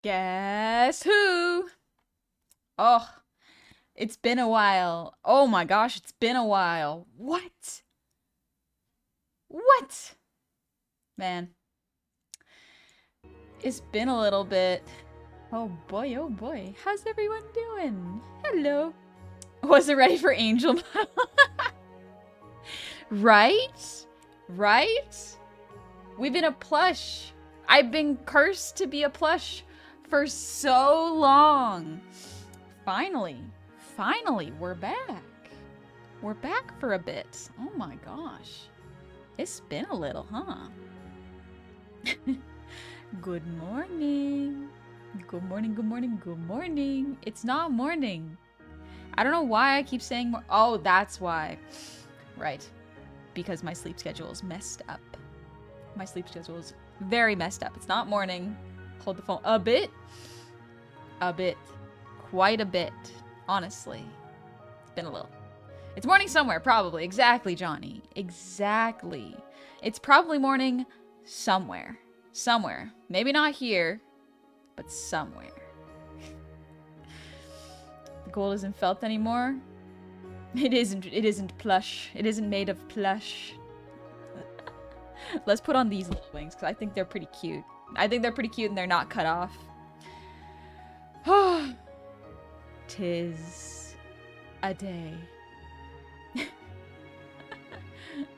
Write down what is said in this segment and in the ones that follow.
Guess who? Oh, it's been a while. Oh my gosh, it's been a while. What? What? Man, it's been a little bit. Oh boy, oh boy. How's everyone doing? Hello. Wasn't ready for Angel. Right? Right? We've been a plush. I've been cursed to be a plush for so long. Finally, we're back. We're back for a bit. Oh my gosh. It's been a little, huh? Good morning. Good morning, good morning, good morning. It's not morning. I don't know why I keep saying oh, that's why. Right. Because my sleep schedule is messed up. My sleep schedule is very messed up. It's not morning. Hold the phone a bit. A bit. Quite a bit. Honestly. It's been a little. It's morning somewhere, probably. Exactly, Johnny. Exactly. It's probably morning somewhere. Somewhere. Maybe not here, but somewhere. The gold isn't felt anymore. It isn't plush. It isn't made of plush. Let's put on these little wings, because I think they're pretty cute. I think they're pretty cute and they're not cut off. Tis a day.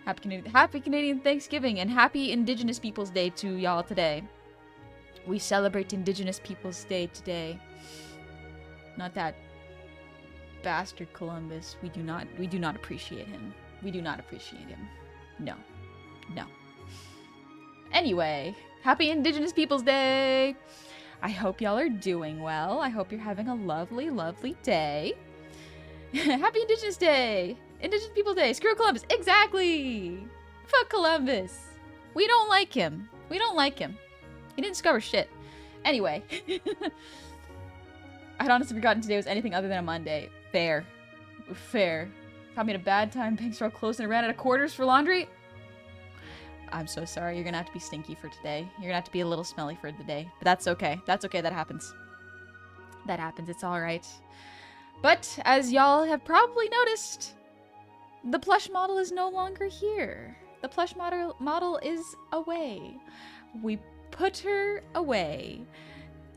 Happy Canadian Thanksgiving and happy Indigenous Peoples Day to y'all today. We celebrate Indigenous Peoples Day today. Not that bastard Columbus. We do not appreciate him. We do not appreciate him. No. No. Anyway, happy Indigenous Peoples Day. I hope y'all are doing well. I hope you're having a lovely, lovely day. Happy Indigenous Day. Indigenous People Day. Screw Columbus. Exactly. Fuck Columbus. We don't like him. We don't like him. He didn't discover shit. Anyway. I'd honestly forgotten today was anything other than a Monday. Fair. Fair. Caught me at a bad time. Banks were all closed and I ran out of quarters for laundry. I'm so sorry. You're gonna have to be stinky for today. You're gonna have to be a little smelly for the day. But that's okay. That's okay. That happens. That happens. It's alright. But, as y'all have probably noticed, the plush model is no longer here. The plush model is away. We put her away.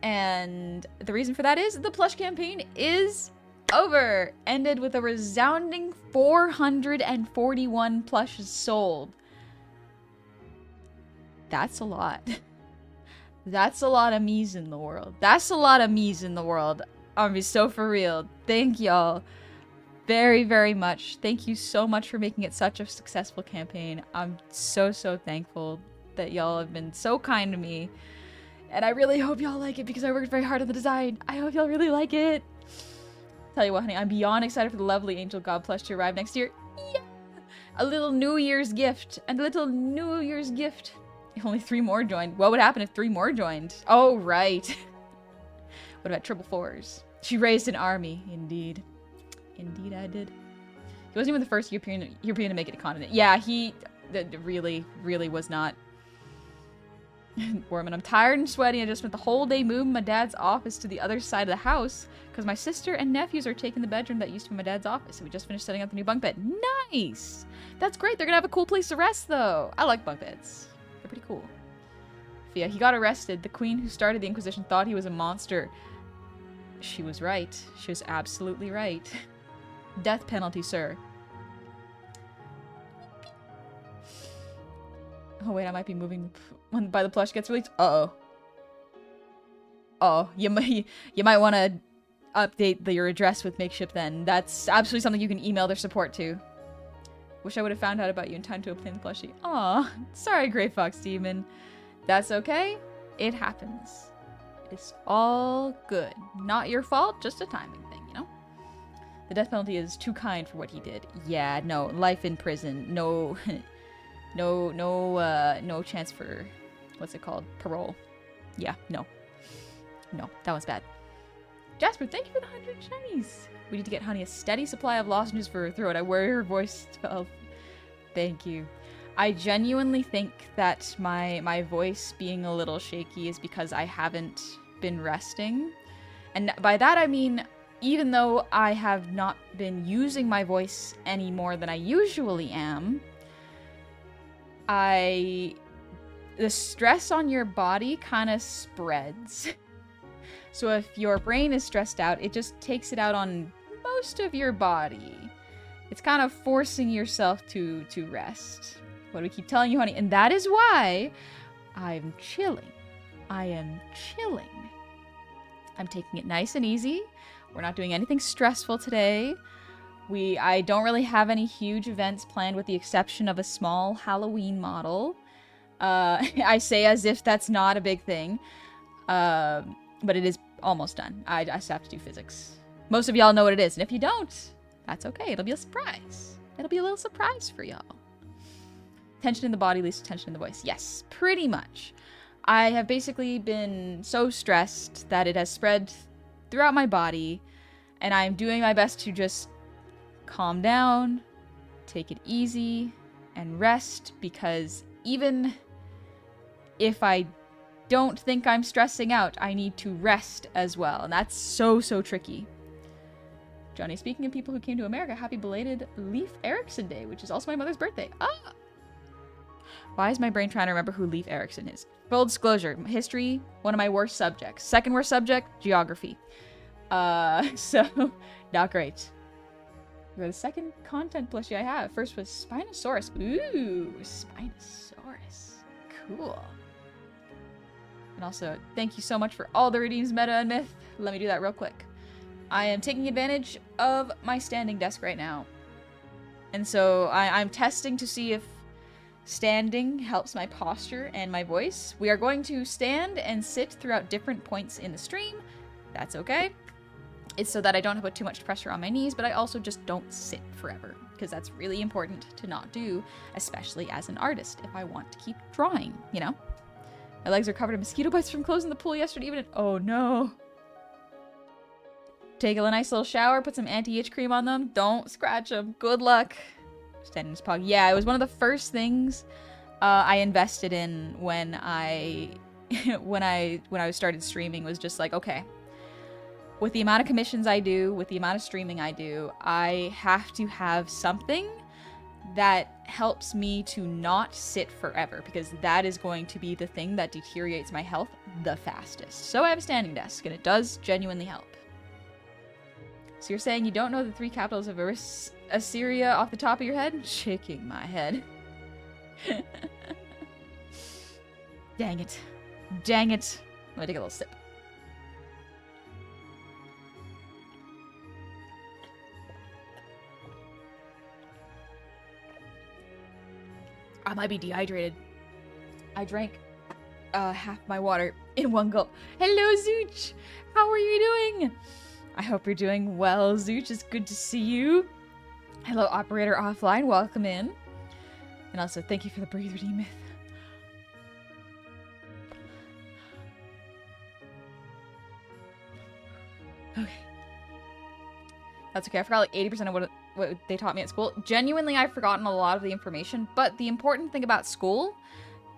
And the reason for that is the plush campaign is over. Ended with a resounding 441 plushes sold. That's a lot. That's a lot of me's in the world. That's a lot of me's in the world. I'm be so for real. Thank y'all very, very much. Thank you so much for making it such a successful campaign. I'm so, so thankful that y'all have been so kind to me. And I really hope y'all like it because I worked very hard on the design. I hope y'all really like it. Tell you what, honey, I'm beyond excited for the lovely Angel God Plush to arrive next year. Yeah! A little New Year's gift. And a little New Year's gift. If only 3 more joined. What would happen if 3 more joined? Oh, right. What about triple fours? She raised an army. Indeed. Indeed I did. He wasn't even the first European to make it a continent. Yeah, he really, really was not. Worman, I'm tired and sweaty. I just spent the whole day moving my dad's office to the other side of the house because my sister and nephews are taking the bedroom that used to be my dad's office. So we just finished setting up the new bunk bed. Nice! That's great. They're gonna have a cool place to rest, though. I like bunk beds. They're pretty cool. Yeah, he got arrested. The queen who started the Inquisition thought he was a monster. She was right. She was absolutely right. Death penalty, sir. Oh, wait, I might be moving when by the plush gets released. Uh-oh. Oh, you might want to update your address with Makeshift then. That's absolutely something you can email their support to. Wish I would have found out about you in time to obtain the plushie. Aw, sorry, Grey Fox Demon. That's okay. It happens. It's all good. Not your fault, just a timing thing, you know? The death penalty is too kind for what he did. Yeah, no, life in prison. No, no chance for, what's it called? Parole. Yeah, no. No, that one's bad. Jasper, thank you for the 100 shinies. We need to get Honey a steady supply of lozenges for her throat. I worry her voice spell. Thank you. I genuinely think that my voice being a little shaky is because I haven't been resting. And by that I mean, even though I have not been using my voice any more than I usually am, the stress on your body kind of spreads. So if your brain is stressed out, it just takes it out on most of your body. It's kind of forcing yourself to rest. What do we keep telling you, honey? And that is why I'm chilling. I am chilling. I'm taking it nice and easy. We're not doing anything stressful today. I don't really have any huge events planned with the exception of a small Halloween model. I say as if that's not a big thing. But it is almost done. I just have to do physics. Most of y'all know what it is. And if you don't, that's okay. It'll be a surprise. It'll be a little surprise for y'all. Tension in the body leads to tension in the voice. Yes, pretty much. I have basically been so stressed that it has spread throughout my body, and I'm doing my best to just calm down, take it easy, and rest, because even if I don't think I'm stressing out, I need to rest as well, and that's so tricky. Johnny, speaking of people who came to America, happy belated Leif Erikson Day, which is also my mother's birthday. Ah! Why is my brain trying to remember who Leif Erikson is? Full disclosure, history, one of my worst subjects. Second worst subject, geography. So, not great. You're the second content plushie I have. First was Spinosaurus. Ooh, Spinosaurus. Cool. And also, thank you so much for all the redeems, meta and myth. Let me do that real quick. I am taking advantage of my standing desk right now. And so I'm testing to see if standing helps my posture and my voice. We are going to stand and sit throughout different points in the stream. That's okay. It's so that I don't have to put too much pressure on my knees, but I also just don't sit forever, because that's really important to not do, especially as an artist, if I want to keep drawing, you know? My legs are covered in mosquito bites from closing the pool yesterday evening. Oh no. Take a nice little shower, put some anti-itch cream on them. Don't scratch them. Good luck. Standing in this pog. Yeah, it was one of the first things I invested in when I started streaming. Was just like, okay, with the amount of commissions I do, with the amount of streaming I do, I have to have something that helps me to not sit forever, because that is going to be the thing that deteriorates my health the fastest. So I have a standing desk, and it does genuinely help. So you're saying you don't know the 3 capitals of Assyria off the top of your head? Shaking my head. Dang it. Dang it. Let me take a little sip. I might be dehydrated. I drank half my water in one gulp. Hello, Zooch! How are you doing? I hope you're doing well, Zooch. It's good to see you. Hello, Operator Offline. Welcome in. And also, thank you for the Breathe Redeem myth. Okay. That's okay. I forgot like 80% of what they taught me at school. Genuinely, I've forgotten a lot of the information. But the important thing about school,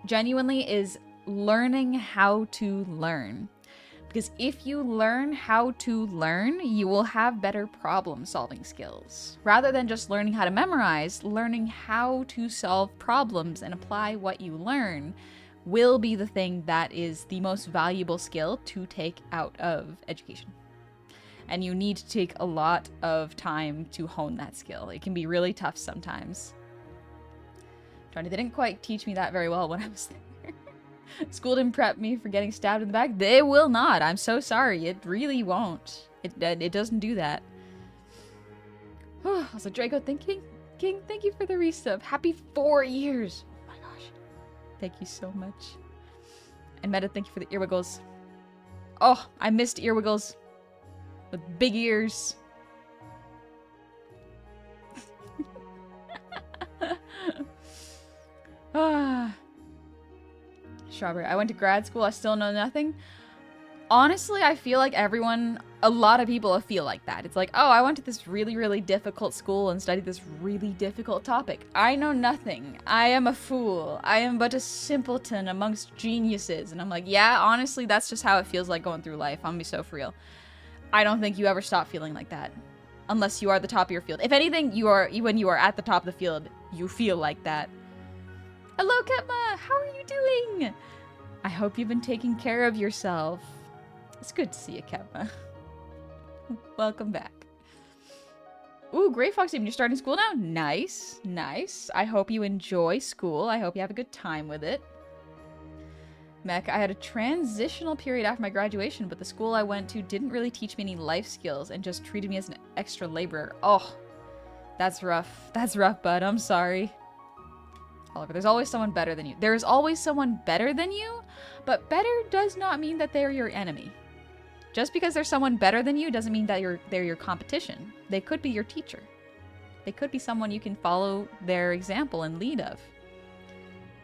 genuinely, is learning how to learn. Because if you learn how to learn, you will have better problem-solving skills. Rather than just learning how to memorize, learning how to solve problems and apply what you learn will be the thing that is the most valuable skill to take out of education. And you need to take a lot of time to hone that skill. It can be really tough sometimes. Johnny, they didn't quite teach me that very well when I was there. School didn't prep me for getting stabbed in the back. They will not. I'm so sorry. It really won't. It doesn't do that. Also, Draco, King, thank you for the resub. Happy 4 years. Oh my gosh. Thank you so much. And Meta, thank you for the earwiggles. Oh, I missed earwiggles. With big ears. Strawberry. I went to grad school. I still know nothing. Honestly, I feel like a lot of people feel like that. It's like, oh, I went to this really, really difficult school and studied this really difficult topic. I know nothing. I am a fool. I am but a simpleton amongst geniuses. And I'm like, yeah, honestly, that's just how it feels like going through life. I'm gonna be so for real. I don't think you ever stop feeling like that. Unless you are the top of your field. If anything, when you are at the top of the field, you feel like that. Hello, Ketma! How are you doing? I hope you've been taking care of yourself. It's good to see you, Ketma. Welcome back. Ooh, Gray Fox Team, you're starting school now? Nice, nice. I hope you enjoy school. I hope you have a good time with it. Mech, I had a transitional period after my graduation, but the school I went to didn't really teach me any life skills and just treated me as an extra laborer. Oh, that's rough. That's rough, bud. I'm sorry. Oliver, there's always someone better than you. There is always someone better than you, but better does not mean that they're your enemy. Just because there's someone better than you doesn't mean that they're your competition. They could be your teacher. They could be someone you can follow their example and lead of.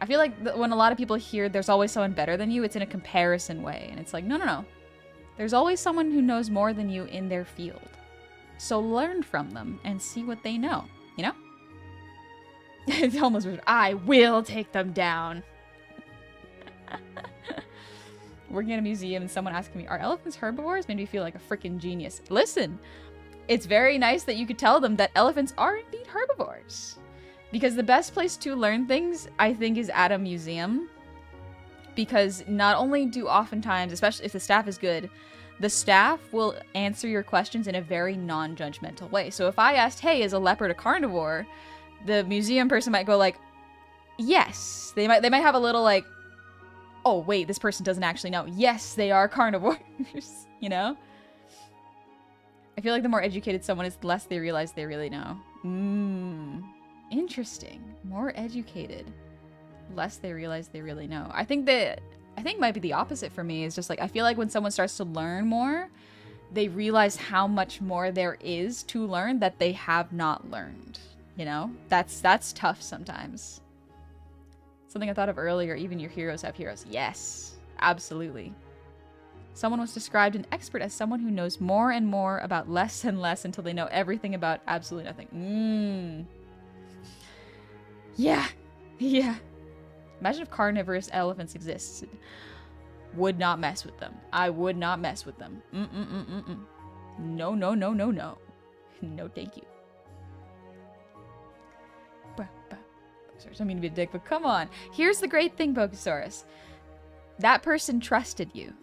I feel like when a lot of people hear there's always someone better than you, it's in a comparison way. And it's like, no, no, no. There's always someone who knows more than you in their field. So learn from them and see what they know, you know? It's almost, I will take them down. Working at a museum and someone asking me, are elephants herbivores? Made me feel like a freaking genius. Listen, it's very nice that you could tell them that elephants are indeed herbivores. Because the best place to learn things, I think, is at a museum. Because not only do oftentimes, especially if the staff is good, the staff will answer your questions in a very non-judgmental way. So if I asked, hey, is a leopard a carnivore? The museum person might go like, yes. They might have a little like, oh, wait, this person doesn't actually know. Yes, they are carnivores, you know? I feel like the more educated someone is, the less they realize they really know. Interesting. More educated. Less they realize they really know. I think might be the opposite for me. Is just like, I feel like when someone starts to learn more, they realize how much more there is to learn that they have not learned. You know? That's tough sometimes. Something I thought of earlier, even your heroes have heroes. Yes, absolutely. Someone was described an expert as someone who knows more and more about less and less until they know everything about absolutely nothing. Yeah. Yeah. Imagine if carnivorous elephants existed. Would not mess with them. I would not mess with them. No, no, no, no, no. No, thank you. I don't mean to be a dick, but come on. Here's the great thing, Bogosaurus. That person trusted you.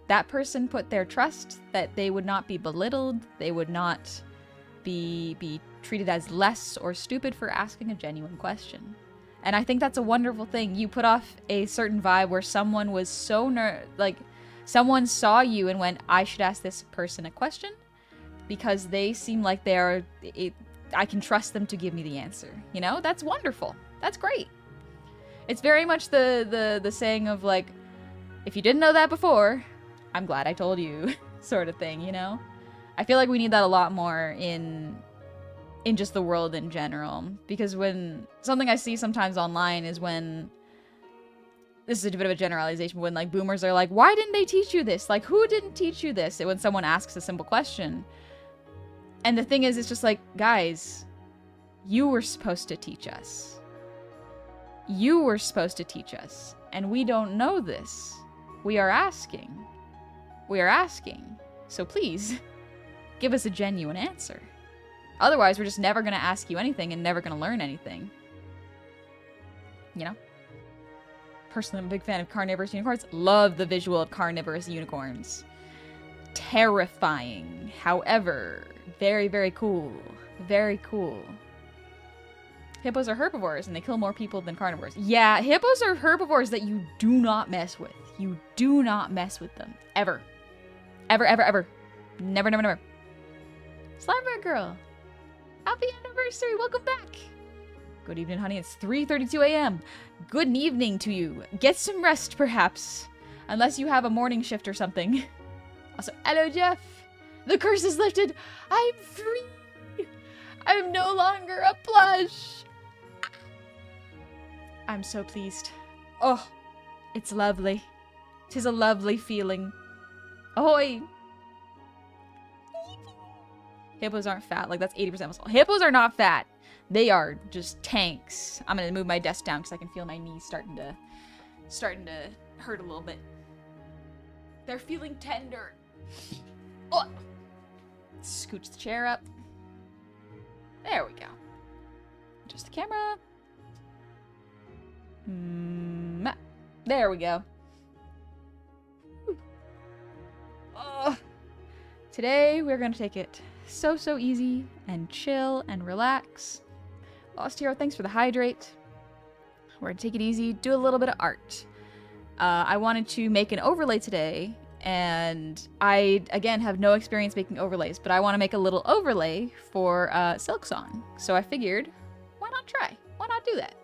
That person put their trust that they would not be belittled, they would not be treated as less or stupid for asking a genuine question. And I think that's a wonderful thing. You put off a certain vibe where someone was so someone saw you and went, I should ask this person a question because they seem like I can trust them to give me the answer. You know, that's wonderful. That's great. It's very much the saying of like, if you didn't know that before, I'm glad I told you sort of thing, you know? I feel like we need that a lot more in just the world in general. Because when something I see sometimes online is when, this is a bit of a generalization, when like boomers are like, why didn't they teach you this? Like, who didn't teach you this? And when someone asks a simple question. And the thing is, it's just like, guys, you were supposed to teach us. You were supposed to teach us. And we don't know this. We are asking. We are asking. So please, give us a genuine answer. Otherwise, we're just never going to ask you anything and never going to learn anything. You know? Personally, I'm a big fan of carnivorous unicorns. Love the visual of carnivorous unicorns. Terrifying. However, very, very cool. Very cool. Hippos are herbivores and they kill more people than carnivores. Yeah, hippos are herbivores that you do not mess with. You do not mess with them. Ever. Ever, ever, ever. Never, never, never. Slimebear girl. Happy anniversary. Welcome back. Good evening, honey. It's 3:32 a.m. Good evening to you. Get some rest, perhaps. Unless you have a morning shift or something. Also, hello, Jeff. The curse is lifted. I'm free. I'm no longer a plush. I'm so pleased. Oh, it's lovely. 'Tis a lovely feeling. Ahoy! Hippos aren't fat. Like, that's 80% muscle. Hippos are not fat. They are just tanks. I'm gonna move my desk down because I can feel my knees starting to hurt a little bit. They're feeling tender. Oh! Scooch the chair up. There we go. Adjust the camera. There we go. Oh. Today we're gonna take it so easy and chill and relax. Lost Hero, thanks for the hydrate. We're gonna take it easy, do a little bit of art. I wanted to make an overlay today, and I, again, have no experience making overlays, but I want to make a little overlay for Silksong. So I figured, why not try? Why not do that?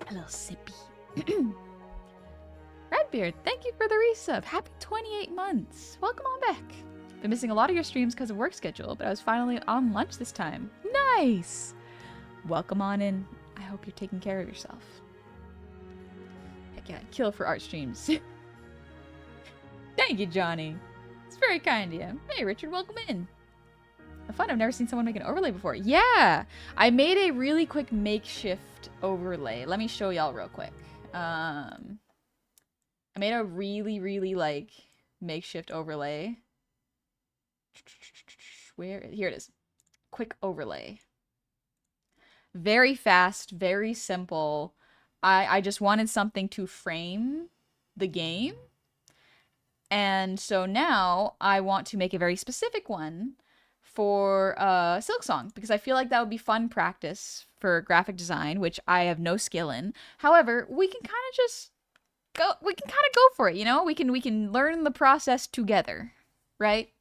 A little sippy. Redbeard, thank you for the resub. Happy 28 months. Welcome on back. Been missing a lot of your streams because of work schedule, but I was finally on lunch this time. Nice! Welcome on in. I hope you're taking care of yourself. Heck yeah, kill for art streams. Thank you, Johnny. It's very kind of you. Hey, Richard, welcome in. Fun, I've never seen someone make an overlay before. Yeah! I made a really quick makeshift overlay. Let me show y'all real quick. I made a really, like, makeshift overlay. Here it is. Quick overlay. Very fast, very simple. I just wanted something to frame the game. And so now I want to make a very specific one for Silksong, because I feel like that would be fun practice for graphic design, which I have no skill in. However, we can kind of just go for it, you know? We can learn the process together, right?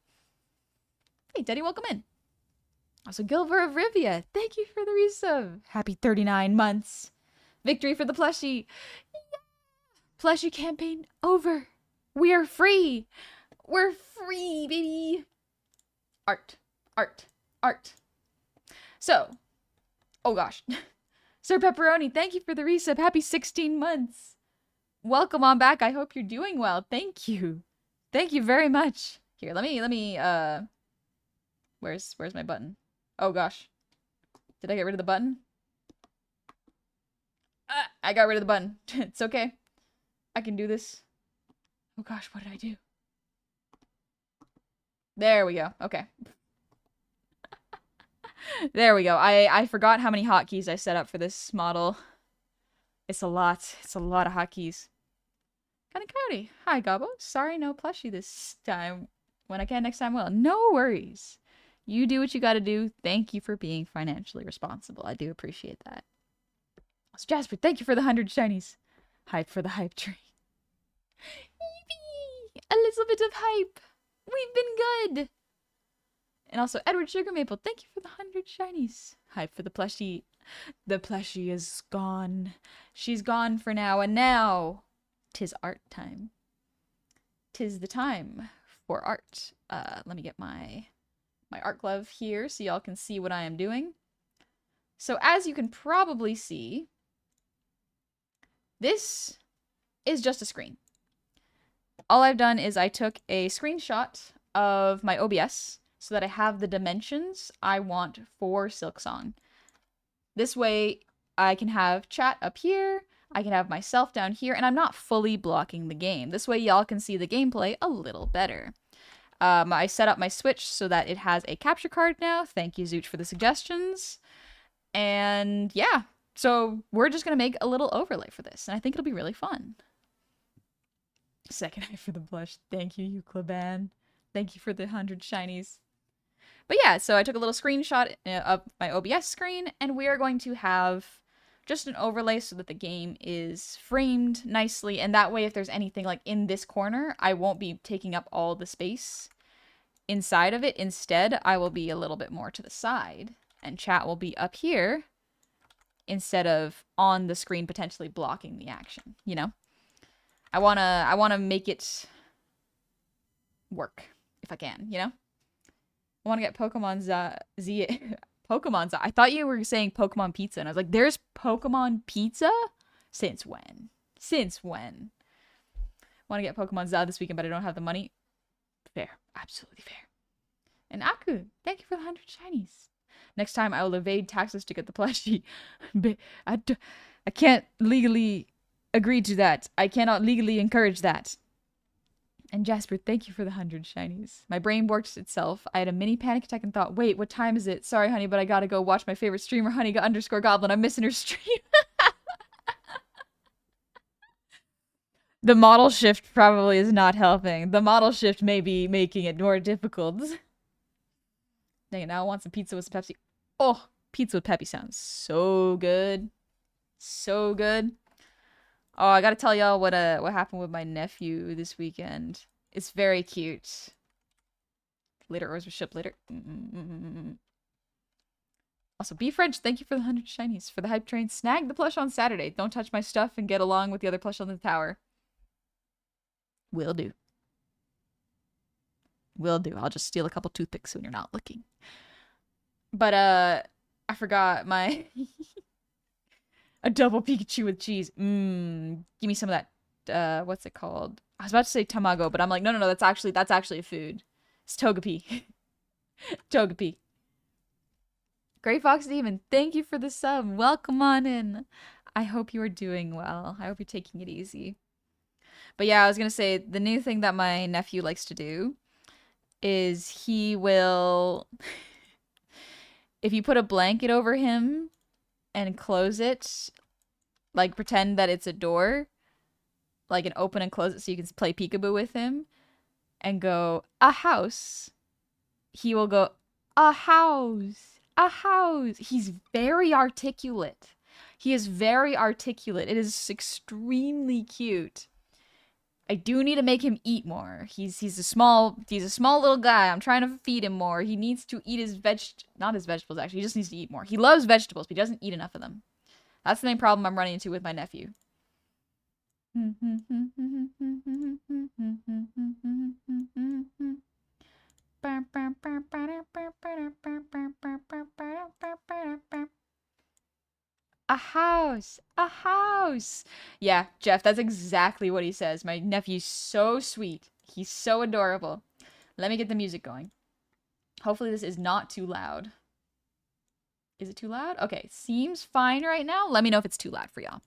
Hey, Daddy, welcome in. Also, Gilver of Rivia, thank you for the resub. Happy 39 months. Victory for the plushie. Yeah. Plushie campaign over. We are free. We're free, baby. Art. So, oh gosh. Sir Pepperoni, thank you for the resub. Happy 16 months. Welcome on back. I hope you're doing well. Thank you. Thank you very much. Here, let me, where's my button? Oh gosh. Did I get rid of the button? I got rid of the button. It's okay. I can do this. Oh gosh, what did I do? There we go. Okay. There we go. I forgot how many hotkeys I set up for this model. It's a lot. It's a lot of hotkeys. Kinda cloudy. Hi, Gobbo. Sorry, no plushie this time. When I can next time, well. No worries. You do what you gotta do. Thank you for being financially responsible. I do appreciate that. So Jasper, thank you for the 100 shinies. Hype for the hype train. A little bit of hype. We've been good. And also Edward Sugar Maple, thank you for the 100 shinies. Hype for the plushie. The plushie is gone. She's gone for now, and now 'tis art time. 'Tis the time for art. Let me get my art glove here so y'all can see what I am doing. So as you can probably see, this is just a screen. All I've done is I took a screenshot of my OBS so that I have the dimensions I want for Silksong. This way I can have chat up here, I can have myself down here, and I'm not fully blocking the game. This way y'all can see the gameplay a little better. I set up my Switch so that it has a capture card now. Thank you, Zooch, for the suggestions. And yeah, so we're just going to make a little overlay for this, and I think it'll be really fun. Second eye for the blush. Thank you, Eucliban. Thank you for the 100 shinies. But yeah, so I took a little screenshot of my OBS screen, and we are going to have just an overlay so that the game is framed nicely, and that way if there's anything like in this corner, I won't be taking up all the space inside of it. Instead, I will be a little bit more to the side, and chat will be up here instead of on the screen potentially blocking the action, you know? I wanna make it work if I can, you know? I want to get Pokemon Pokemon I thought you were saying Pokemon Pizza, and I was like, there's Pokemon Pizza? Since when? Since when? Want to get Pokemon Zao this weekend, but I don't have the money. Fair. Absolutely fair. And Aku, thank you for the 100 shinies. Next time I will evade taxes to get the plushie. I can't legally agree to that. I cannot legally encourage that. And Jasper, thank you for the 100 shinies. My brain worked itself. I had a mini panic attack and thought, wait, what time is it? Sorry, honey, but I gotta go watch my favorite streamer, honey_goblin. I'm missing her stream. The model shift probably is not helping. The model shift may be making it more difficult. Dang it, now I want some pizza with some Pepsi. Oh, pizza with Peppy sounds so good. So good. Oh, I gotta tell y'all what happened with my nephew this weekend. It's very cute. Later, orders will ship later. Also, Be French, thank you for the 100 shinies. For the hype train, snag the plush on Saturday. Don't touch my stuff and get along with the other plush on the tower. Will do. Will do. I'll just steal a couple toothpicks when you're not looking. But, I forgot my... A double Pikachu with cheese. Give me some of that, what's it called? I was about to say tamago, but I'm like, no, that's actually a food. It's Togepi. Togepi. Gray Fox Demon, thank you for the sub. Welcome on in. I hope you are doing well. I hope you're taking it easy. But yeah, I was gonna say, the new thing that my nephew likes to do is he will... if you put a blanket over him and close it, like pretend that it's a door, like, and open and close it so you can play peekaboo with him, and go, a house, he will go, a house, a house. He's very articulate. He is very articulate. It is extremely cute. I do need to make him eat more. He's a small little guy. I'm trying to feed him more. He needs to eat his not his vegetables, actually. He just needs to eat more. He loves vegetables, but he doesn't eat enough of them. That's the main problem I'm running into with my nephew. A house! A house! Yeah, Jeff, that's exactly what he says. My nephew's so sweet. He's so adorable. Let me get the music going. Hopefully this is not too loud. Is it too loud? Okay, seems fine right now. Let me know if it's too loud for y'all.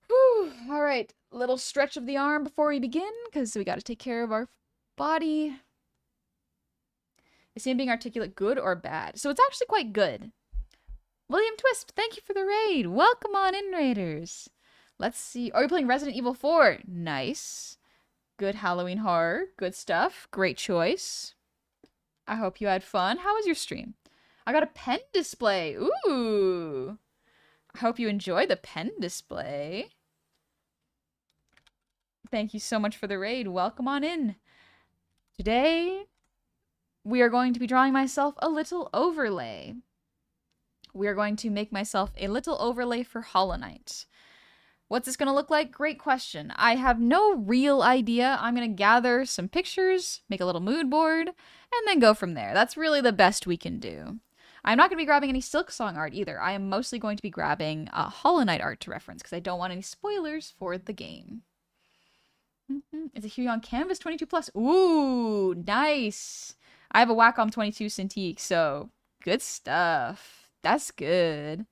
Whew, alright. Little stretch of the arm before we begin, because we gotta take care of our body. Is him being articulate good or bad? So it's actually quite good. William Twist, thank you for the raid. Welcome on in, Raiders. Let's see. Are you playing Resident Evil 4? Nice. Good Halloween horror. Good stuff. Great choice. I hope you had fun. How was your stream? I got a pen display. Ooh. I hope you enjoy the pen display. Thank you so much for the raid. Welcome on in. Today, we are going to be drawing myself a little overlay. We are going to make myself a little overlay for Hollow Knight. What's this going to look like? Great question. I have no real idea. I'm going to gather some pictures, make a little mood board, and then go from there. That's really the best we can do. I'm not going to be grabbing any Silksong art either. I am mostly going to be grabbing Hollow Knight art to reference because I don't want any spoilers for the game. It's a Huey on Canvas 22+. Ooh, nice. I have a Wacom 22 Cintiq, so good stuff. That's good.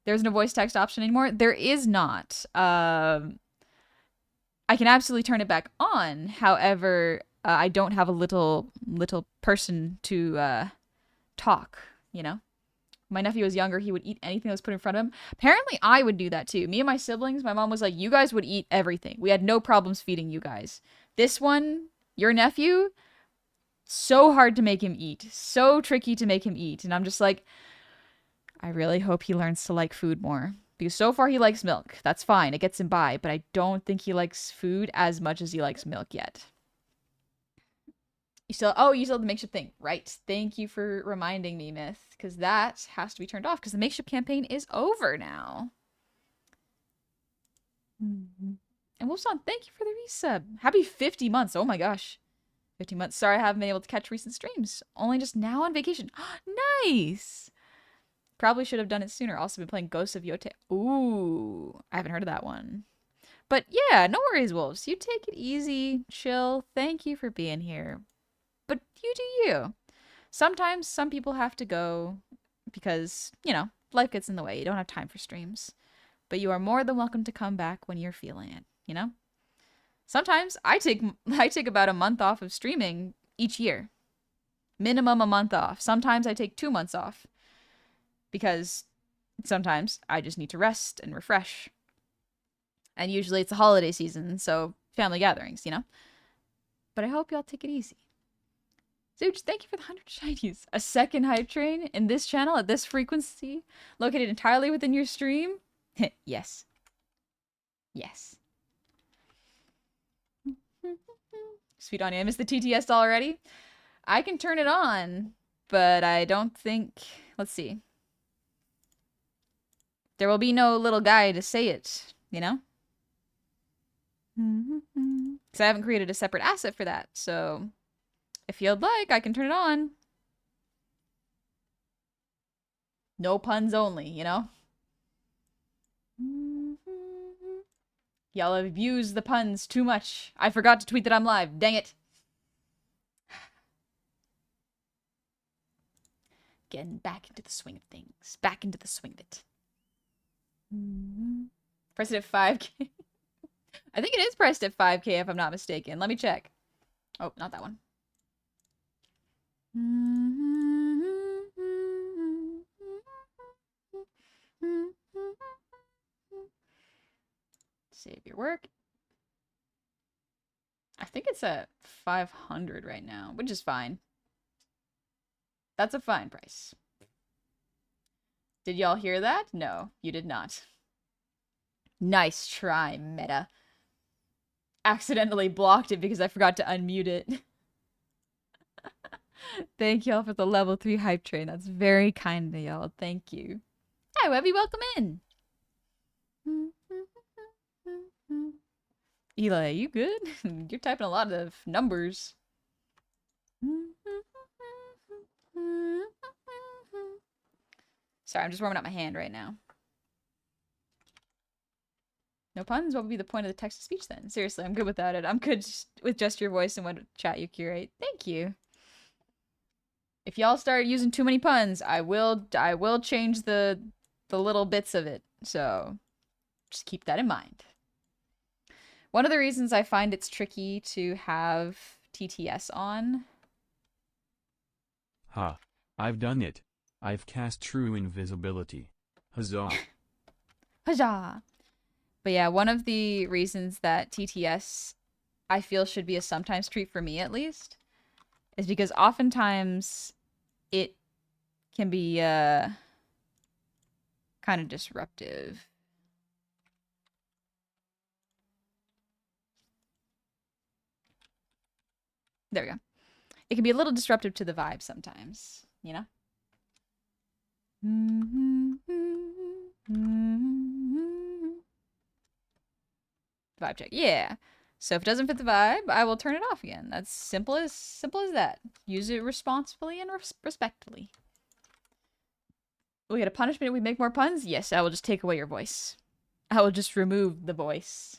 There's no voice text option anymore. There is not. I can absolutely turn it back on. However, I don't have a little person to talk, you know? My nephew was younger. He would eat anything that was put in front of him. Apparently, I would do that too. Me and my siblings, my mom was like, you guys would eat everything. We had no problems feeding you guys. This one, your nephew, so hard to make him eat. So tricky to make him eat. And I'm just like, I really hope he learns to like food more. Because so far he likes milk. That's fine. It gets him by. But I don't think he likes food as much as he likes milk yet. You still have the makeshift thing. Right. Thank you for reminding me, Myth. Because that has to be turned off. Because the makeshift campaign is over now. And Wolfson, thank you for the resub. Happy 50 months. Oh my gosh. 50 months. Sorry I haven't been able to catch recent streams. Only just now on vacation. Nice. Probably should have done it sooner. Also been playing Ghosts of Yote. Ooh. I haven't heard of that one. But yeah, no worries, wolves. You take it easy, chill. Thank you for being here. But you do you. Sometimes some people have to go because, you know, life gets in the way. You don't have time for streams. But you are more than welcome to come back when you're feeling it, you know? Sometimes I take about a month off of streaming each year. Minimum a month off. Sometimes I take 2 months off because sometimes I just need to rest and refresh. And usually it's the holiday season, so family gatherings, you know? But I hope y'all take it easy. Zooch, thank you for the 100 shinies. A second hype train in this channel at this frequency, located entirely within your stream? Yes. Yes. Sweet Anya, I missed the TTS already. I can turn it on, but I don't think... Let's see. There will be no little guy to say it, you know? Because I haven't created a separate asset for that, so... If you'd like, I can turn it on. No puns only, you know? Y'all have used the puns too much. I forgot to tweet that I'm live. Dang it. Getting back into the swing of things. Back into the swing of it. Press it at 5K. I think it is pressed at 5K if I'm not mistaken. Let me check. Oh, not that one. Save your work. I think it's at 500 right now, which is fine. That's a fine price. Did y'all hear that? No, you did not. Nice try, Meta. Accidentally blocked it because I forgot to unmute it. Thank y'all for the level 3 hype train. That's very kind of y'all. Thank you. Hi, Webby. Welcome in. Eli, you good? You're typing a lot of numbers. Sorry, I'm just warming up my hand right now. No puns? What would be the point of the text-to-speech then? Seriously, I'm good without it. I'm good with just your voice and what chat you curate. Thank you. If y'all start using too many puns, I will change the little bits of it. So just keep that in mind. One of the reasons I find it's tricky to have TTS on. Ha. I've done it. I've cast true invisibility. Huzzah. Huzzah! But yeah, one of the reasons that TTS I feel should be a sometimes treat for me at least is because oftentimes it can be kind of disruptive. There we go. It can be a little disruptive to the vibe sometimes, you know? Vibe check. Yeah. So if it doesn't fit the vibe, I will turn it off again. That's simple as that. Use it responsibly and respectfully. We get a punishment if we make more puns? Yes, I will just take away your voice. I will just remove the voice.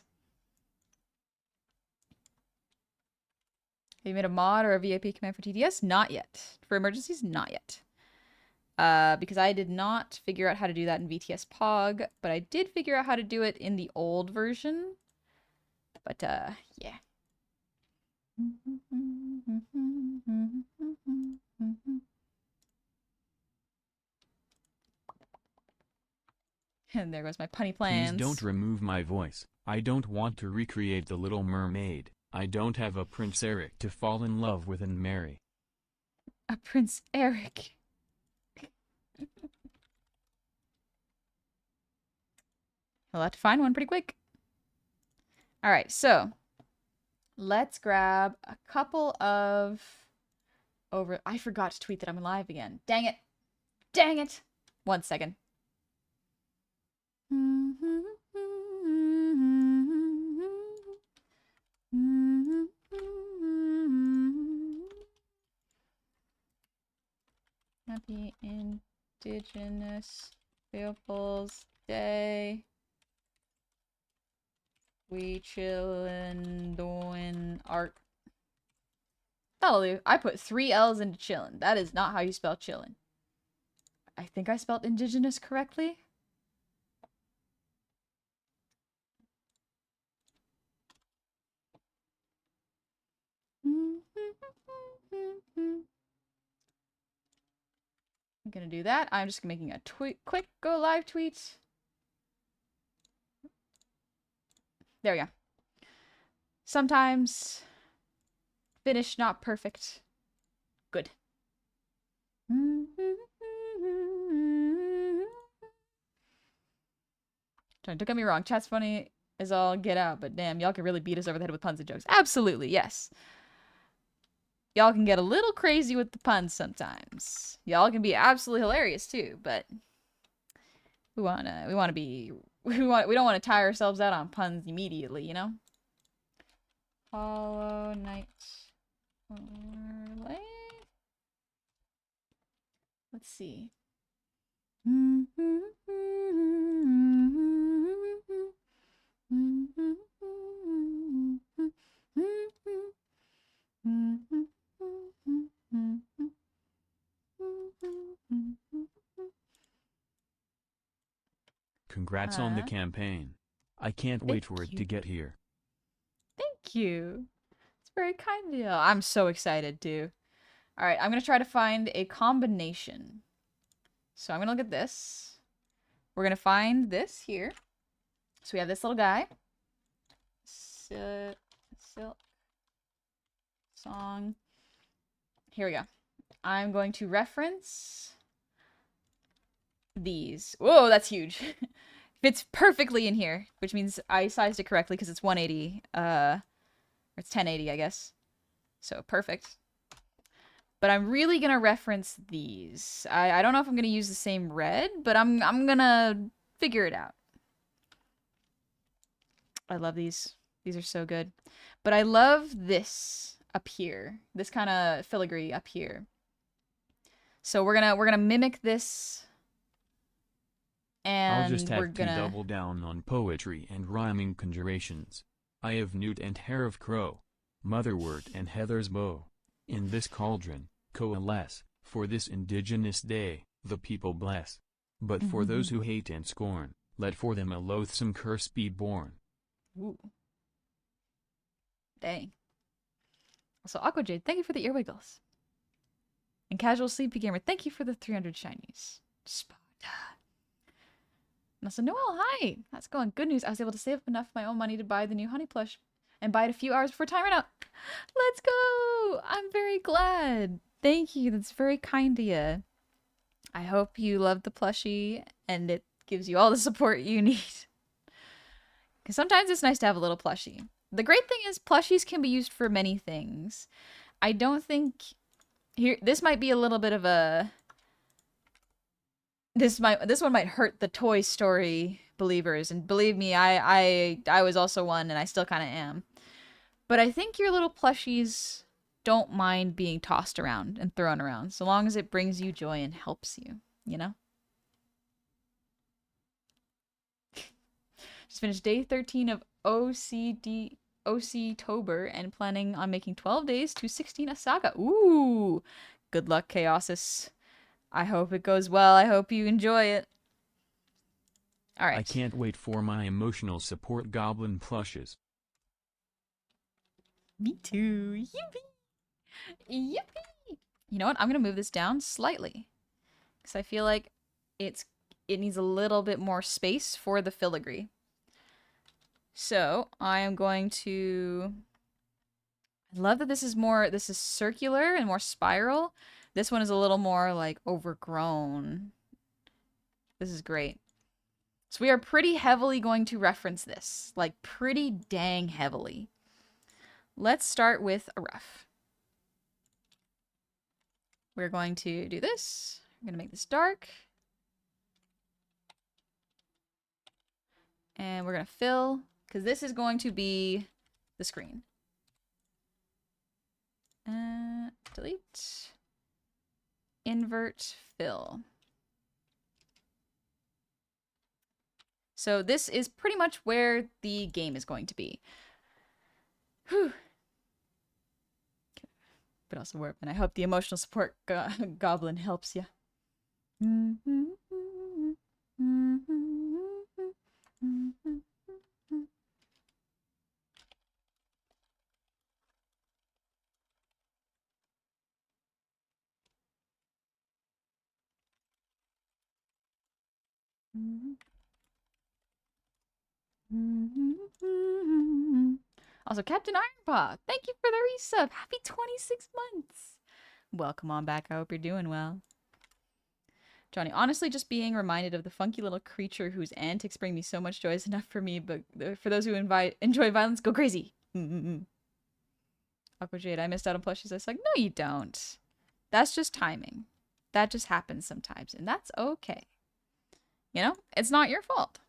Have you made a mod or a VIP command for TDS? Not yet. For emergencies? Not yet. Because I did not figure out how to do that in VTS Pog, but I did figure out how to do it in the old version. But, yeah. And there goes my punny plans. Please don't remove my voice. I don't want to recreate The Little Mermaid. I don't have a Prince Eric to fall in love with and marry. A Prince Eric. We'll have to find one pretty quick. Alright, so let's grab a couple of I forgot to tweet that I'm live again. Dang it. Dang it. 1 second. Happy Indigenous Peoples Day. We chillin', doing art. That'll do. I put 3 L's into chillin'. That is not how you spell chillin'. I think I spelled indigenous correctly. I'm gonna do that. I'm just making a quick go live tweet. There we go. Sometimes finish not perfect. Good. Don't get me wrong, chat's funny as all get out, but damn, y'all can really beat us over the head with puns and jokes. Absolutely, yes. Y'all can get a little crazy with the puns sometimes. Y'all can be absolutely hilarious too, but we don't want to tie ourselves out on puns immediately, you know? Hollow Knight overlay. Let's see. Congrats on the campaign. I can't wait for it to get here. Thank you. It's very kind of you. I'm so excited too. Alright, I'm gonna try to find a combination. So I'm gonna look at this. We're gonna find this here. So we have this little guy. Silksong. Here we go. I'm going to reference these. Whoa, that's huge. Fits perfectly in here, which means I sized it correctly because it's 180. Or it's 1080, I guess. So perfect. But I'm really gonna reference these. I don't know if I'm gonna use the same red, but I'm gonna figure it out. I love these. These are so good. But I love this up here. This kind of filigree up here. So we're gonna mimic this. And I'll just have to double down on poetry and rhyming conjurations. I have newt and hair of crow, motherwort and heather's bow. In this cauldron, coalesce, for this indigenous day, the people bless. But for those who hate and scorn, let for them a loathsome curse be born. Ooh. Dang. Also, Aqua Jade, thank you for the earwiggles. And Casual Sleepy Gamer, thank you for the 300 shinies. Spada. And also, Noel, hi! How's it going? Good news, I was able to save up enough of my own money to buy the new honey plush. And buy it a few hours before time ran out. Let's go! I'm very glad. Thank you, that's very kind of you. I hope you love the plushie and it gives you all the support you need. Because sometimes it's nice to have a little plushie. The great thing is plushies can be used for many things. I don't think... This might be a little bit of a... This one might hurt the Toy Story believers. And believe me, I was also one and I still kind of am. But I think your little plushies don't mind being tossed around and thrown around. So long as it brings you joy and helps you, you know? Just finished day 13 of OC-tober and planning on making 12 days to 16 a saga. Ooh! Good luck, Chaosis. I hope it goes well. I hope you enjoy it. Alright. I can't wait for my emotional support goblin plushes. Me too. Yippee! Yippee! You know what? I'm going to move this down slightly. Because I feel like it needs a little bit more space for the filigree. So, I am going to... I love that this is circular and more spiral. This one is a little more, like, overgrown. This is great. So we are pretty heavily going to reference this. Like, pretty dang heavily. Let's start with a rough. We're going to do this. I'm going to make this dark. And we're going to fill, because this is going to be the screen. Delete. Invert, fill. So this is pretty much where the game is going to be. Whew. But also warp, and I hope the emotional support goblin helps you. Also, Captain Ironpaw, thank you for the resub. Happy 26 months. Welcome on back. I hope you're doing well. Johnny, honestly, just being reminded of the funky little creature whose antics bring me so much joy is enough for me, but for those who enjoy violence, go crazy. Aqua Jade, I missed out on plushies. I was like, no, you don't. That's just timing. That just happens sometimes, and that's okay. You know, it's not your fault.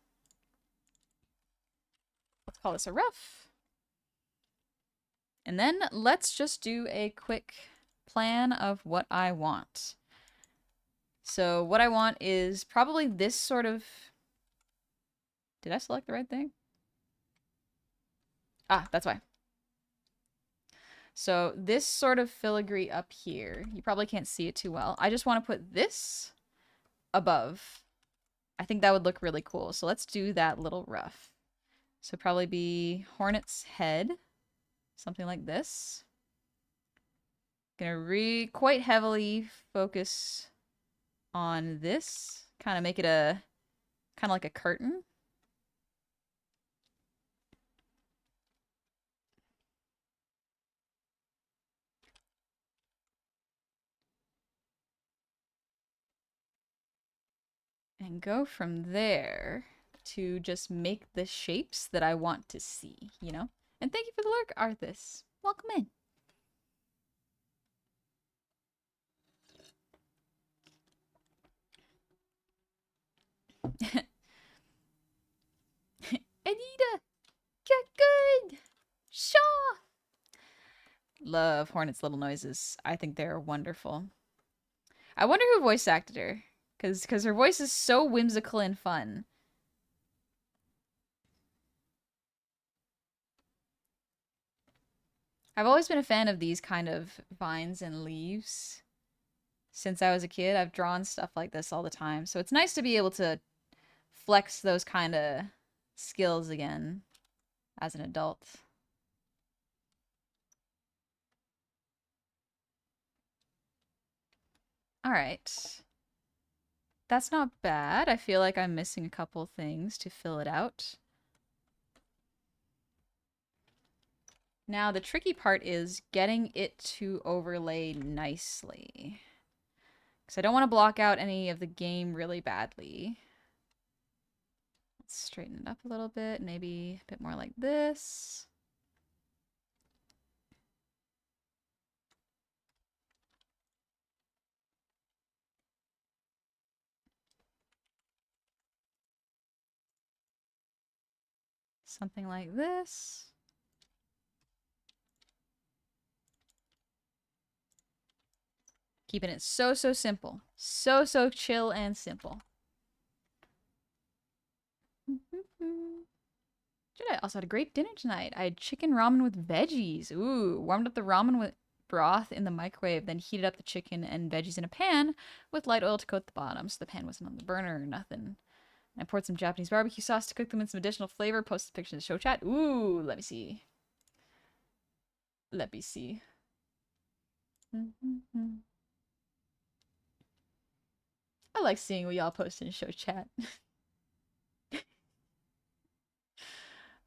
Let's call this a rough. And then let's just do a quick plan of what I want. So what I want is probably this sort of... Did I select the right thing? Ah, that's why. So this sort of filigree up here, you probably can't see it too well. I just want to put this above. I think that would look really cool. So let's do that little rough. So probably be Hornet's head. Something like this. Gonna quite heavily focus on this. Kind of make it a, kind of like a curtain. And go from there to just make the shapes that I want to see, you know? And thank you for the lurk, Arthas. Welcome in. Anita! Get good! Shaw! Love Hornet's little noises. I think they're wonderful. I wonder who voice acted her. Because her voice is so whimsical and fun. I've always been a fan of these kind of vines and leaves. Since I was a kid, I've drawn stuff like this all the time. So it's nice to be able to flex those kind of skills again as an adult. All right. That's not bad. I feel like I'm missing a couple things to fill it out. Now, the tricky part is getting it to overlay nicely. Because I don't want to block out any of the game really badly. Let's straighten it up a little bit. Maybe a bit more like this. Something like this. Keeping it so simple. So chill and simple. I also had a great dinner tonight. I had chicken ramen with veggies. Ooh, warmed up the ramen with broth in the microwave, then heated up the chicken and veggies in a pan with light oil to coat the bottom, so the pan wasn't on the burner or nothing. I poured some Japanese barbecue sauce to cook them in some additional flavor. Posted pictures in the show chat. Ooh, let me see. Let me see. I like seeing what y'all post in show chat.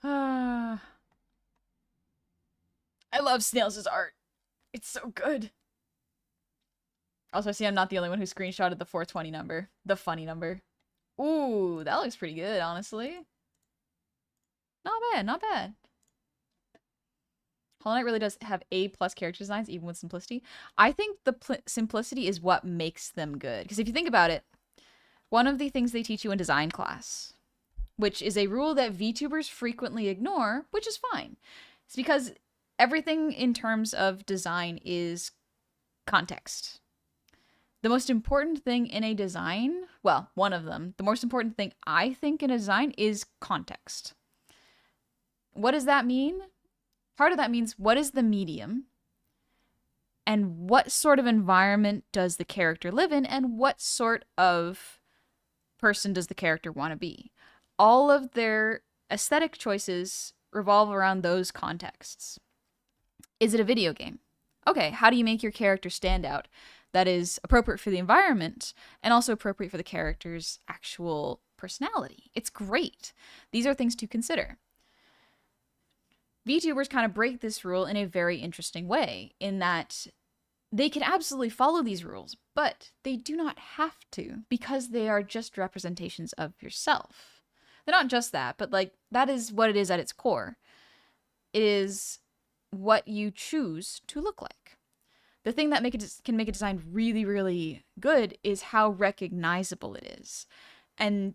I love Snails' art. It's so good. Also, I see I'm not the only one who screenshotted the 420 number. The funny number. Ooh, that looks pretty good, honestly. Not bad, not bad. Hollow Knight really does have A+ character designs, even with simplicity. I think the simplicity is what makes them good. Because if you think about it, one of the things they teach you in design class, which is a rule that VTubers frequently ignore, which is fine. It's because everything in terms of design is context. The most important thing in a design, well, one of them, the most important thing I think in a design is context. What does that mean? Part of that means what is the medium and what sort of environment does the character live in and what sort of person does the character want to be. All of their aesthetic choices revolve around those contexts. Is it a video game? Okay, how do you make your character stand out? That is appropriate for the environment and also appropriate for the character's actual personality. It's great. These are things to consider. VTubers kind of break this rule in a very interesting way, in that they can absolutely follow these rules, but they do not have to because they are just representations of yourself. They're not just that, but like that is what it is at its core. It is what you choose to look like. The thing that can make a design really, really good is how recognizable it is. And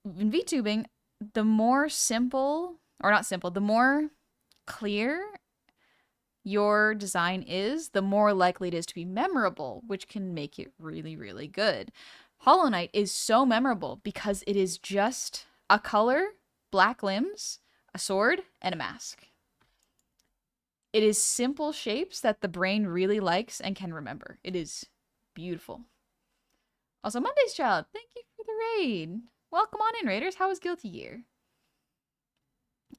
in VTubing, the more simple, or not simple, the more clear your design is, the more likely it is to be memorable, which can make it really, really good. Hollow Knight is so memorable because it is just a color, black limbs, a sword, and a mask. It is simple shapes that the brain really likes and can remember. It is beautiful. Also, Monday's Child, thank you for the raid. Welcome on in, Raiders. How was Guilty Gear?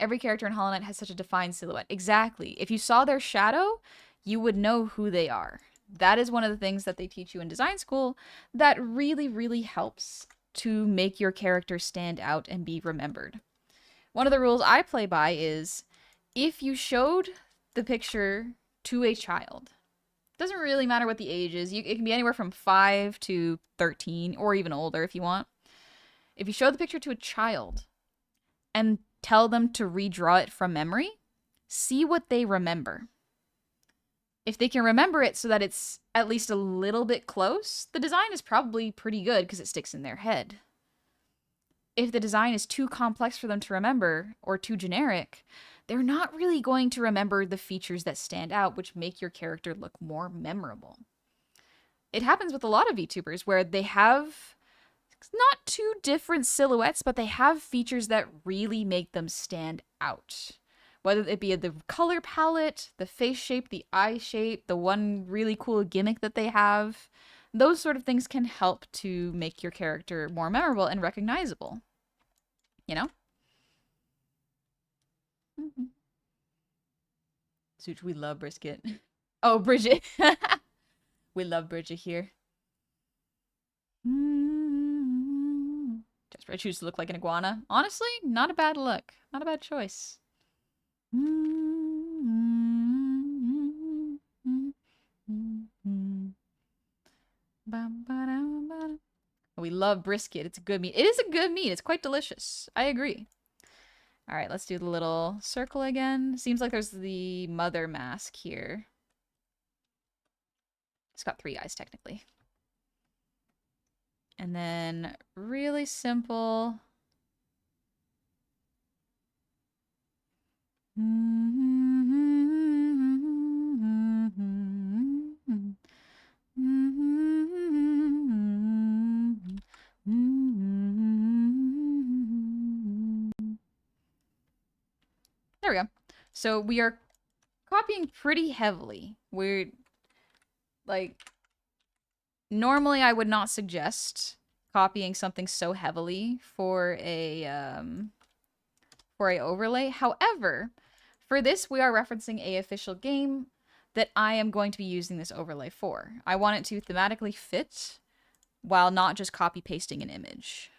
Every character in Hollow Knight has such a defined silhouette. Exactly. If you saw their shadow, you would know who they are. That is one of the things that they teach you in design school that really, really helps to make your character stand out and be remembered. One of the rules I play by is if you showed the picture to a child, doesn't really matter what the age is. It can be anywhere from 5 to 13 or even older if you want. If you show the picture to a child and tell them to redraw it from memory, see what they remember. If they can remember it so that it's at least a little bit close, the design is probably pretty good because it sticks in their head. If the design is too complex for them to remember or too generic, they're not really going to remember the features that stand out, which make your character look more memorable. It happens with a lot of VTubers where they have not two different silhouettes, but they have features that really make them stand out. Whether it be the color palette, the face shape, the eye shape, the one really cool gimmick that they have, those sort of things can help to make your character more memorable and recognizable. You know? Mm-hmm. Such, we love brisket. Oh, Bridget. We love Bridget here. Just I choose to look like an iguana. Honestly, not a bad look. Not a bad choice. We love brisket. It's a good meat. It is a good meat. It's quite delicious. I agree. All right, let's do the little circle again. Seems like there's the mother mask here. It's got 3 eyes, technically. And then really simple. There we go. So we are copying pretty heavily. We're like, normally I would not suggest copying something so heavily for a overlay. However, for this we are referencing a official game that I am going to be using this overlay for. I want it to thematically fit while not just copy pasting an image.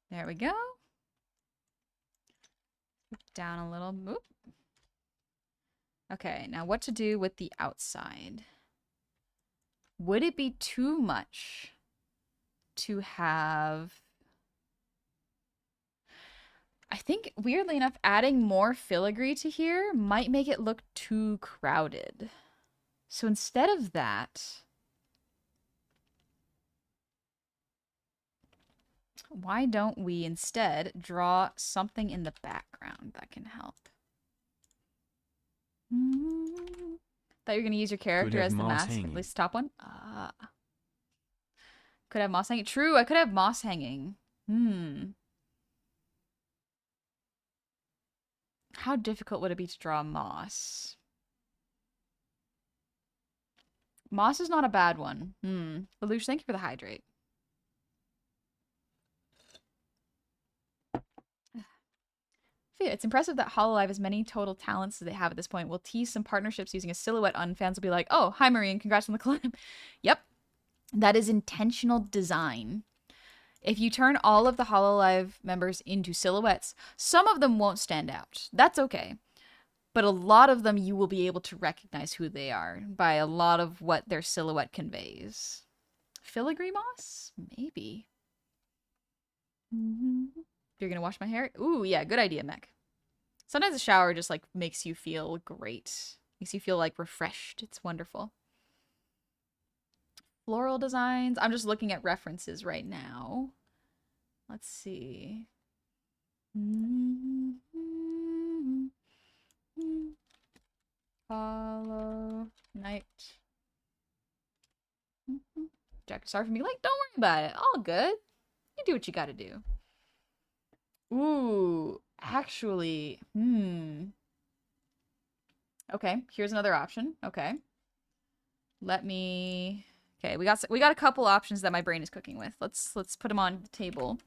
There we go. Down a little. Oop. Okay, now what to do with the outside? Would it be too much to have... I think, weirdly enough, adding more filigree to here might make it look too crowded. So instead of that, why don't we instead draw something in the background that can help? Thought you were going to use your Could character have as the moss mask, at hanging. least top one. Could have moss hanging. True, I could have moss hanging. How difficult would it be to draw moss? Moss is not a bad one. Lelouch, thank you for the hydrate. It's impressive that Hololive has many total talents as they have at this point. We'll tease some partnerships using a silhouette on. Fans will be like, oh, hi, Marine. Congrats on the collab. Yep. That is intentional design. If you turn all of the Hololive members into silhouettes, some of them won't stand out. That's okay. But a lot of them you will be able to recognize who they are by a lot of what their silhouette conveys. Filigree moss? Maybe. You're gonna wash my hair? Ooh, yeah, good idea, Mech. Sometimes a shower just like makes you feel great. Makes you feel like refreshed. It's wonderful. Floral designs. I'm just looking at references right now. Let's see. Hollow Knight. Jack, sorry for me. Like, don't worry about it. All good. You do what you gotta do. Ooh, actually, Okay, here's another option. Okay. Let me. Okay, we got a couple options that my brain is cooking with. Let's put them on the table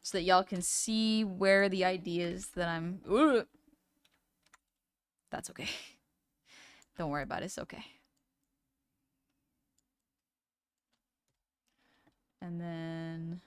so that y'all can see where the ideas that I'm. Ooh, that's okay. Don't worry about it. It's okay. And then.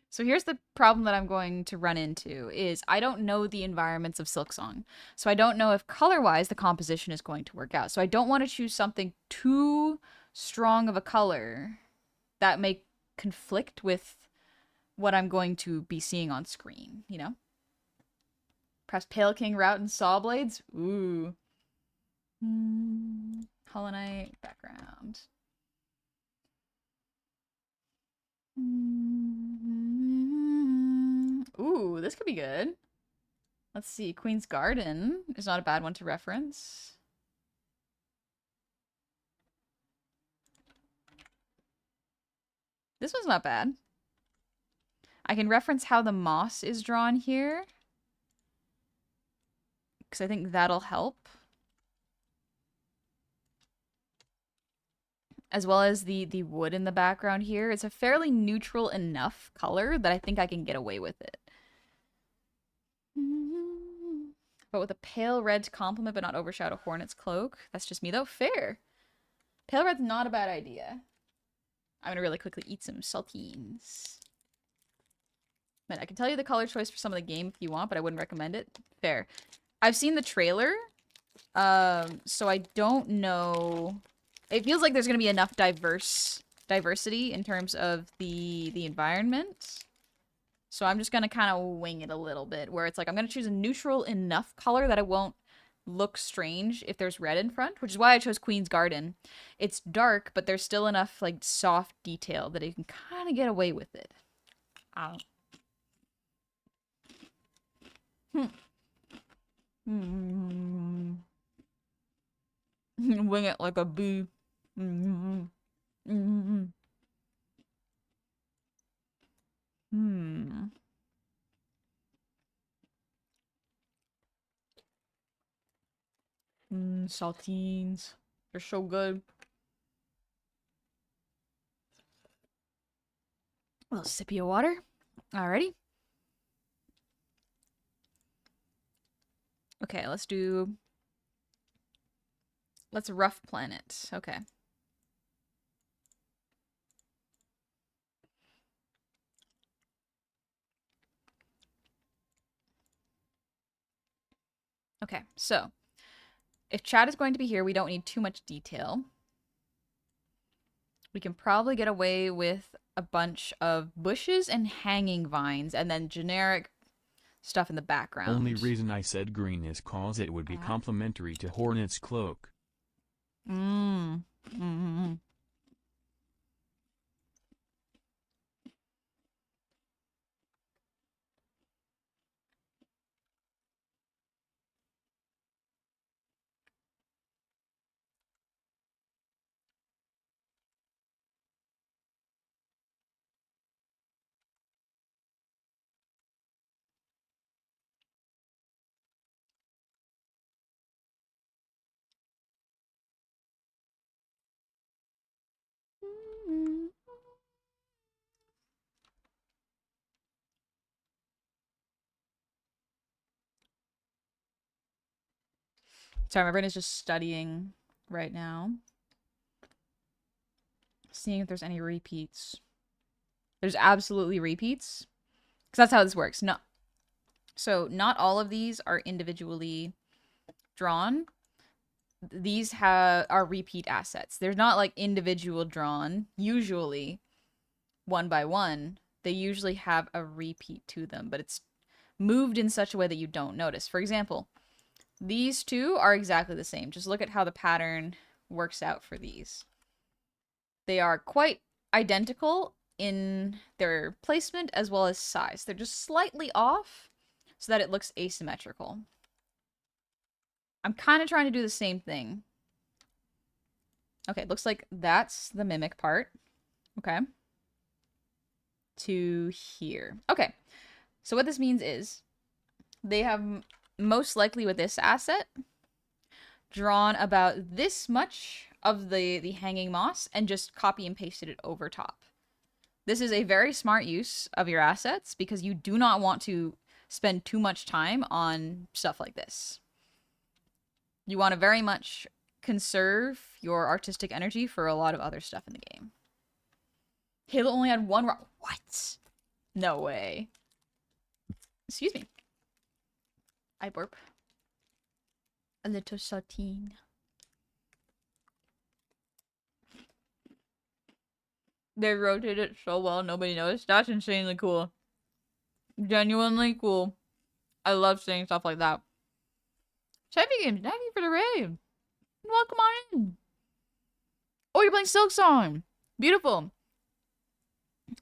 So here's the problem that I'm going to run into is I don't know the environments of Silksong. So I don't know if color-wise the composition is going to work out. So I don't want to choose something too strong of a color that may conflict with what I'm going to be seeing on screen, you know? Perhaps Pale King Route and Saw Blades? Ooh. Hollow Knight background. Ooh, this could be good. Let's see. Queen's Garden is not a bad one to reference. This one's not bad. I can reference how the moss is drawn here, because I think that'll help. As well as the wood in the background here. It's a fairly neutral enough color that I think I can get away with it. But with a pale red to complement but not overshadow Hornet's cloak. That's just me though. Fair. Pale red's not a bad idea. I'm gonna really quickly eat some saltines. Man, I can tell you the color choice for some of the game if you want, but I wouldn't recommend it. Fair. I've seen the trailer, so I don't know. It feels like there's gonna be enough diversity in terms of the environment. So I'm just gonna kind of wing it a little bit, where it's like I'm gonna choose a neutral enough color that it won't look strange if there's red in front, which is why I chose Queen's Garden. It's dark, but there's still enough like soft detail that you can kind of get away with it. Wing it like a bee. Saltines. They're so good. A little sippy of water. Alrighty. Okay, let's rough planet. Okay. Okay, so If Chad is going to be here, we don't need too much detail. We can probably get away with a bunch of bushes and hanging vines, and then generic stuff in the background. Only reason I said green is cause it would be complementary to Hornet's cloak. Mm-hmm. Sorry, my brain is just studying right now. Seeing if there's any repeats. There's absolutely repeats. Because that's how this works. No. So not all of these are individually drawn. These are repeat assets. They're not like individual drawn. Usually, one by one, they usually have a repeat to them, but it's moved in such a way that you don't notice. For example, these two are exactly the same. Just look at how the pattern works out for these. They are quite identical in their placement as well as size. They're just slightly off so that it looks asymmetrical. I'm kind of trying to do the same thing. Okay, looks like that's the mimic part. Okay. To here. Okay. So what this means is they have most likely with this asset drawn about this much of the hanging moss and just copy and pasted it over top. This is a very smart use of your assets because you do not want to spend too much time on stuff like this. You want to very much conserve your artistic energy for a lot of other stuff in the game. Halo only had one rock. What? No way. Excuse me. I burp. A little saltine. They rotate it so well, nobody noticed. That's insanely cool. Genuinely cool. I love seeing stuff like that. Chevy Games, thank you for the raid. Welcome on in. Oh, you're playing Silksong. Beautiful.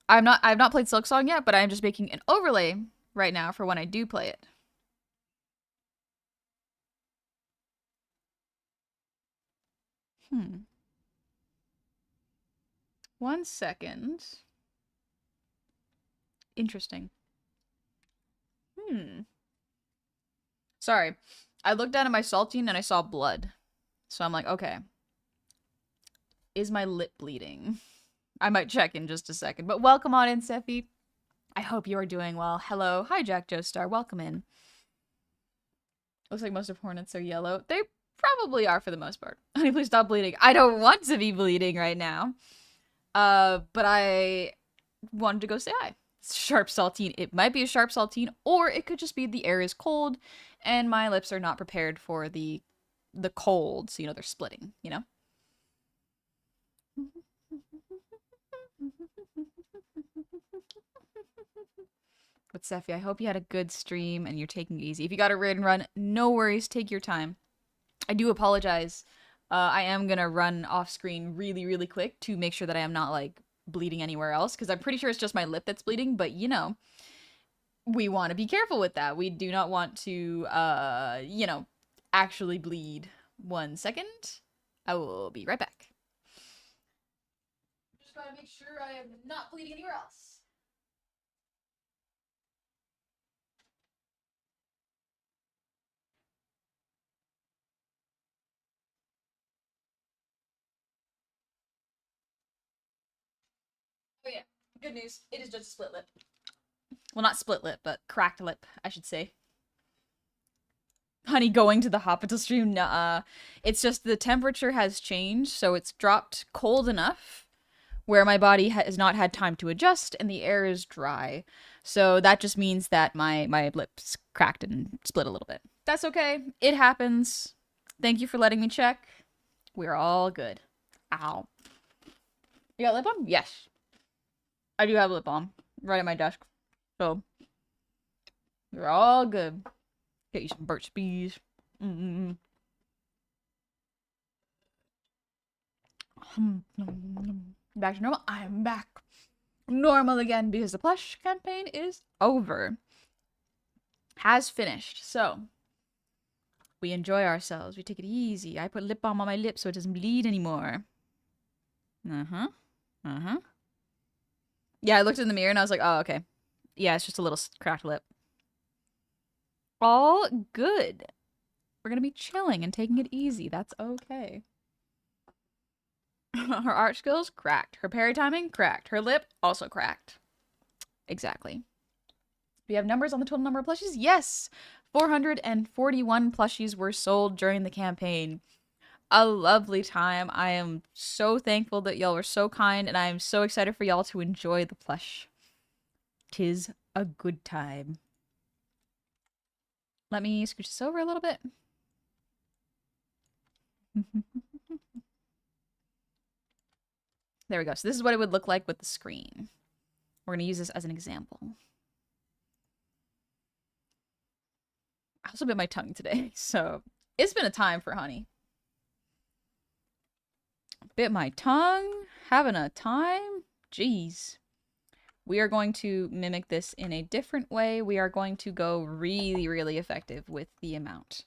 I've not played Silksong yet, but I'm just making an overlay right now for when I do play it. One second. Interesting. Sorry. I looked down at my saltine and I saw blood. So I'm like, okay. Is my lip bleeding? I might check in just a second. But welcome on in, Sephi. I hope you are doing well. Hello. Hi, Jack Joestar. Welcome in. Looks like most of hornets are yellow. They probably are for the most part. Honey, please stop bleeding. I don't want to be bleeding right now. But I wanted to go say hi. Sharp saltine. It might be a sharp saltine, or it could just be the air is cold and my lips are not prepared for the cold, so they're splitting, But Sephi, I hope you had a good stream and you're taking it easy. If you got a raid and run, no worries, take your time. I do apologize. I am gonna run off screen really, really quick to make sure that I am not like bleeding anywhere else, because I'm pretty sure it's just my lip that's bleeding, but we want to be careful with that. We do not want to actually bleed. 1 second. I will be right back. Just gotta make sure I am not bleeding anywhere else. Oh yeah, good news. It is just a split lip. Well, not split lip, but cracked lip, I should say. Honey, going to the hospital stream? Nuh-uh. It's just the temperature has changed, so it's dropped cold enough where my body has not had time to adjust, and the air is dry. So that just means that my lips cracked and split a little bit. That's okay. It happens. Thank you for letting me check. We're all good. Ow. You got lip balm? Yes. I do have lip balm right at my desk. So, we're all good. Get you some Burt's Bees. Mm-mm. Back to normal. I'm back. Normal again because the Plush campaign is over. Has finished. So, we enjoy ourselves. We take it easy. I put lip balm on my lips so it doesn't bleed anymore. Uh-huh. Uh-huh. Yeah, I looked in the mirror and I was like, oh, okay. Yeah, it's just a little cracked lip. All good. We're gonna be chilling and taking it easy. That's okay. Her art skills, cracked. Her parry timing, cracked. Her lip, also cracked. Exactly. Do we have numbers on the total number of plushies? Yes! 441 plushies were sold during the campaign. A lovely time. I am so thankful that y'all were so kind, and I am so excited for y'all to enjoy the plush. 'Tis a good time. Let me scooch this over a little bit. There we go. So this is what it would look like with the screen. We're going to use this as an example. I also bit my tongue today, so it's been a time for honey. Bit my tongue, having a time. Jeez. We are going to mimic this in a different way. We are going to go really, really effective with the amount.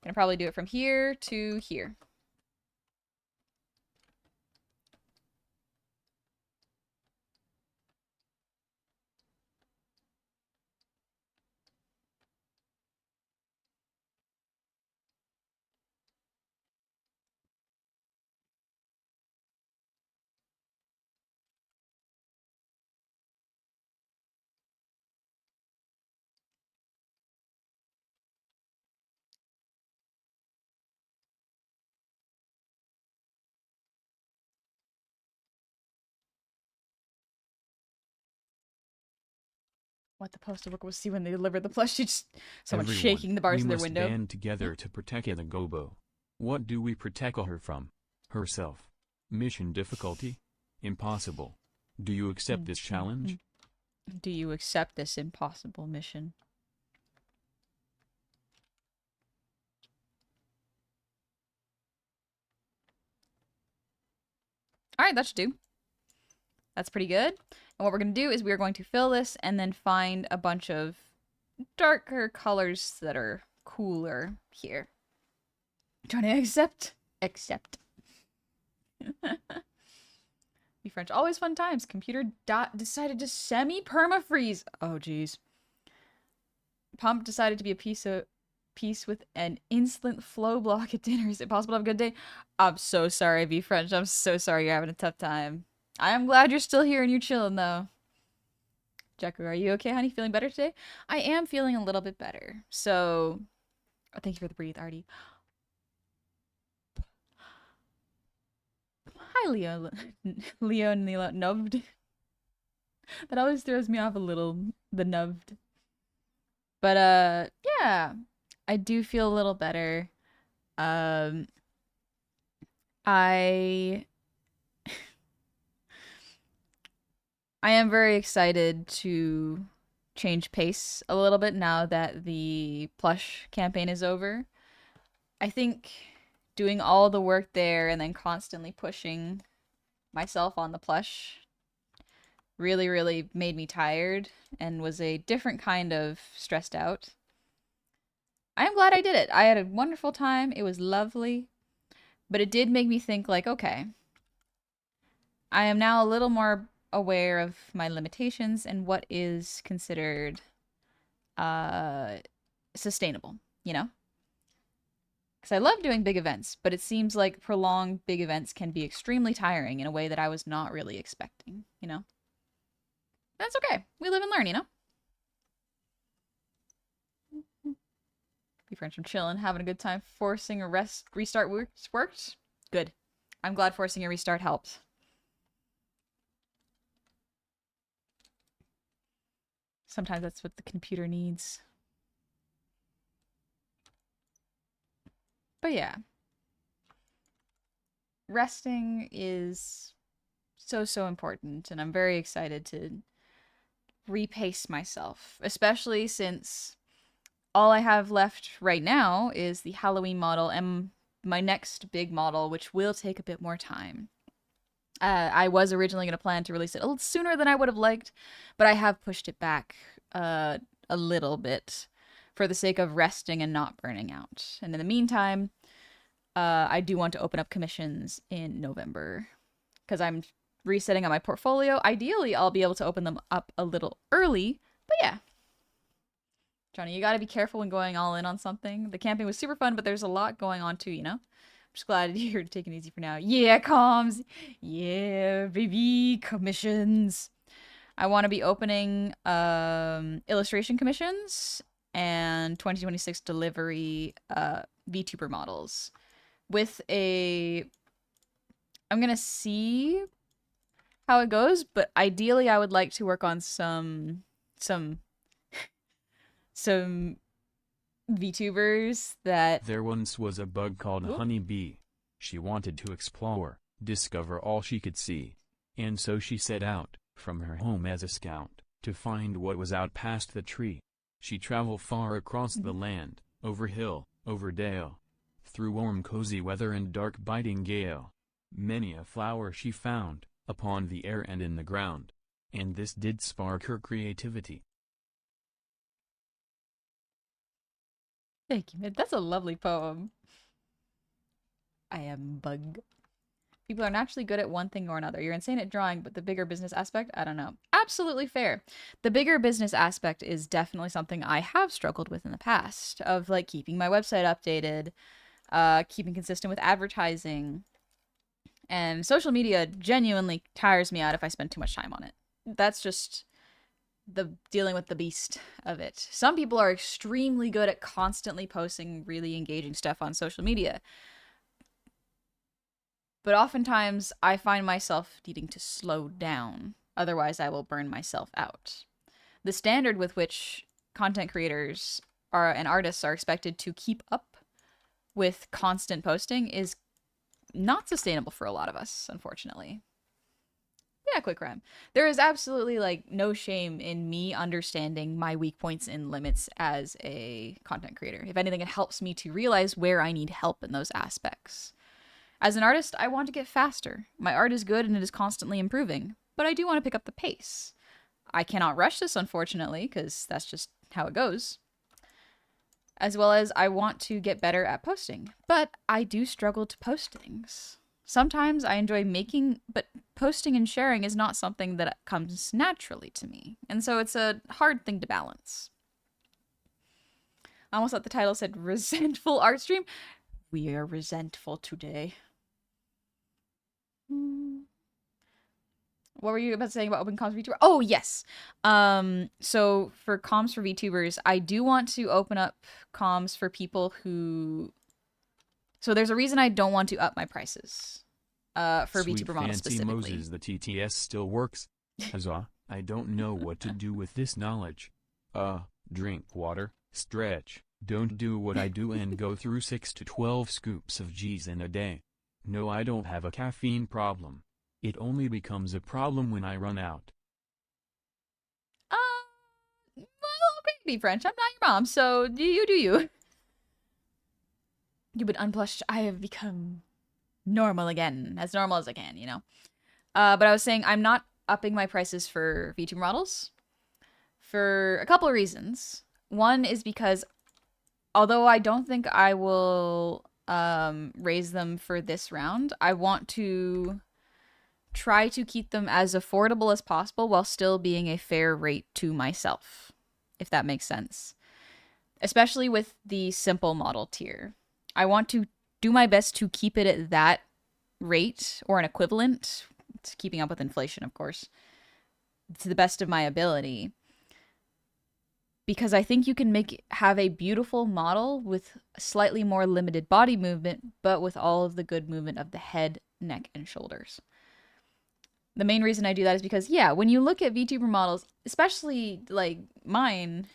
Gonna probably do it from here to here. What the postal worker will see when they deliver the plush. Just someone Everyone, shaking the bars we of their must window. band together to protect the Gobo. What do we protect her from? Herself. Mission difficulty? Impossible. Do you accept this challenge? Do you accept this impossible mission? Alright, that should do. That's pretty good. And what we're going to do is we are going to fill this and then find a bunch of darker colors that are cooler here. Trying to accept? Accept. Be French. Always fun times. Computer decided to semi-perma-freeze. Oh, jeez. Pump decided to be a piece with an instant flow block at dinner. Is it possible to have a good day? I'm so sorry, Be French. I'm so sorry you're having a tough time. I am glad you're still here and you're chilling, though. Jacko, are you okay, honey? Feeling better today? I am feeling a little bit better. So, oh, thank you for the breathe, Artie. Hi, Leo. Leo nubbed. That always throws me off a little, the nubbed. But, yeah. I do feel a little better. Um, I... I am very excited to change pace a little bit now that the plush campaign is over. I think doing all the work there and then constantly pushing myself on the plush really, really made me tired and was a different kind of stressed out. I am glad I did it. I had a wonderful time. It was lovely. But it did make me think, like, okay, I am now a little more aware of my limitations and what is considered uh sustainable, you know? Because I love doing big events, but it seems like prolonged big events can be extremely tiring in a way that I was not really expecting, you know? That's okay. We live and learn, you know? Be French, I'm chilling, having a good time. Forcing a restart worked? Good. I'm glad forcing a restart helped. Sometimes that's what the computer needs. But yeah, resting is so important, and I'm very excited to repace myself, especially since all I have left right now is the Halloween model and my next big model, which will take a bit more time. I was originally going to plan to release it a little sooner than I would have liked, but I have pushed it back a little bit for the sake of resting and not burning out. And in the meantime, I do want to open up commissions in November because I'm resetting on my portfolio. Ideally, I'll be able to open them up a little early, but yeah. Johnny, you gotta be careful when going all in on something. The camping was super fun, but there's a lot going on too, you know? I'm just glad you're taking it easy for now. Yeah, comms. Yeah, baby. Commissions. I want to be opening illustration commissions and 2026 delivery VTuber models with a... I'm gonna see how it goes, but ideally I would like to work on some VTubers that... There once was a bug called Ooh. Honeybee. She wanted to explore, discover all she could see. And so she set out, from her home as a scout, to find what was out past the tree. She traveled far across the land, over hill, over dale, through warm cozy weather and dark biting gale. Many a flower she found, upon the air and in the ground. And this did spark her creativity. Thank you, man. That's a lovely poem. I am bug. People are naturally good at one thing or another. You're insane at drawing, but the bigger business aspect, I don't know. Absolutely fair. The bigger business aspect is definitely something I have struggled with in the past, of like keeping my website updated, keeping consistent with advertising. And social media genuinely tires me out if I spend too much time on it. That's just the dealing with the beast of it. Some people are extremely good at constantly posting really engaging stuff on social media. But oftentimes I find myself needing to slow down. Otherwise I will burn myself out. The standard with which content creators and artists are expected to keep up with constant posting is not sustainable for a lot of us, unfortunately. Yeah, quick rhyme. There is absolutely like no shame in me understanding my weak points and limits as a content creator. If anything, it helps me to realize where I need help in those aspects. As an artist, I want to get faster. My art is good and it is constantly improving, but I do want to pick up the pace. I cannot rush this, unfortunately, because that's just how it goes. As well as I want to get better at posting, but I do struggle to post things. Sometimes I enjoy making, but posting and sharing is not something that comes naturally to me. And so it's a hard thing to balance. I almost thought the title said resentful art stream. We are resentful today. What were you about saying about open comms for VTubers? Oh, yes. So for comms for VTubers, I do want to open up comms for people who... So there's a reason I don't want to up my prices for Sweet VTuber models fancy specifically. Moses, the TTS still works. Huzzah, I don't know what to do with this knowledge. Drink water, stretch, don't do what I do and go through 6 to 12 scoops of G's in a day. No, I don't have a caffeine problem. It only becomes a problem when I run out. Well, okay, be French. I'm not your mom, so do you. You've been unplushed. I have become normal again. As normal as I can, you know? But I was saying I'm not upping my prices for VTuber models for a couple of reasons. One is because although I don't think I will raise them for this round, I want to try to keep them as affordable as possible while still being a fair rate to myself, if that makes sense. Especially with the simple model tier. I want to do my best to keep it at that rate or an equivalent, it's keeping up with inflation, of course, to the best of my ability. Because I think you can have a beautiful model with slightly more limited body movement, but with all of the good movement of the head, neck, and shoulders. The main reason I do that is because, yeah, when you look at VTuber models, especially like mine,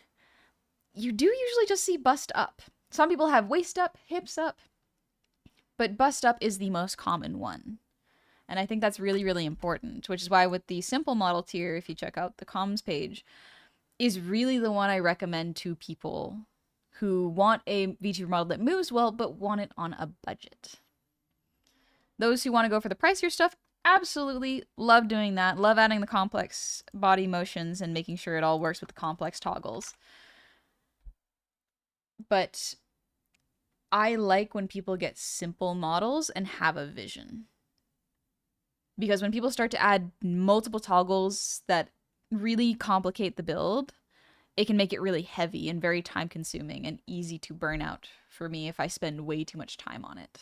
you do usually just see bust up. Some people have waist up, hips up, but bust up is the most common one. And I think that's really, really important, which is why with the simple model tier, if you check out the comms page, is really the one I recommend to people who want a VTuber model that moves well, but want it on a budget. Those who want to go for the pricier stuff, absolutely love doing that. Love adding the complex body motions and making sure it all works with the complex toggles. But I like when people get simple models and have a vision. Because when people start to add multiple toggles that really complicate the build, it can make it really heavy and very time consuming and easy to burn out for me if I spend way too much time on it.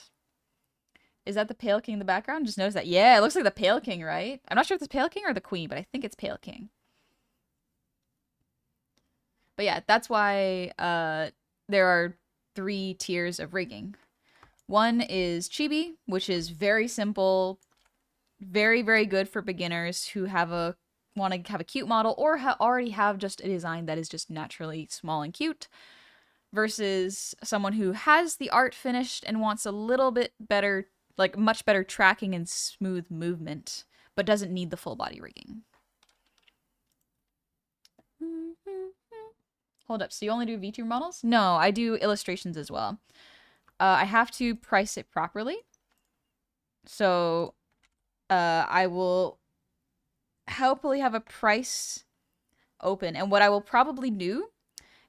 Is that the Pale King in the background? Just notice that. Yeah, it looks like the Pale King, right? I'm not sure if it's Pale King or the Queen, but I think it's Pale King. But yeah, that's why there are 3 tiers of rigging. One is Chibi, which is very simple, very, very good for beginners who want to have a cute model or already have just a design that is just naturally small and cute, versus someone who has the art finished and wants a little bit better, like much better tracking and smooth movement, but doesn't need the full body rigging. Hold up, so you only do VTuber models? No, I do illustrations as well. I have to price it properly. So I will hopefully have a price open. And what I will probably do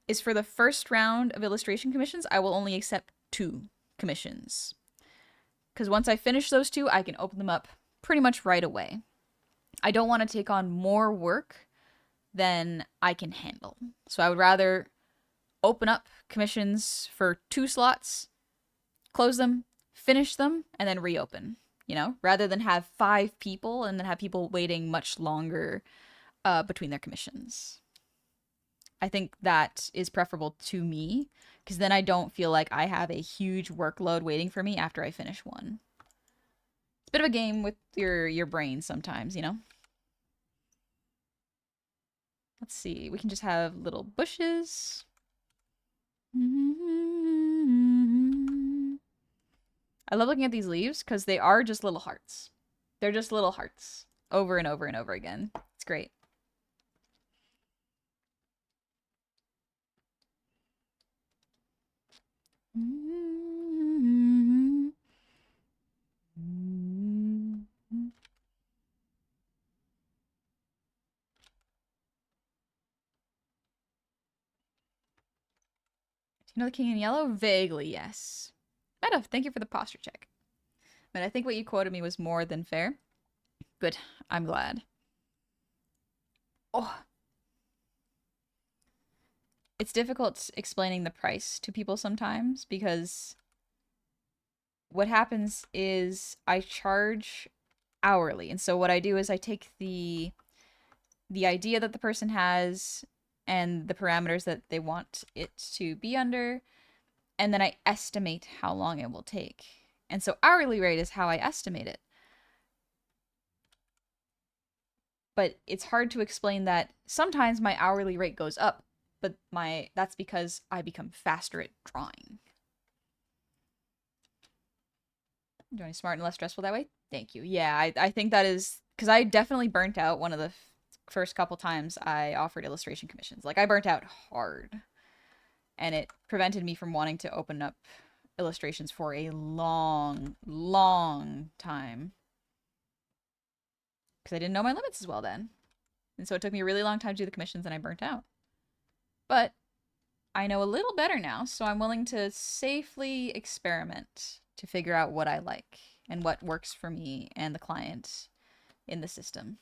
is for the first round of illustration commissions, I will only accept 2 commissions. Because once I finish those 2, I can open them up pretty much right away. I don't want to take on more work than I can handle. So I would rather open up commissions for 2 slots, close them, finish them, and then reopen, you know, rather than have 5 people and then have people waiting much longer between their commissions. I think that is preferable to me, because then I don't feel like I have a huge workload waiting for me after I finish one. It's a bit of a game with your brain sometimes, you know? Let's see. We can just have little bushes. I love looking at these leaves because they are just little hearts. They're just little hearts over and over and over again. It's great. You know the king in yellow? Vaguely, yes. Meta, thank you for the posture check. But I think what you quoted me was more than fair. Good. I'm glad. Oh. It's difficult explaining the price to people sometimes because what happens is I charge hourly. And so what I do is I take the idea that the person has and the parameters that they want it to be under, and then I estimate how long it will take. And so hourly rate is how I estimate it. But it's hard to explain that sometimes my hourly rate goes up, but that's because I become faster at drawing. Doing smart and less stressful that way? Thank you. Yeah, I think that is because I definitely burnt out one of the first couple times I offered illustration commissions. Like, I burnt out hard. And it prevented me from wanting to open up illustrations for a long, long time. Because I didn't know my limits as well then. And so it took me a really long time to do the commissions and I burnt out. But I know a little better now, so I'm willing to safely experiment to figure out what I like and what works for me and the client in the system.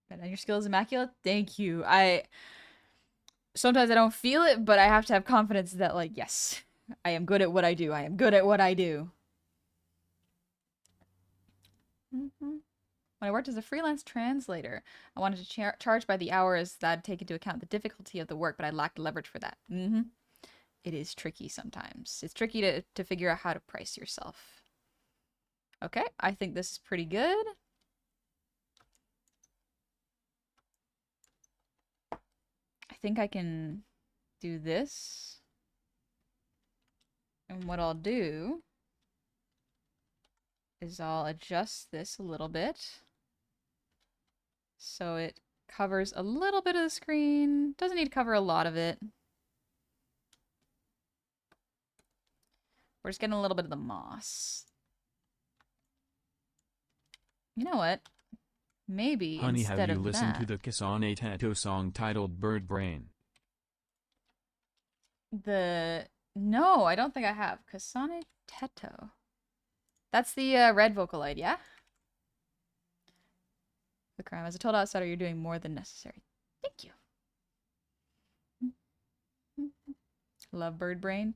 And your skill is immaculate. Thank you. Sometimes I don't feel it, but I have to have confidence that, like, yes, I am good at what I do. I am good at what I do. When I worked as a freelance translator, I wanted to charge by the hour as that'd take into account the difficulty of the work, but I lacked leverage for that. It is tricky sometimes. It's tricky to figure out how to price yourself. Okay, I think this is pretty good. I think I can do this. And what I'll do is I'll adjust this a little bit so it covers a little bit of the screen. Doesn't need to cover a lot of it. We're just getting a little bit of the moss. You know what? Maybe Honey, instead have you of listened to that, the Kasane Tattoo song titled Bird Brain? No, I don't think I have. Kasane Teto. That's the red Vocaloid, yeah? The crime. As a total outsider, you're doing more than necessary. Thank you. Love Bird Brain.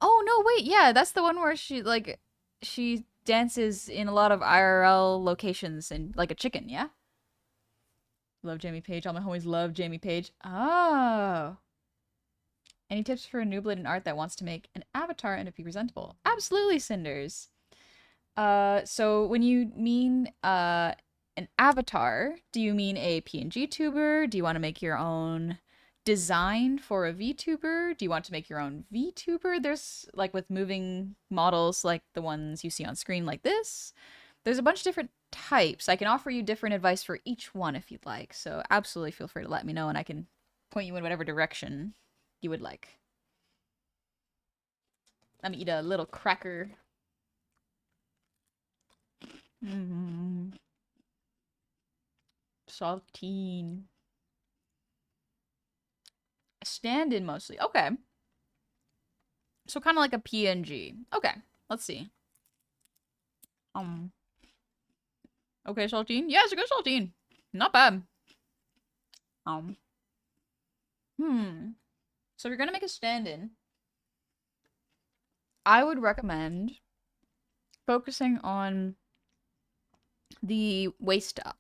Oh, no, wait. Yeah, that's the one where she dances in a lot of IRL locations and like a chicken, yeah? Love Jamie Page. All my homies love Jamie Page. Oh. Any tips for a nooblet in art that wants to make an avatar and it be presentable? Absolutely, Cinders. So when you mean an avatar, do you mean a PNG tuber? Do you want to make your own design for a VTuber? Do you want to make your own VTuber? There's like with moving models like the ones you see on screen like this. There's a bunch of different types. I can offer you different advice for each one if you'd like. So absolutely feel free to let me know and I can point you in whatever direction you would like. Let me eat a little cracker. Saltine. Stand-in mostly. Okay. So kind of like a PNG. Okay. Let's see. Okay, saltine. Yeah, it's a good saltine. Not bad. So if you're gonna make a stand-in, I would recommend focusing on the waist up.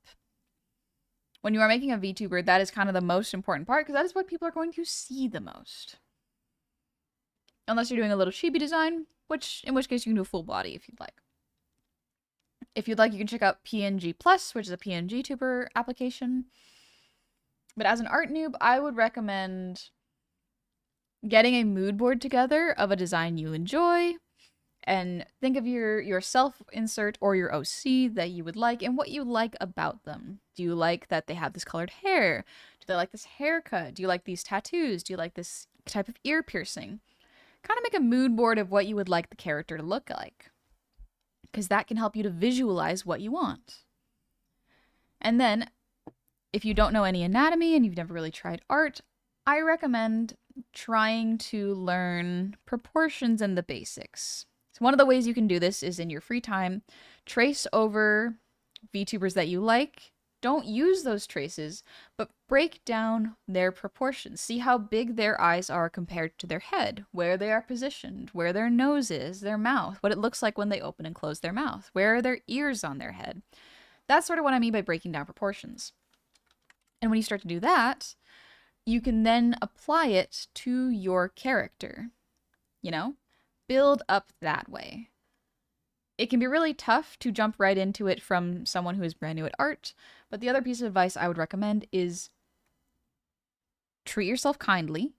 When you are making a VTuber, that is kind of the most important part because that is what people are going to see the most. Unless you're doing a little chibi design, in which case you can do a full body if you'd like. If you'd like, you can check out PNG Plus, which is a PNG tuber application. But as an art noob, I would recommend getting a mood board together of a design you enjoy and think of your self insert or your OC that you would like and what you like about them. Do you like that they have this colored hair? Do they like this haircut? Do you like these tattoos? Do you like this type of ear piercing? Kind of make a mood board of what you would like the character to look like, because that can help you to visualize what you want. And then, if you don't know any anatomy and you've never really tried art, I recommend trying to learn proportions and the basics. So one of the ways you can do this is in your free time, trace over VTubers that you like. Don't use those traces, but break down their proportions. See how big their eyes are compared to their head, where they are positioned, where their nose is, their mouth, what it looks like when they open and close their mouth, where are their ears on their head. That's sort of what I mean by breaking down proportions. And when you start to do that, you can then apply it to your character. You know? Build up that way. It can be really tough to jump right into it from someone who is brand new at art, but the other piece of advice I would recommend is treat yourself kindly.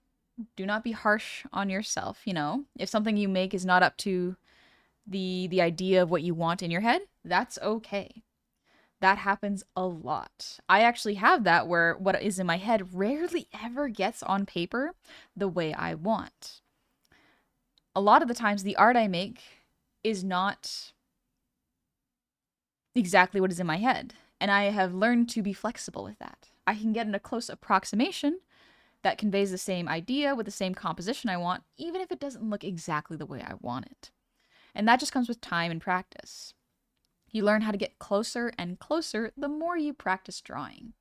Do not be harsh on yourself, you know? If something you make is not up to the idea of what you want in your head, that's okay. That happens a lot. I actually have that where what is in my head rarely ever gets on paper the way I want. A lot of the times the art I make is not exactly what is in my head. And I have learned to be flexible with that. I can get in a close approximation that conveys the same idea with the same composition I want, even if it doesn't look exactly the way I want it. And that just comes with time and practice. You learn how to get closer and closer the more you practice drawing.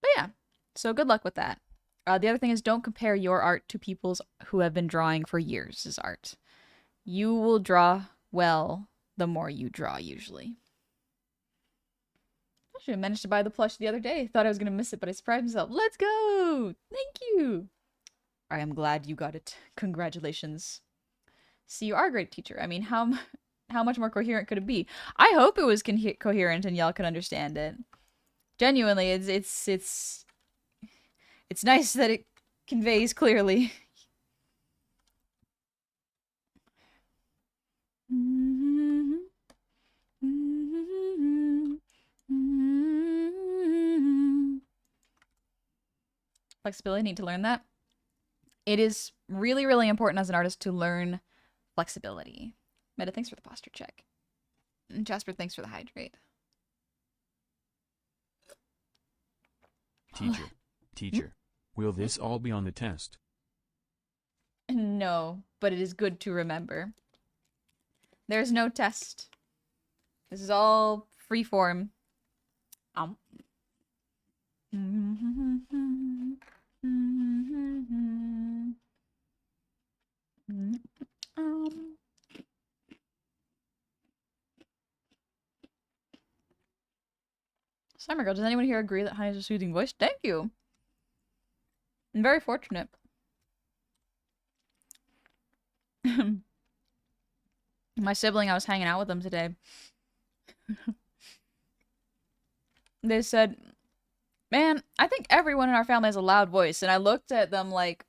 But yeah, so good luck with that. The other thing is don't compare your art to people's who have been drawing for years' art. You will draw well the more you draw, usually. I should have managed to buy the plush the other day. Thought I was going to miss it, but I surprised myself. Let's go! Thank you! I am glad you got it. Congratulations. See, you are a great teacher. I mean, how much more coherent could it be? I hope it was coherent and y'all could understand it. Genuinely, it's nice that it conveys clearly. Flexibility, need to learn that. It is really, really important as an artist to learn flexibility. Meta, thanks for the posture check. And Jasper, thanks for the hydrate. Teacher, will this all be on the test? No, but it is good to remember. There's no test. This is all freeform. Summer Girl, does anyone here agree that Honey has a soothing voice? Thank you. I'm very fortunate. My sibling, I was hanging out with them today. They said, man, I think everyone in our family has a loud voice. And I looked at them like,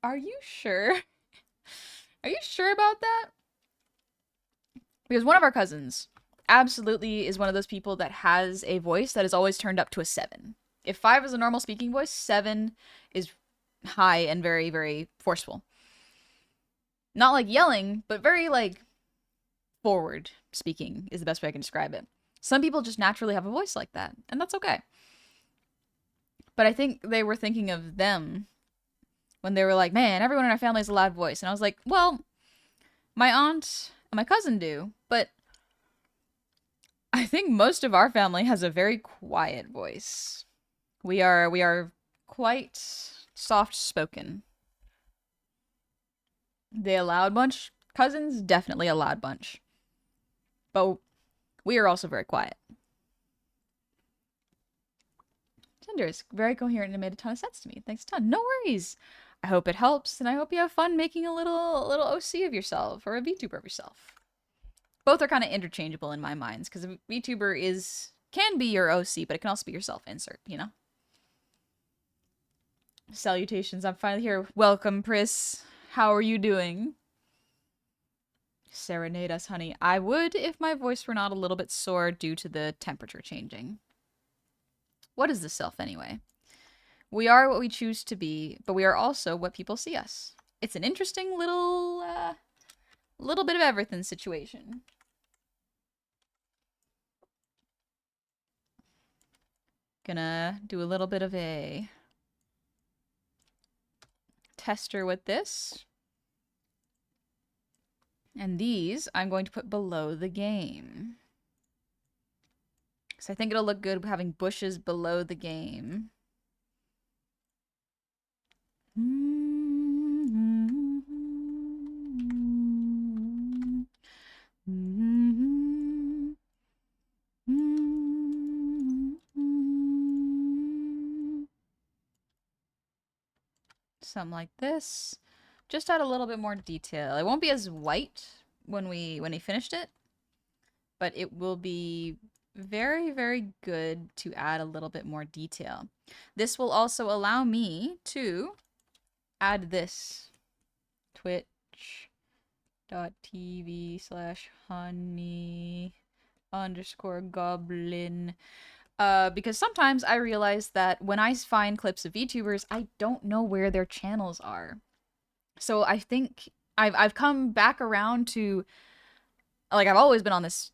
are you sure? Are you sure about that? Because one of our cousins absolutely is one of those people that has a voice that is always turned up to a 7. If 5 is a normal speaking voice, 7 is high and very, very forceful. Not like yelling, but very like forward speaking is the best way I can describe it. Some people just naturally have a voice like that, and that's okay. But I think they were thinking of them when they were like, man, everyone in our family has a loud voice. And I was like, well, my aunt and my cousin do, but I think most of our family has a very quiet voice. We are quite soft-spoken. They a loud bunch? Cousins, definitely a loud bunch. But we are also very quiet. Tinder is very coherent and made a ton of sense to me. Thanks a ton. No worries. I hope it helps, and I hope you have fun making a little OC of yourself, or a VTuber of yourself. Both are kind of interchangeable in my minds, because a VTuber can be your OC, but it can also be your self-insert, you know? Salutations, I'm finally here. Welcome, Pris. How are you doing? Serenade us, honey. I would if my voice were not a little bit sore due to the temperature changing. What is the self, anyway? We are what we choose to be, but we are also what people see us. It's an interesting little bit of everything situation. Gonna do a little bit of a tester with this. And these I'm going to put below the game. Because I think it'll look good having bushes below the game. Something like this. Just add a little bit more detail. It won't be as white when we finished it, but it will be very, very good to add a little bit more detail. This will also allow me to add this. Twitch.tv/honey_goblin. Because sometimes I realize that when I find clips of VTubers, I don't know where their channels are. So I think I've come back around to, like, I've always been on this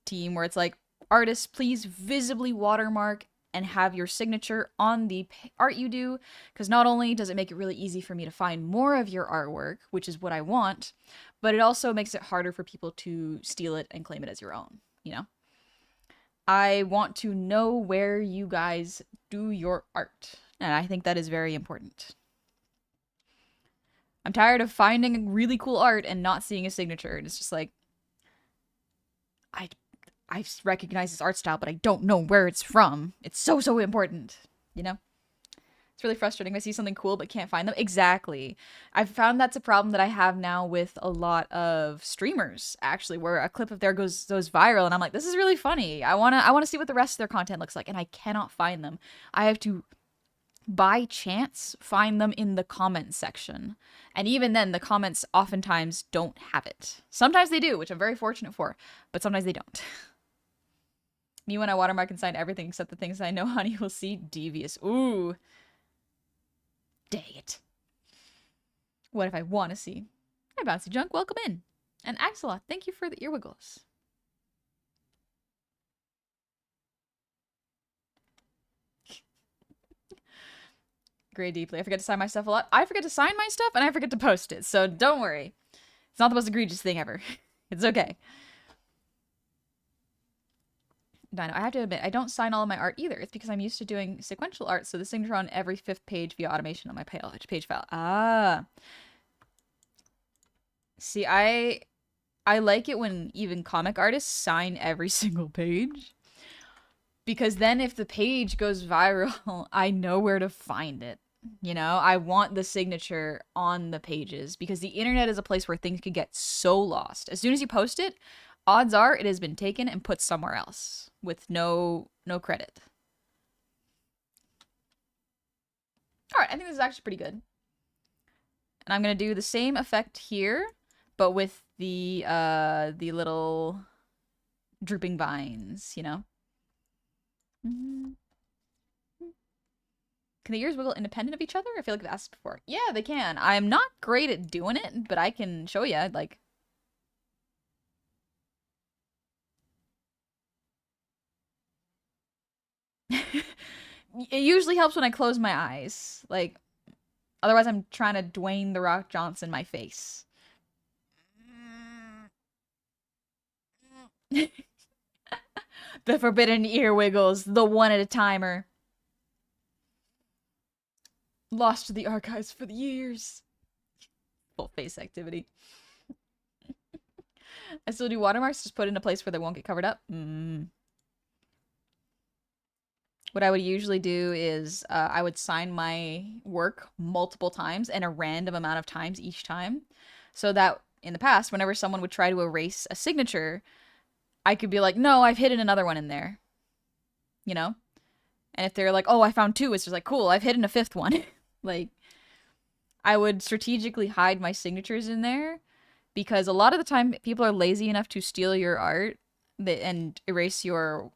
team where it's like, artists, please visibly watermark and have your signature on the art you do, because not only does it make it really easy for me to find more of your artwork, which is what I want, but it also makes it harder for people to steal it and claim it as your own, you know? I want to know where you guys do your art, and I think that is very important. I'm tired of finding really cool art and not seeing a signature. And it's just like, I I recognize this art style, but I don't know where it's from. It's so, so important, you know? It's really frustrating if I see something cool but can't find them. Exactly. I've found that's a problem that I have now with a lot of streamers, actually, where a clip of theirs goes viral and I'm like, this is really funny. I wanna see what the rest of their content looks like, and I cannot find them. I have to by chance find them in the comments section. And even then the comments oftentimes don't have it. Sometimes they do, which I'm very fortunate for, but sometimes they don't. Me when I watermark and sign everything except the things I know Honey will see. Devious. Ooh. Dang it. What if I want to see? Hi, Bouncy Junk. Welcome in. And Axelot, thank you for the earwiggles. Grade deeply. I forget to sign my stuff a lot. I forget to sign my stuff and I forget to post it. So don't worry. It's not the most egregious thing ever. It's okay. Dino, I have to admit, I don't sign all of my art either. It's because I'm used to doing sequential art, so the signature on every 5th page via automation on my page file. Ah. See, I like it when even comic artists sign every single page. Because then if the page goes viral, I know where to find it. You know, I want the signature on the pages because the internet is a place where things can get so lost. As soon as you post it, odds are it has been taken and put somewhere else with no credit. All right, I think this is actually pretty good. And I'm going to do the same effect here, but with the little drooping vines, you know? Can the ears wiggle independent of each other? I feel like I've asked before. Yeah, they can. I'm not great at doing it, but I can show you. Like, it usually helps when I close my eyes. Like, otherwise I'm trying to Dwayne The Rock Johnson my face. The forbidden ear wiggles, the one at a timer. Lost to the archives for the years. Full face activity. I still do watermarks, just put in a place where they won't get covered up. What I would usually do is I would sign my work multiple times and a random amount of times each time. So that in the past, whenever someone would try to erase a signature, I could be like, no, I've hidden another one in there. You know? And if they're like, oh, I found 2, it's just like, cool, I've hidden a 5th one. Like, I would strategically hide my signatures in there because a lot of the time people are lazy enough to steal your art and erase your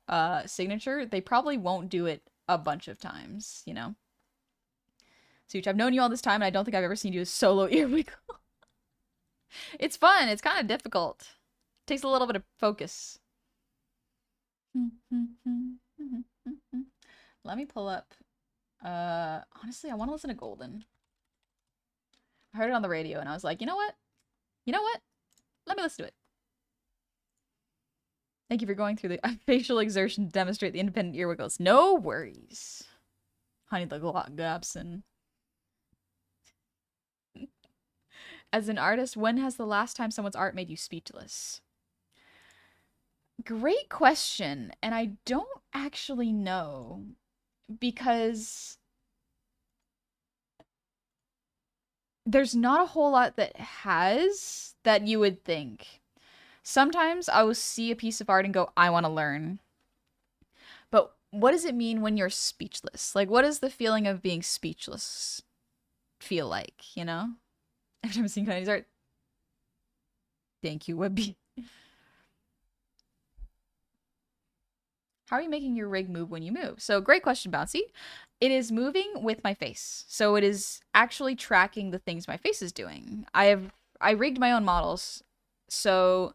signature. They probably won't do it a bunch of times, you know? Such, I've known you all this time and I don't think I've ever seen you a solo ear wiggle. It's fun. It's kind of difficult. It takes a little bit of focus. Let me pull up. Honestly, I want to listen to Golden. I heard it on the radio and I was like, you know what? You know what? Let me listen to it. Thank you for going through the facial exertion to demonstrate the independent ear wiggles. No worries. Honey the Globson. As an artist, when has the last time someone's art made you speechless? Great question. And I don't actually know. Because there's not a whole lot that has that you would think. Sometimes I will see a piece of art and go, I want to learn. But what does it mean when you're speechless? Like, what does the feeling of being speechless feel like, you know? Every time I've seen Kanye's art. Thank you, Webby. How are you making your rig move when you move? So, great question, Bouncy. It is moving with my face. So, it is actually tracking the things my face is doing. I rigged my own models. So,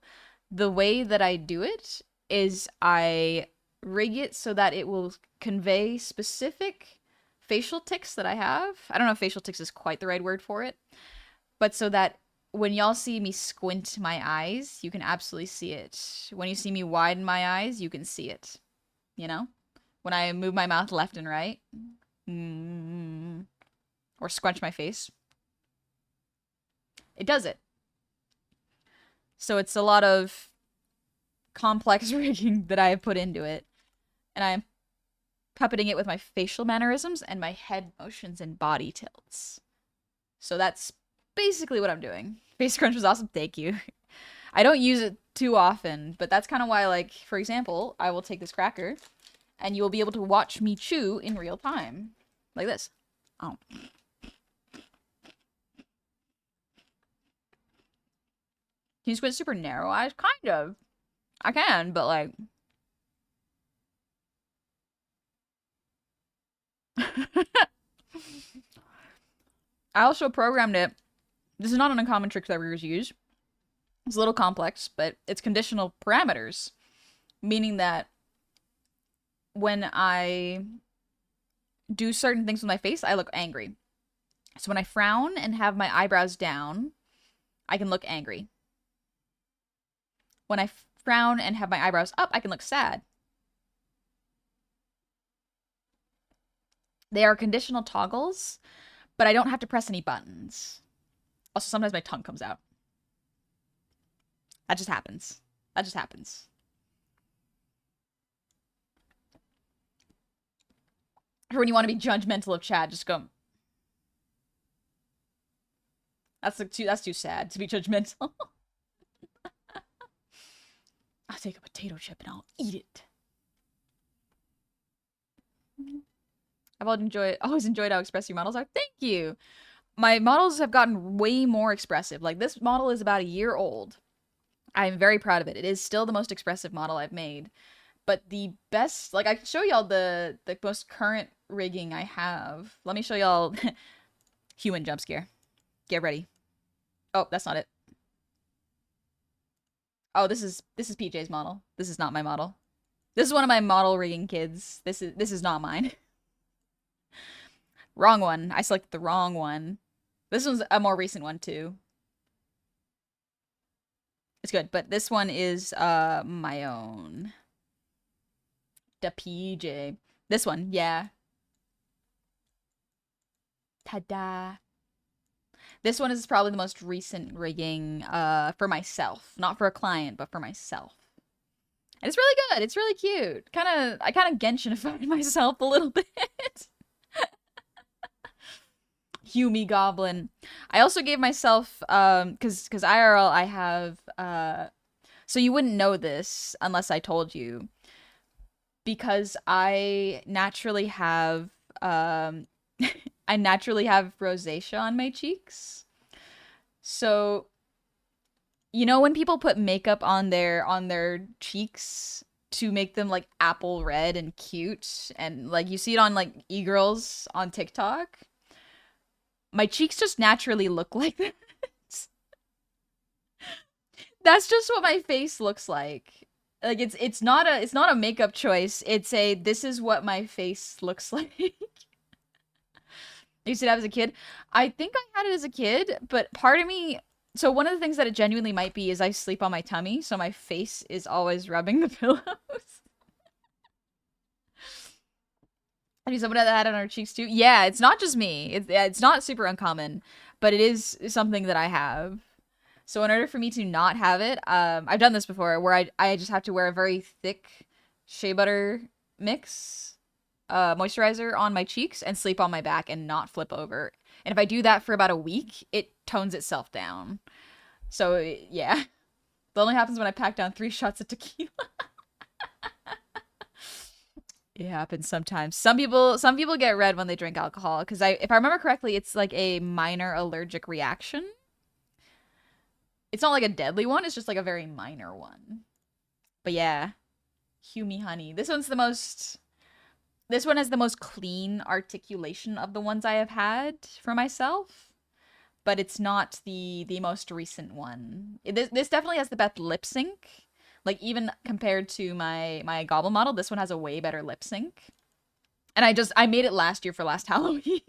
the way that I do it is I rig it so that it will convey specific facial tics that I have. I don't know if facial tics is quite the right word for it, but so that when y'all see me squint my eyes, you can absolutely see it. When you see me widen my eyes, you can see it. You know? When I move my mouth left and right. Or scrunch my face. it does it. So it's a lot of complex rigging that I have put into it. And I'm puppeting it with my facial mannerisms and my head motions and body tilts. So that's basically what I'm doing. Face crunch was awesome. Thank you. I don't use it too often, but that's kind of why, like, for example, I will take this cracker and you will be able to watch me chew in real time. Like this. Oh. Can you squint super narrow eyes? Kind of. I can, but like... I also programmed it. This is not an uncommon trick that riggers use. It's a little complex, but it's conditional parameters. Meaning that when I do certain things with my face, I look angry. So when I frown and have my eyebrows down, I can look angry. When I frown and have my eyebrows up, I can look sad. They are conditional toggles, but I don't have to press any buttons. Also, sometimes my tongue comes out. That just happens. That just happens. Or when you want to be judgmental of Chad, just go. That's too sad to be judgmental. I'll take a potato chip and I'll eat it. I've always enjoyed how expressive your models are. Thank you. My models have gotten way more expressive. Like, this model is about a year old. I'm very proud of it. It is still the most expressive model I've made. But the best, like, I can show y'all the most current rigging I have. Let me show y'all human jump scare. Get ready. Oh, that's not it. Oh, this is PJ's model. This is not my model. This is one of my model rigging kids. This is not mine. Wrong one. I selected the wrong one. This one's a more recent one too. It's good, but this one is my own. The PJ. This one, yeah. Ta-da. This one is probably the most recent rigging for myself. Not for a client, but for myself. And it's really good. It's really cute. I kind of Genshin-ified myself a little bit. Hume Goblin. I also gave myself, cause IRL I have, so you wouldn't know this unless I told you. Because I naturally have, I naturally have rosacea on my cheeks. So, you know when people put makeup on their cheeks to make them like apple red and cute, and like you see it on like e-girls on TikTok? My cheeks just naturally look like that. That's just what my face looks like. Like it's not a makeup choice. It's a this is what my face looks like. I used to have as a kid. I think I had it as a kid, but part of me, so one of the things that it genuinely might be is I sleep on my tummy, so my face is always rubbing the pillows. I mean, someone that had it on her cheeks too. Yeah, it's not just me. It's not super uncommon, but it is something that I have. So in order for me to not have it, I've done this before where I just have to wear a very thick shea butter mix moisturizer on my cheeks and sleep on my back and not flip over. And if I do that for about a week, it tones itself down. So yeah, it only happens when I pack down 3 shots of tequila. It happens sometimes. Some people get red when they drink alcohol because if I remember correctly, it's like a minor allergic reaction. It's not like a deadly one, it's just like a very minor one. But yeah, Hume honey. This one has the most clean articulation of the ones I have had for myself, but it's not the most recent one. This definitely has the best lip sync. Like, even compared to my Gobble model, this one has a way better lip sync. And I made it last year for last Halloween.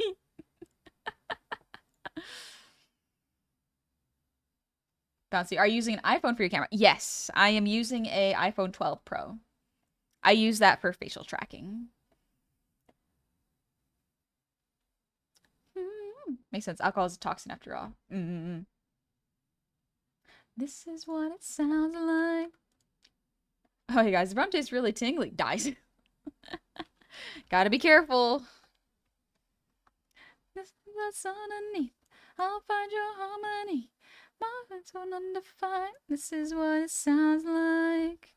Bouncy, are you using an iPhone for your camera? Yes, I am using a iPhone 12 Pro. I use that for facial tracking. Makes sense. Alcohol is a toxin after all. This is what it sounds like. Oh, hey guys, the rum tastes really tingly. Dies. Gotta be careful. This is what's underneath. I'll find your harmony. My heart's so undefined. This is what it sounds like.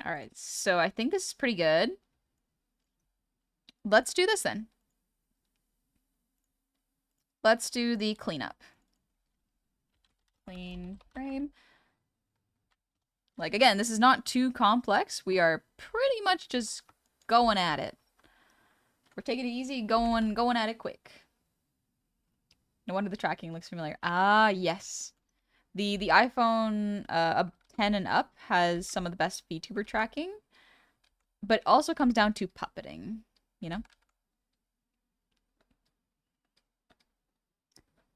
All right, so I think this is pretty good. Let's do this then. Let's do the cleanup. Clean frame. Like, again, this is not too complex. We are pretty much just going at it. We're taking it easy, going at it quick. No wonder the tracking looks familiar. Ah, yes. The iPhone 10 and up has some of the best VTuber tracking, but also comes down to puppeting, you know?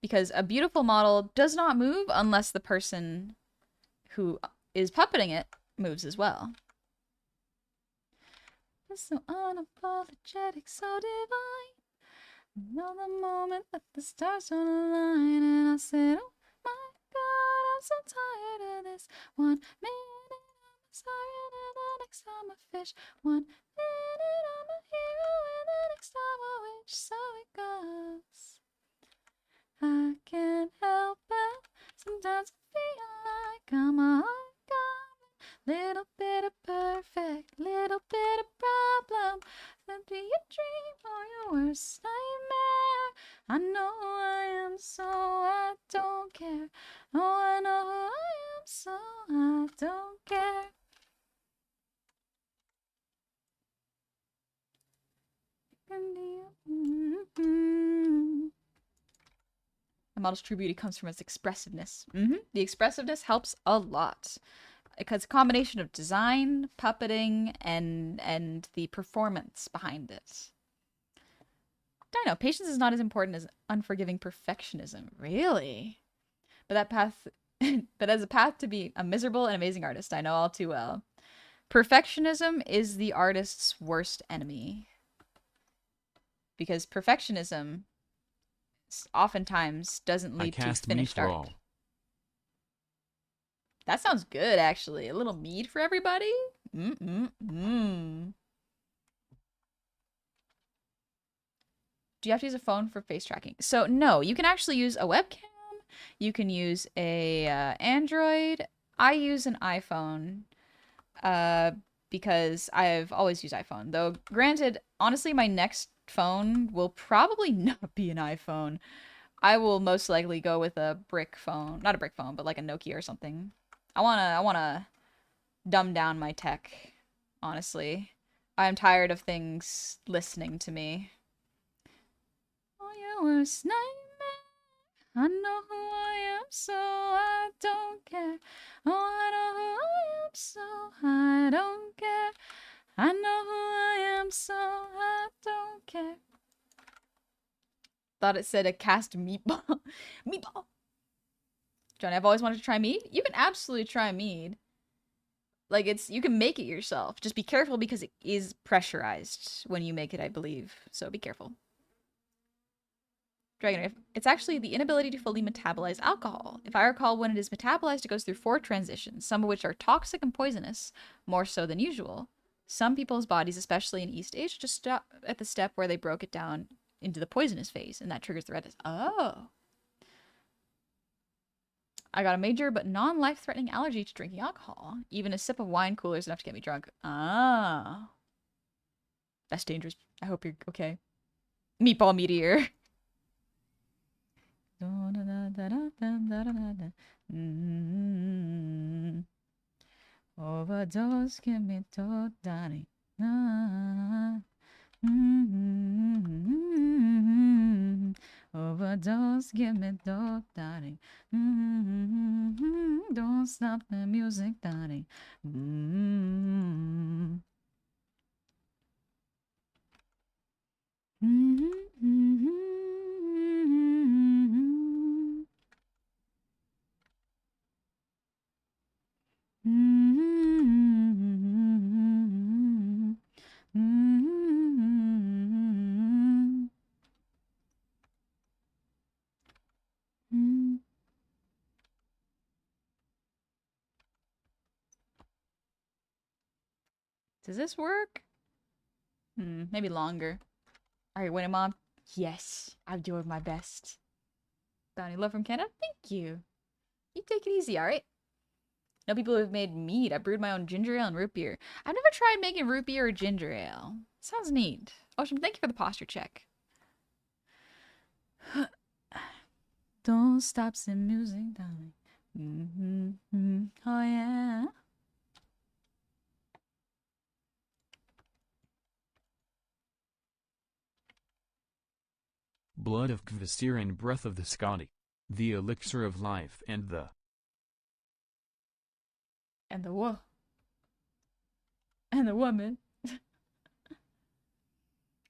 Because a beautiful model does not move unless the person who is puppeting it moves as well. It's so unapologetic, so divine. Know the moment that the stars don't align, and I said, oh my God, I'm so tired of this. 1 minute I'm a siren, and the next time a fish. 1 minute I'm a hero, and the next time a witch. So it goes. I can't help it. Sometimes I feel like I'm a hard goblin. Little bit of perfect, little bit of problem. Could be a dream or your worst nightmare. I know who I am, so I don't care. Oh, I know who I am, so I don't care. A model's true beauty comes from its expressiveness. The expressiveness helps a lot. Because a combination of design, puppeting, and the performance behind it. I know, patience is not as important as unforgiving perfectionism. Really? But that path but as a path to be a miserable and amazing artist, I know all too well. Perfectionism is the artist's worst enemy. Because perfectionism oftentimes doesn't lead to finished art. That sounds good, actually. A little mead for everybody? Do you have to use a phone for face tracking? So, no. You can actually use a webcam. You can use a Android. I use an iPhone because I've always used iPhone. Though, granted, honestly, my next phone will probably not be an iPhone. I will most likely go with a brick phone. Not a brick phone, but like a Nokia or something. I wanna dumb down my tech, honestly. I'm tired of things listening to me. Oh, your worst nightmare. I know who I am, so I don't care. Oh, I know who I am, so I don't care. I know who I am, so I don't care. Thought it said a cast meatball. Meatball! Johnny, I've always wanted to try mead. You can absolutely try mead. Like, you can make it yourself. Just be careful because it is pressurized when you make it, I believe. So be careful. Dragon, it's actually the inability to fully metabolize alcohol. If I recall, when it is metabolized, it goes through 4 transitions, some of which are toxic and poisonous, more so than usual. Some people's bodies, especially in East Asia, just stop at the step where they broke it down into the poisonous phase, and that triggers the redness. Oh. I got a major but non-life-threatening allergy to drinking alcohol. Even a sip of wine cooler is enough to get me drunk. Ah. That's dangerous. I hope you're okay. Meatball meteor. Overdose, give me to daddy. Overdose, give me to daddy. Don't stop the music, daddy. Does this work? Maybe longer. Alright, winning mom. Yes, I'm doing my best. Bounty love from Canada? Thank you. You take it easy, alright? Know people who have made mead. I brewed my own ginger ale and root beer. I've never tried making root beer or ginger ale. Sounds neat. Ocean, thank you for the posture check. Don't stop the music, darling. Oh yeah. Blood of Kvasir and breath of the Scotty. The elixir of life and the what? And the woman.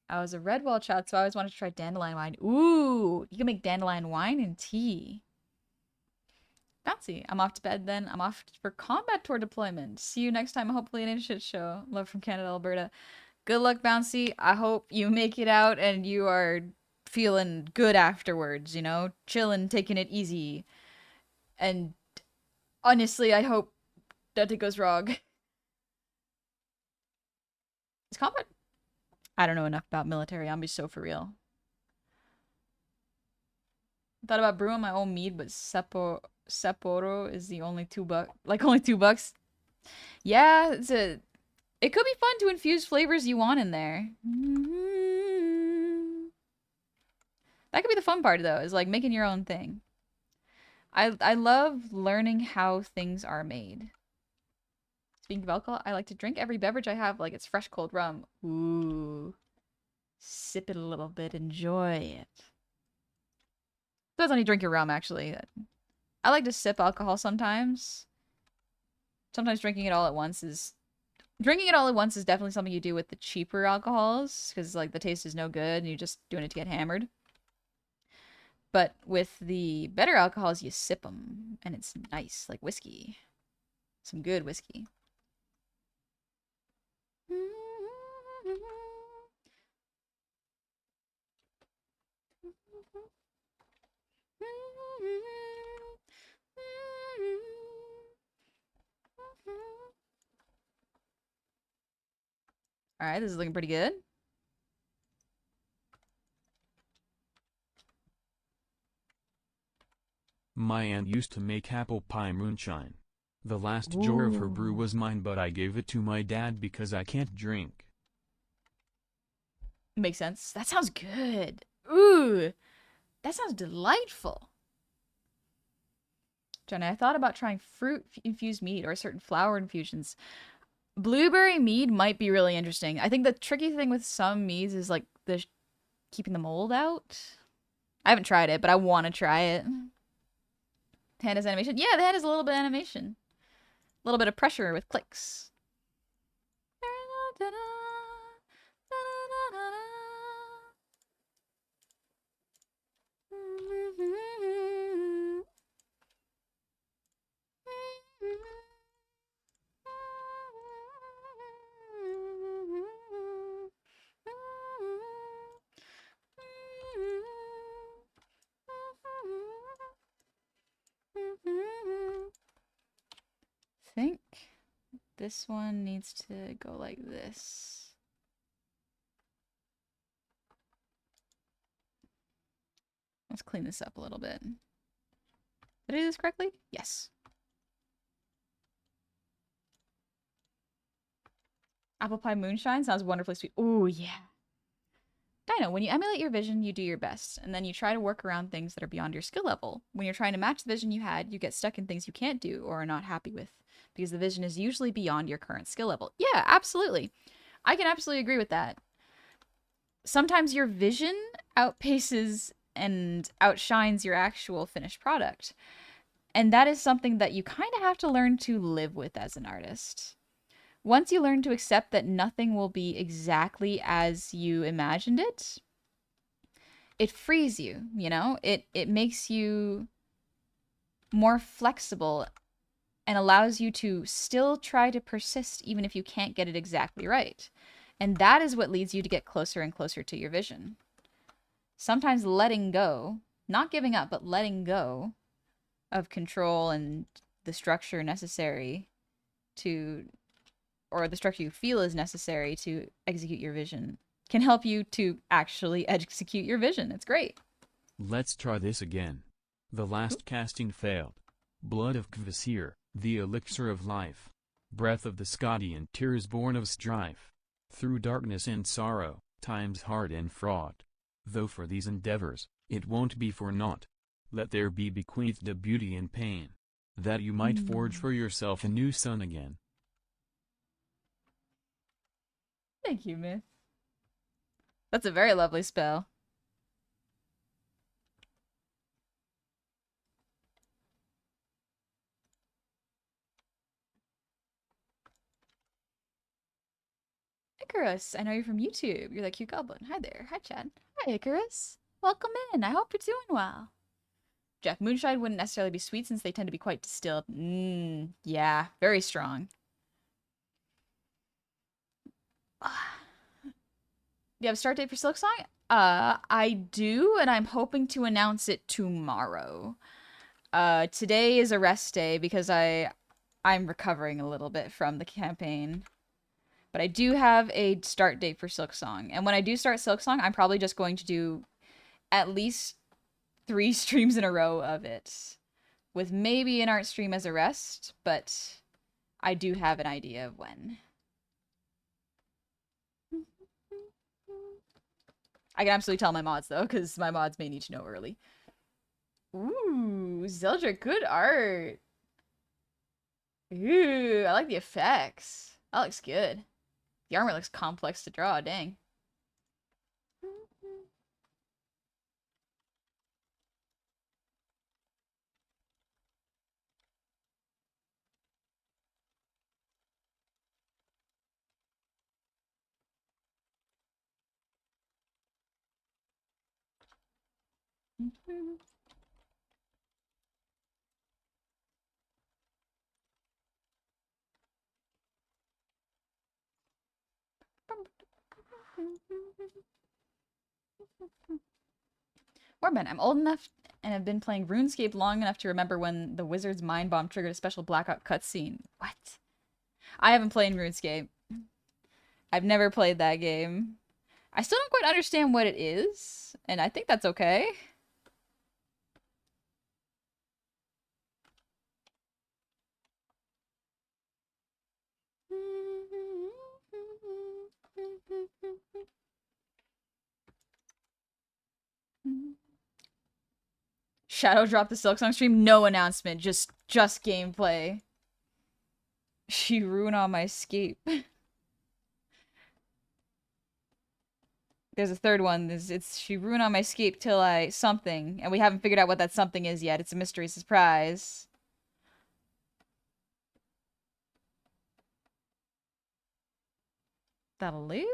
I was a Redwall child, so I always wanted to try dandelion wine. Ooh, you can make dandelion wine and tea. Fancy. I'm off to bed then. I'm off for combat tour deployment. See you next time, hopefully in a shit show. Love from Canada, Alberta. Good luck, Bouncy. I hope you make it out and you are feeling good afterwards, you know? Chilling, taking it easy. And honestly, I hope nothing goes wrong. Is combat? I don't know enough about military. I'm be so for real. Thought about brewing my own mead, but Sapporo is the only $2. Like only $2. Yeah, it could be fun to infuse flavors you want in there. That could be the fun part though, is like making your own thing. I love learning how things are made. Speaking of alcohol, I like to drink every beverage I have like it's fresh cold rum. Ooh. Sip it a little bit, enjoy it. Depends on you drink your rum, actually. I like to sip alcohol sometimes. Sometimes drinking it all at once is... Drinking it all at once is definitely something you do with the cheaper alcohols, because like the taste is no good and you're just doing it to get hammered. But with the better alcohols, you sip them, and it's nice, like whiskey. Some good whiskey. Alright, this is looking pretty good. My aunt used to make apple pie moonshine. The last jar of her brew was mine, but I gave it to my dad because I can't drink. Makes sense. That sounds good. Ooh, that sounds delightful. Jenna, I thought about trying fruit-infused mead or certain flower infusions. Blueberry mead might be really interesting. I think the tricky thing with some meads is like keeping the mold out. I haven't tried it, but I want to try it. The hand has animation. Yeah, the hand has a little bit of animation. A little bit of pressure with clicks. I think this one needs to go like this. Let's clean this up a little bit. Did I do this correctly? Yes. Apple pie moonshine sounds wonderfully sweet. Oh, yeah. Dino, when you emulate your vision, you do your best, and then you try to work around things that are beyond your skill level. When you're trying to match the vision you had, you get stuck in things you can't do or are not happy with, because the vision is usually beyond your current skill level. Yeah, absolutely. I can absolutely agree with that. Sometimes your vision outpaces and outshines your actual finished product. And that is something that you kind of have to learn to live with as an artist. Once you learn to accept that nothing will be exactly as you imagined it, it frees you, you know? It makes you more flexible and allows you to still try to persist even if you can't get it exactly right. And that is what leads you to get closer and closer to your vision. Sometimes letting go, not giving up, but letting go of control and the structure necessary to or the structure you feel is necessary to execute your vision can help you to actually execute your vision. It's great. Let's try this again. The last casting failed. Blood of Kvasir, the elixir of life. Breath of the Scotian, tears born of strife. Through darkness and sorrow, times hard and fraught. Though for these endeavors, it won't be for naught. Let there be bequeathed a beauty in pain, that you might forge for yourself a new sun again. Thank you, Myth. That's a very lovely spell. Icarus, I know you're from YouTube. You're that cute goblin. Hi there. Hi, Chad. Hi, Icarus. Welcome in. I hope you're doing well. Jeff, moonshine wouldn't necessarily be sweet since they tend to be quite distilled. Yeah, very strong. Do you have a start date for Silksong? I do, and I'm hoping to announce it tomorrow. Today is a rest day because I'm recovering a little bit from the campaign. But I do have a start date for Silksong. And when I do start Silksong, I'm probably just going to do at least 3 streams in a row of it. With maybe an art stream as a rest, but I do have an idea of when. I can absolutely tell my mods, though, because my mods may need to know early. Ooh, Zeldra, good art. Ooh, I like the effects. That looks good. The armor looks complex to draw, dang. Warband, I'm old enough and have been playing RuneScape long enough to remember when the wizard's mind bomb triggered a special blackout cutscene. What? I haven't played RuneScape. I've never played that game. I still don't quite understand what it is, and I think that's okay. Shadow dropped the Silksong stream. No announcement. Just gameplay. She ruined all my escape. There's a third one. It's she ruined all my escape till I something, and we haven't figured out what that something is yet. It's a mystery surprise. That'll do.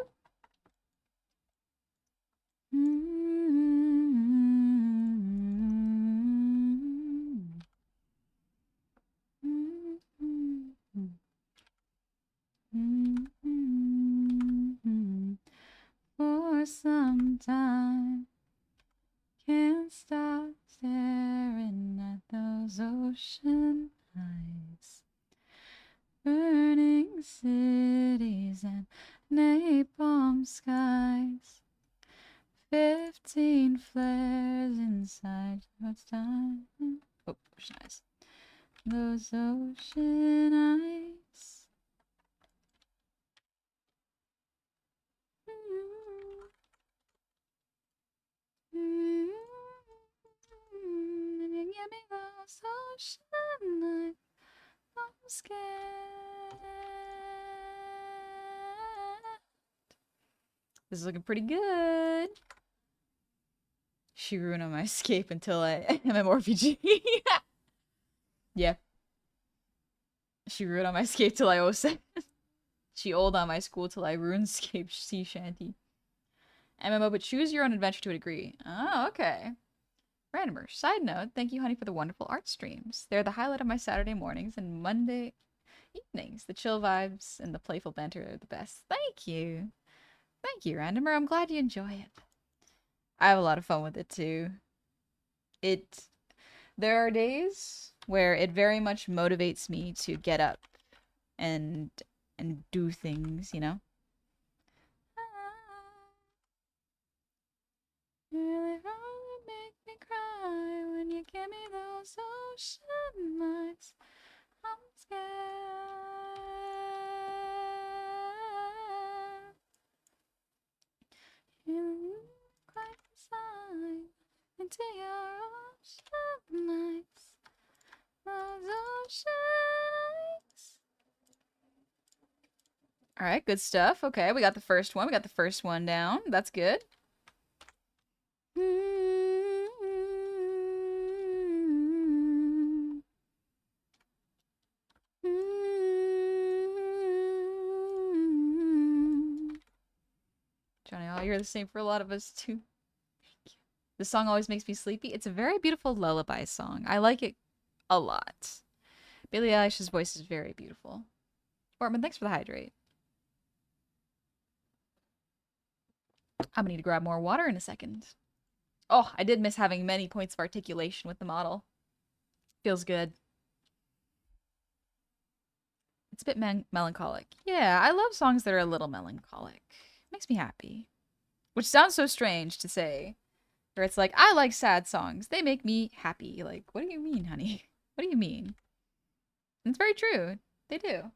For some time, can't stop staring at those ocean eyes, burning cities and napalm skies. 15 flares inside what's time. Oh, nice. Those ocean eyes. You get me those ocean eyes. I'm scared. This is looking pretty good. She ruined my escape until I MMORPG. Yeah. She ruined on my escape till I 07. She old on my school till I RuneScape sea shanty. MMO, but choose your own adventure to a degree. Oh, okay. Randomer. Side note, thank you, honey, for the wonderful art streams. They're the highlight of my Saturday mornings and Monday evenings. The chill vibes and the playful banter are the best. Thank you. Thank you, Randomer. I'm glad you enjoy it. I have a lot of fun with it, too. There are days where it very much motivates me to get up and and do things, you know? You really make me cry when you give me those ocean nights. I'm scared. You quite inside into your ocean nights. Those ocean nights. All right, good stuff. Okay, we got the first one. We got the first one down. That's good. Johnny, oh, you're the same for a lot of us too. The song always makes me sleepy. It's a very beautiful lullaby song. I like it a lot. Billie Eilish's voice is very beautiful. Ortman, thanks for the hydrate. I'm gonna need to grab more water in a second. Oh, I did miss having many points of articulation with the model. Feels good. It's a bit melancholic. Yeah, I love songs that are a little melancholic. Makes me happy. Which sounds so strange to say. Where it's like, I like sad songs. They make me happy. Like, what do you mean, honey? What do you mean? And it's very true. They do.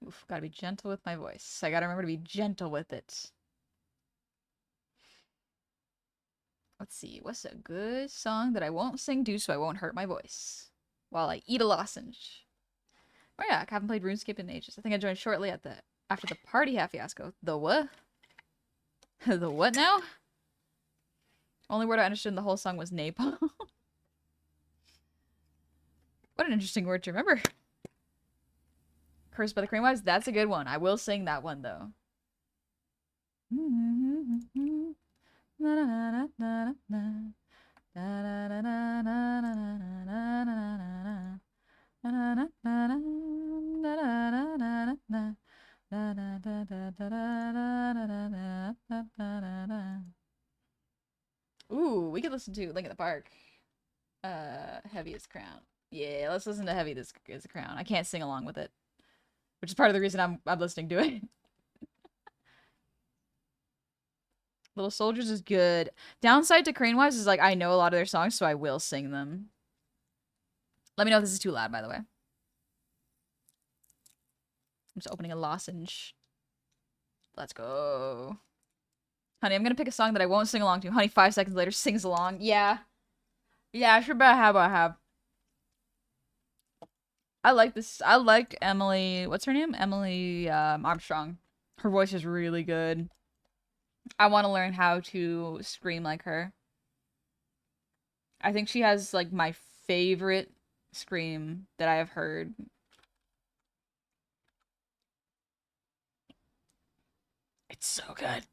Oof, gotta be gentle with my voice. I gotta remember to be gentle with it. Let's see, what's a good song that I won't sing to so I won't hurt my voice while I eat a lozenge? Oh yeah, I haven't played RuneScape in ages. I think I joined shortly after the party hat fiasco. The what? The what now? Only word I understood in the whole song was napalm. What an interesting word to remember. Cursed by the Crane Wives, that's a good one. I will sing that one though. Ooh, we could listen to Link in the Park. Heavy as Crown. Yeah, let's listen to Heavy as a Crown. I can't sing along with it, which is part of the reason I'm listening to it. Little Soldiers is good. Downside to Crane Wives is like I know a lot of their songs, so I will sing them. Let me know if this is too loud, by the way. I'm just opening a lozenge. Let's go. Honey, I'm gonna pick a song that I won't sing along to. Honey, 5 seconds later sings along. Yeah. Yeah, sure bet I have. I like this. I like Emily. What's her name? Emily Armstrong. Her voice is really good. I want to learn how to scream like her. I think she has like my favorite scream that I have heard. It's so good.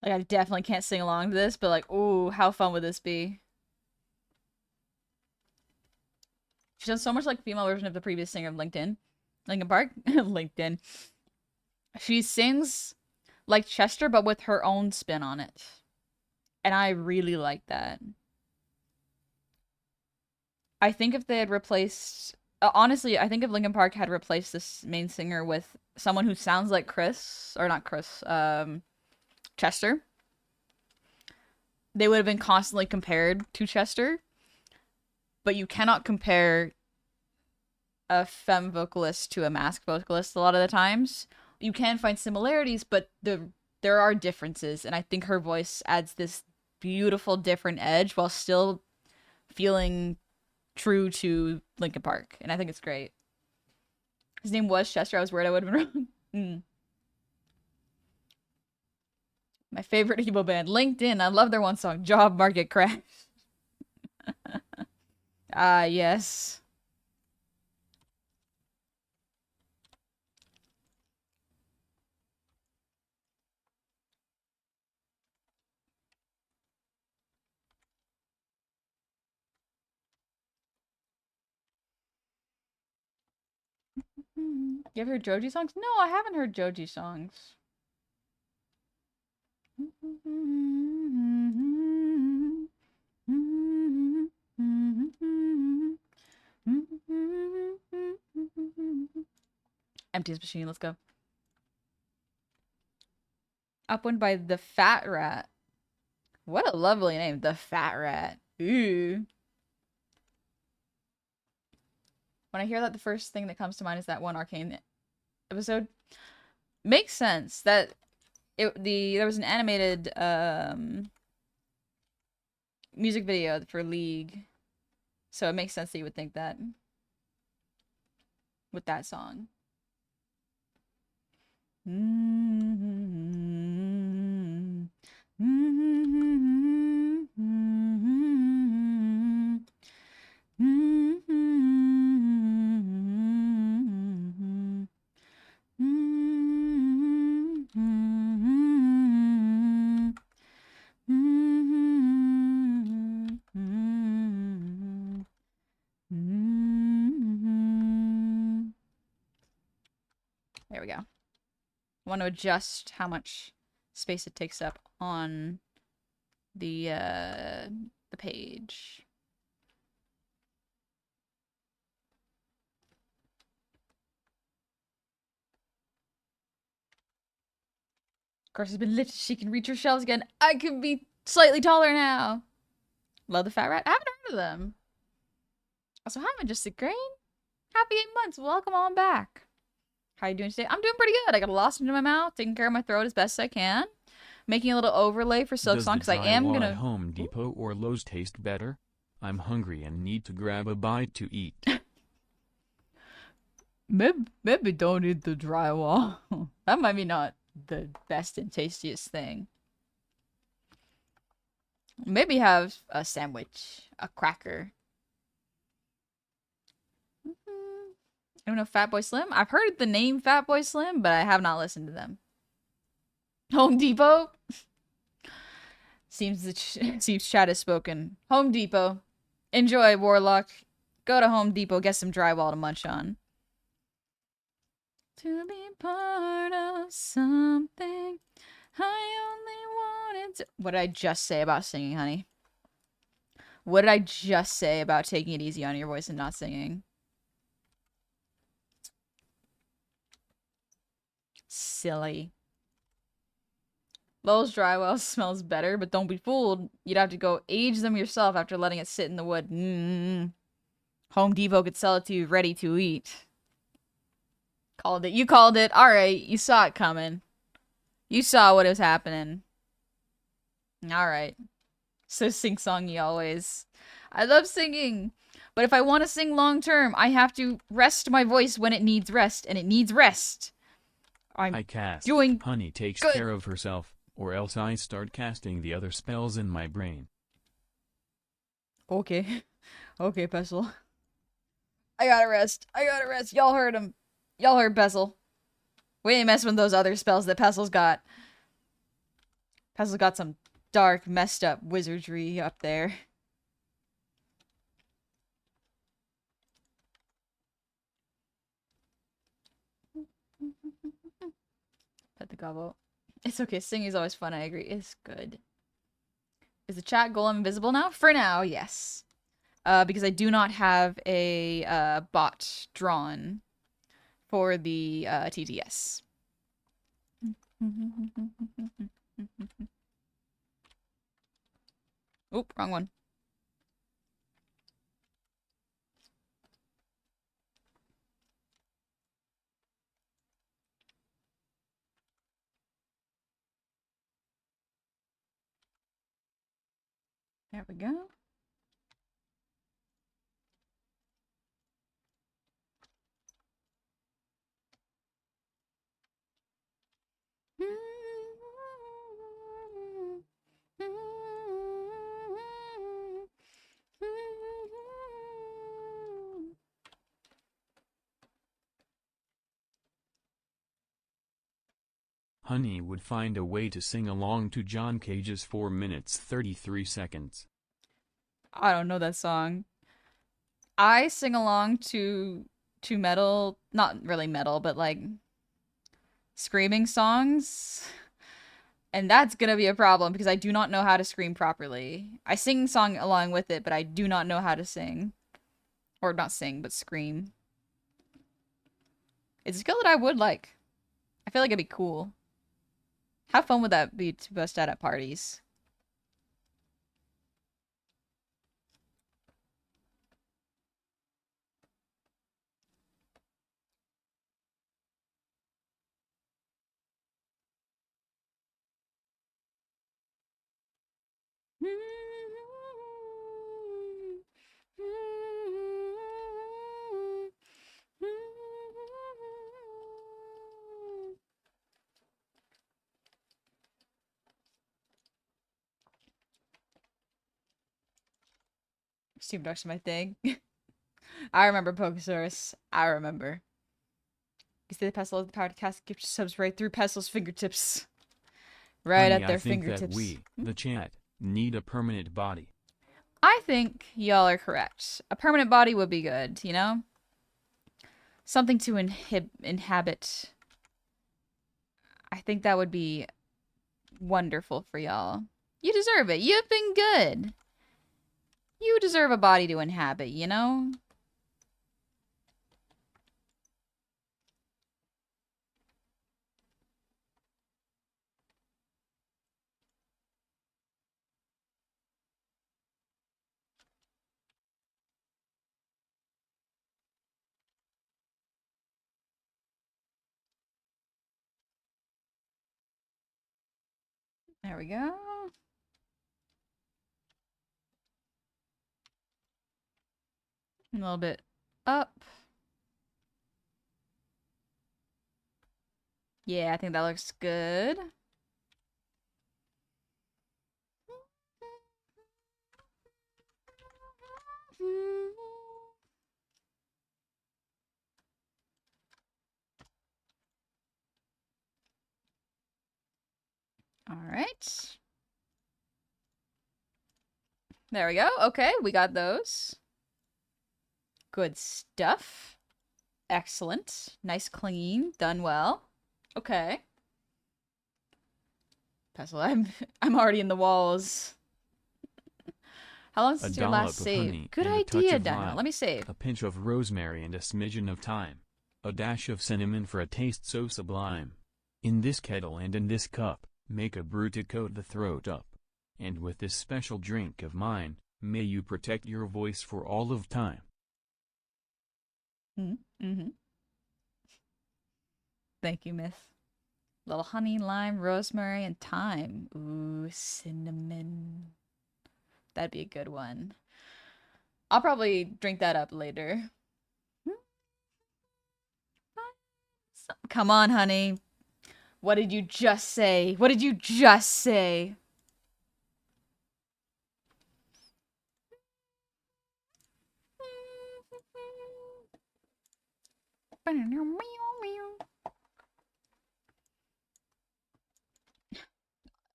Like, I definitely can't sing along to this, but like, ooh, how fun would this be? She's done so much like female version of the previous singer of Linkin Park. LinkedIn. She sings like Chester, but with her own spin on it. And I really like that. I think if they had replaced... honestly, I think if Linkin Park had replaced this main singer with someone who sounds like Chris, or not Chris, Chester, they would have been constantly compared to Chester. But you cannot compare a femme vocalist to a masked vocalist a lot of the times. You can find similarities, but there are differences, and I think her voice adds this beautiful different edge while still feeling true to Linkin Park, and I think it's great. His name was Chester. I was worried I would have been wrong. My favorite emo band, LinkedIn. I love their one song, Job Market Crash. Ah, yes. You ever heard Joji songs? No, I haven't heard Joji songs. Empties machine, let's go. Upwind by the Fat Rat. What a lovely name, the Fat Rat. Ooh. When I hear that, the first thing that comes to mind is that one Arcane episode. Makes sense that there was an animated music video for League, so it makes sense that you would think that with that song. There we go. I want to adjust how much space it takes up on the page. Of course, has been lifted. She can reach her shelves again. I can be slightly taller now. Love the Fat Rat. I haven't heard of them. Also, hi, Majestic Grain. Happy 8 months. Welcome on back. How you doing today? I'm doing pretty good. I got a lost into my mouth, taking care of my throat as best as I can. Making a little overlay for Silksong because I am gonna. Does the drywall at Home Depot or Lowe's taste better? I'm hungry and need to grab a bite to eat. Maybe don't eat the drywall. That might be not the best and tastiest thing. Maybe have a sandwich, a cracker. I don't know Fatboy Slim. I've heard the name Fatboy Slim, but I have not listened to them. Home Depot. Seems chat is spoken. Home Depot. Enjoy, Warlock. Go to Home Depot, get some drywall to munch on. To be part of something I only wanted to. What did I just say about singing, honey? What did I just say about taking it easy on your voice and not singing? Silly. Lowell's drywall smells better, but don't be fooled. You'd have to go age them yourself after letting it sit in the wood. Home Depot could sell it to you ready to eat. Called it. You called it. Alright, you saw it coming. You saw what was happening. Alright. So sing-songy always. I love singing. But if I want to sing long term, I have to rest my voice when it needs rest. And it needs rest. I cast. Doing Honey takes good. care of herself, or else I start casting the other spells in my brain. Okay. Okay, Pestle. I gotta rest. I gotta rest. Y'all heard him. Y'all heard Pestle. We ain't messing with those other spells that Pestle's got. Pestle's got some dark, messed up wizardry up there. Pet the gobble. It's okay. Singing's always fun. I agree. It's good. Is the chat golem invisible now? For now, yes. Because I do not have a bot drawn for the TTS. Oop, wrong one. There we go. Honey would find a way to sing along to John Cage's 4 minutes 33 seconds. I don't know that song. I sing along to metal, not really metal, but like screaming songs. And that's gonna be a problem because I do not know how to scream properly. I sing song along with it, but I do not know how to sing. Or not sing, but scream. It's a skill that I would like. I feel like it'd be cool. How fun would that be to bust out at parties? Steam Duck's my thing. I remember Pokesaurus. I remember. You see the pestle of the power to cast gift subs right through Pestil's fingertips. Right Honey, at their I think fingertips. that we, the chat, need a permanent body. I think y'all are correct. A permanent body would be good, you know? Something to inhabit. I think that would be wonderful for y'all. You deserve it. You've been good. You deserve a body to inhabit, you know? There we go. A little bit up. Yeah, I think that looks good. All right. There we go. Okay, we got those. Good stuff. Excellent. Nice clean. Done well. Okay. Pestle, I'm already in the walls. How long A since your last dollop of save? honey Good and a touch idea, of Daniel. lime, Let me save. a pinch of rosemary and a smidgen of thyme, a dash of cinnamon for a taste so sublime. In this kettle and in this cup, make a brew to coat the throat up. And with this special drink of mine, may you protect your voice for all of time. Mm-hmm. Thank you, Myth. Little honey, lime, rosemary, and thyme. Ooh, cinnamon. That'd be a good one. I'll probably drink that up later. Come on, honey. What did you just say? What did you just say?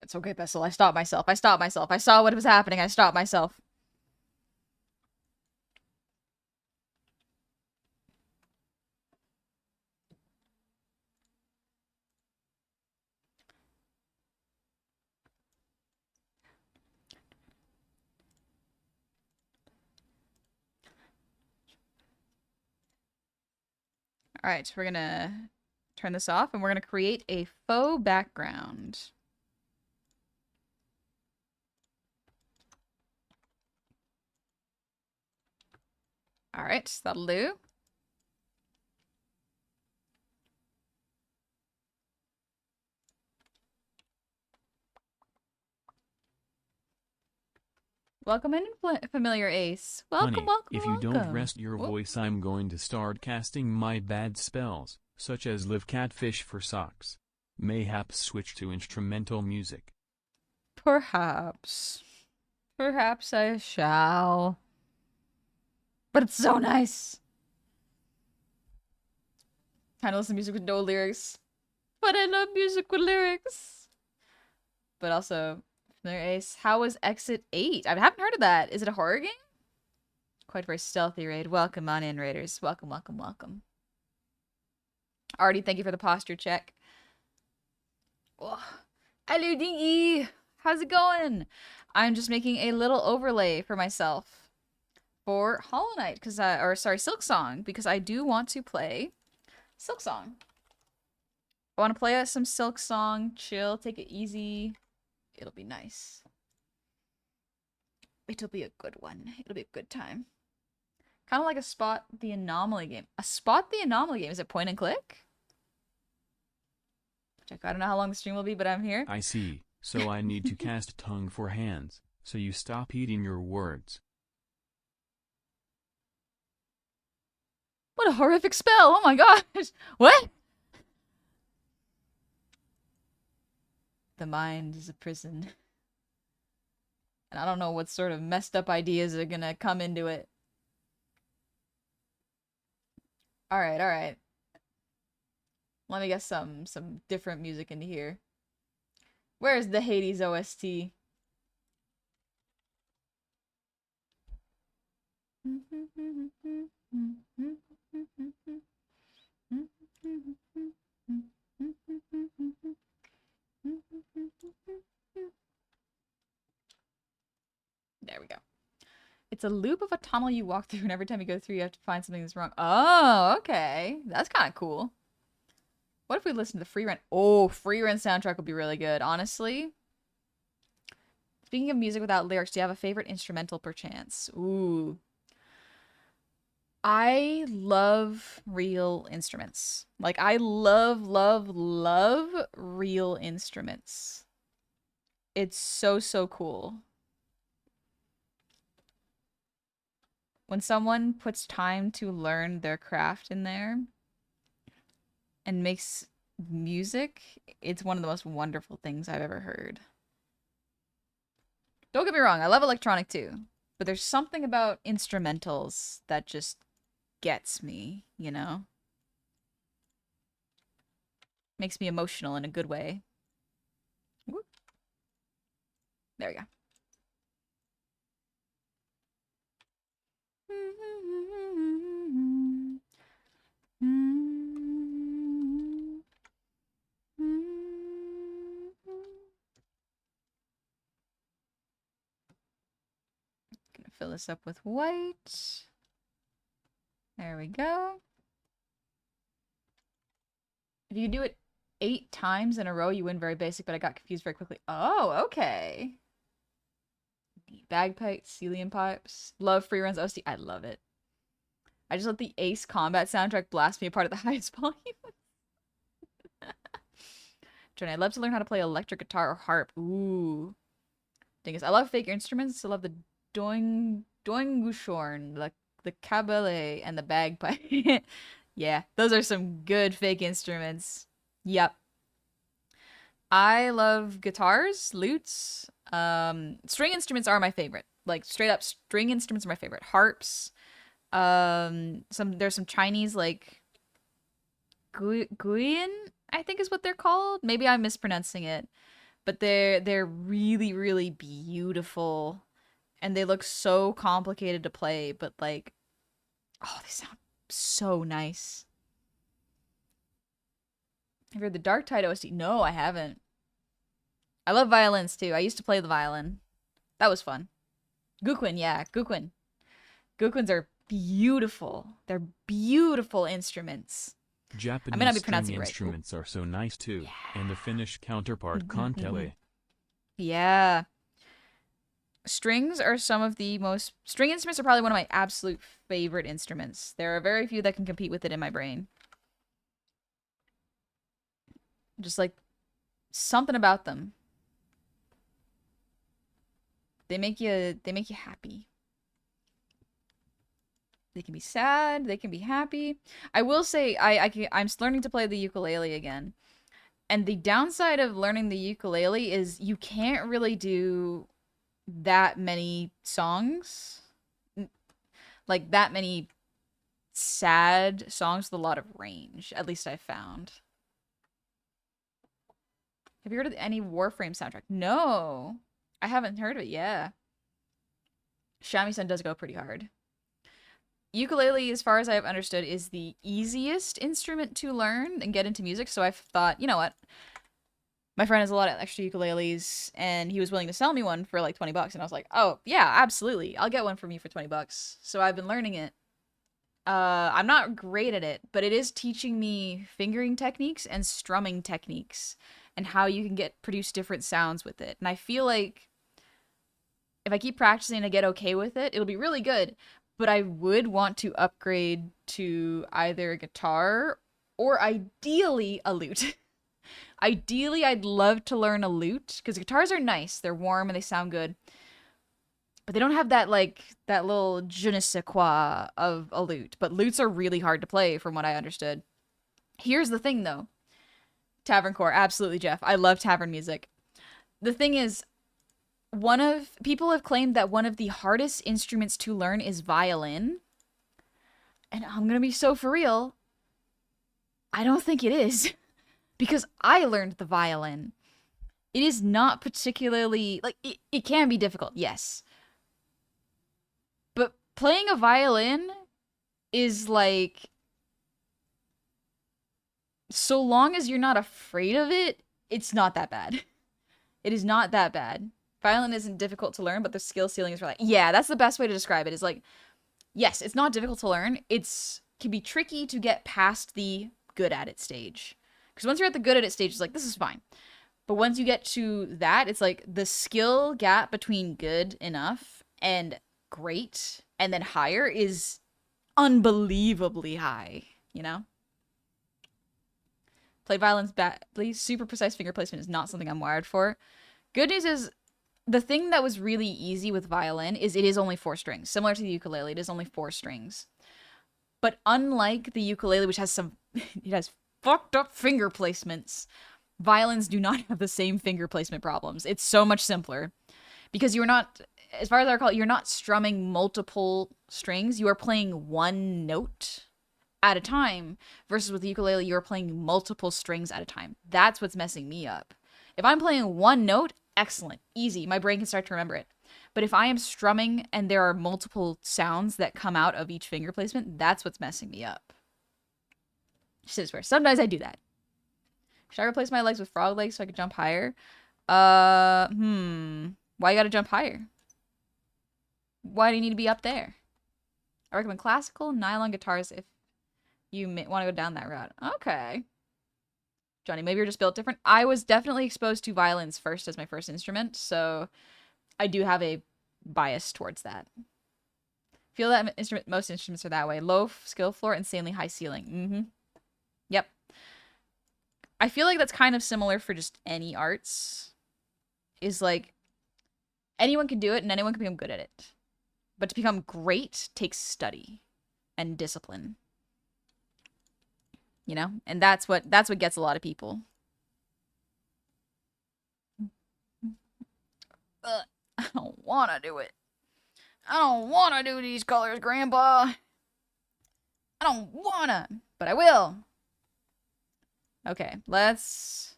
It's okay, Pestle. I stopped myself. I stopped myself. I saw what was happening. I stopped myself. All right, we're gonna turn this off and we're gonna create a faux background. All right, that'll do. Welcome in, familiar Ace. Welcome, Honey, welcome, if you don't welcome. rest your voice, I'm going to start casting my bad spells, such as live catfish for socks. Mayhaps switch to instrumental music. Perhaps. Perhaps I shall. But it's so nice. Kind of listen to music with no lyrics. But I love music with lyrics. But also, familiar Ace. How was Exit 8? I haven't heard of that. Is it a horror game? Quite a very stealthy raid. Welcome on in, raiders. Welcome, welcome, welcome. Artie, thank you for the posture check. Oh. Hello, Dingy. How's it going? I'm just making a little overlay for myself for Hollow Knight, because Silksong, because I do want to play Silksong. I want to play some Silksong, chill, take it easy. It'll be nice. It'll be a good one. It'll be a good time. Kind of like a Spot the Anomaly game. A Spot the Anomaly game. Is it point and click? Check. I don't know how long the stream will be, but I'm here. I see. So I need to cast tongue for hands, so you stop eating your words. What a horrific spell! Oh my gosh! What? The mind is a prison. And I don't know what sort of messed up ideas are gonna come into it. Alright, alright. Let me get some different music into here. Where's the Hades OST? There we go. It's a loop of a tunnel you walk through, and every time you go through, you have to find something that's wrong. Oh, okay. That's kind of cool. What if we listen to the Free Rent? Oh, Free Rent soundtrack would be really good, honestly. Speaking of music without lyrics, do you have a favorite instrumental perchance? Ooh. I love real instruments. Like, I love, love, love real instruments. It's so, so cool. When someone puts time to learn their craft in there and makes music, it's one of the most wonderful things I've ever heard. Don't get me wrong, I love electronic too, but there's something about instrumentals that just gets me, you know? Makes me emotional in a good way. Whoop. There we go. Gonna fill this up with white. There we go. If you do it 8 times in a row, you win very basic, but I got confused very quickly. Oh, okay. Bagpipes, Celian pipes. Love Free Runs OST. I love it. I just let the Ace Combat soundtrack blast me apart at the highest volume. Johnny, I'd love to learn how to play electric guitar or harp. Ooh. Dingus. I love fake instruments. I love the doingushorn, the kabele, and the bagpipe. Yeah, those are some good fake instruments. Yep. I love guitars, lutes. String instruments are my favorite. Like, straight up string instruments are my favorite. Harps. There's some Chinese, like, guian, I think is what they're called. Maybe I'm mispronouncing it. But they're really, really beautiful. And they look so complicated to play, but like, oh, they sound so nice. Have you heard the Dark Tide OST? No, I haven't. I love violins too. I used to play the violin. That was fun. Guquin, yeah, Guquin. Guquins are beautiful. They're beautiful instruments. Japanese I may not be string pronouncing it right. instruments are so nice too, Yeah. and the Finnish counterpart kantele. Yeah. Strings are some of the most... String instruments are probably one of my absolute favorite instruments. There are very few that can compete with it in my brain. Just like something about them. They make you happy. They can be sad, they can be happy. I will say I'm learning to play the ukulele again. And the downside of learning the ukulele is you can't really do that many songs. Like, that many sad songs with a lot of range. At least I found. Have you heard of any Warframe soundtrack? No. I haven't heard of it, yeah. Shamisen does go pretty hard. Ukulele, as far as I've understood, is the easiest instrument to learn and get into music, so I've thought, you know what? My friend has a lot of extra ukuleles, and he was willing to sell me one for like 20 bucks, and I was like, oh, yeah, absolutely. I'll get one from you for 20 bucks. So I've been learning it. I'm not great at it, but it is teaching me fingering techniques and strumming techniques and how you can produce different sounds with it. And I feel like if I keep practicing and I get okay with it, it'll be really good. But I would want to upgrade to either a guitar or ideally a lute. Ideally, I'd love to learn a lute because guitars are nice. They're warm and they sound good. But they don't have that, like, that little je ne sais quoi of a lute. But lutes are really hard to play from what I understood. Here's the thing, though. Tavern core, absolutely, Jeff. I love tavern music. The thing is, people have claimed that one of the hardest instruments to learn is violin. And I'm gonna be so for real. I don't think it is. Because I learned the violin. It is not particularly, like, it can be difficult, yes. But playing a violin is like, so long as you're not afraid of it, it's not that bad. It is not that bad. Violin isn't difficult to learn, but the skill ceiling is really, yeah, that's the best way to describe it. Is like, yes, it's not difficult to learn. It's can be tricky to get past the good at it stage. Because once you're at the good at it stage, it's like, this is fine. But once you get to that, it's like the skill gap between good enough and great and then higher is unbelievably high, you know? Play violins badly. Super precise finger placement is not something I'm wired for. Good news is, the thing that was really easy with violin is it is only 4 strings. Similar to the ukulele, it is only 4 strings. But unlike the ukulele, which has it has fucked up finger placements, violins do not have the same finger placement problems. It's so much simpler. Because you're not, as far as I recall, you're not strumming multiple strings. You are playing one note at a time. Versus with the ukulele, you're playing multiple strings at a time. That's what's messing me up. If I'm playing one note, excellent, easy. My brain can start to remember it. But if I am strumming and there are multiple sounds that come out of each finger placement, that's what's messing me up. I swear, sometimes I do that. Should I replace my legs with frog legs so I can jump higher? Why you gotta jump higher? Why do you need to be up there? I recommend classical nylon guitars if you want to go down that route. Okay. Johnny, maybe you're just built different. I was definitely exposed to violins first as my first instrument, so I do have a bias towards that. Feel that most instruments are that way. Low skill floor, insanely high ceiling. Yep. I feel like that's kind of similar for just any arts. Is like, anyone can do it and anyone can become good at it. But to become great takes study and discipline. You know? And that's what gets a lot of people. I don't want to do it. I don't want to do these colors, Grandpa. I don't want to, but I will. Okay, let's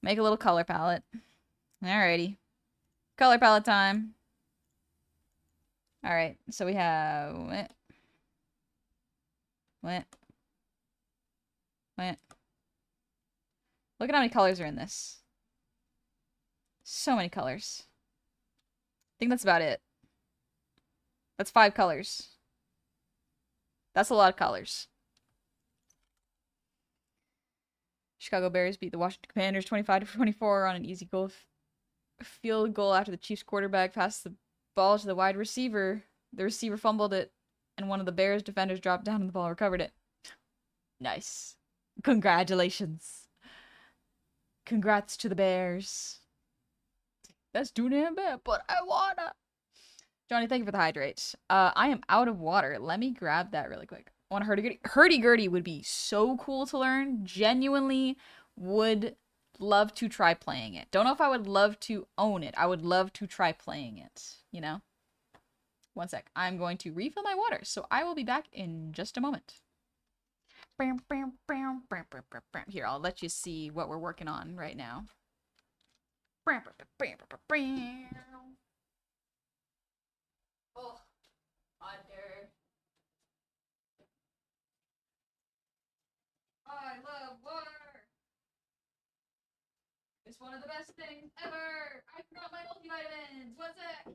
make a little color palette. Alrighty. Color palette time. Alright, so we have... Look at how many colors are in this. So many colors. I think that's about it. That's 5 colors. That's a lot of colors. Chicago Bears beat the Washington Commanders 25-24 on an easy field goal after the Chiefs quarterback passed the ball to the wide receiver. The receiver fumbled it, and one of the Bears defenders dropped down and the ball recovered it. Nice. Congratulations. Congrats to the Bears. That's too damn bad, but I wanna. Johnny, thank you for the hydrate. I am out of water. Let me grab that really quick. I want a hurdy-gurdy. Hurdy-gurdy would be so cool to learn. Genuinely would love to try playing it. Don't know if I would love to own it. I would love to try playing it, you know? One sec. I'm going to refill my water, so I will be back in just a moment. Here, I'll let you see what we're working on right now. Oh, under. I love water. It's one of the best things ever. I forgot my multivitamins. What's it?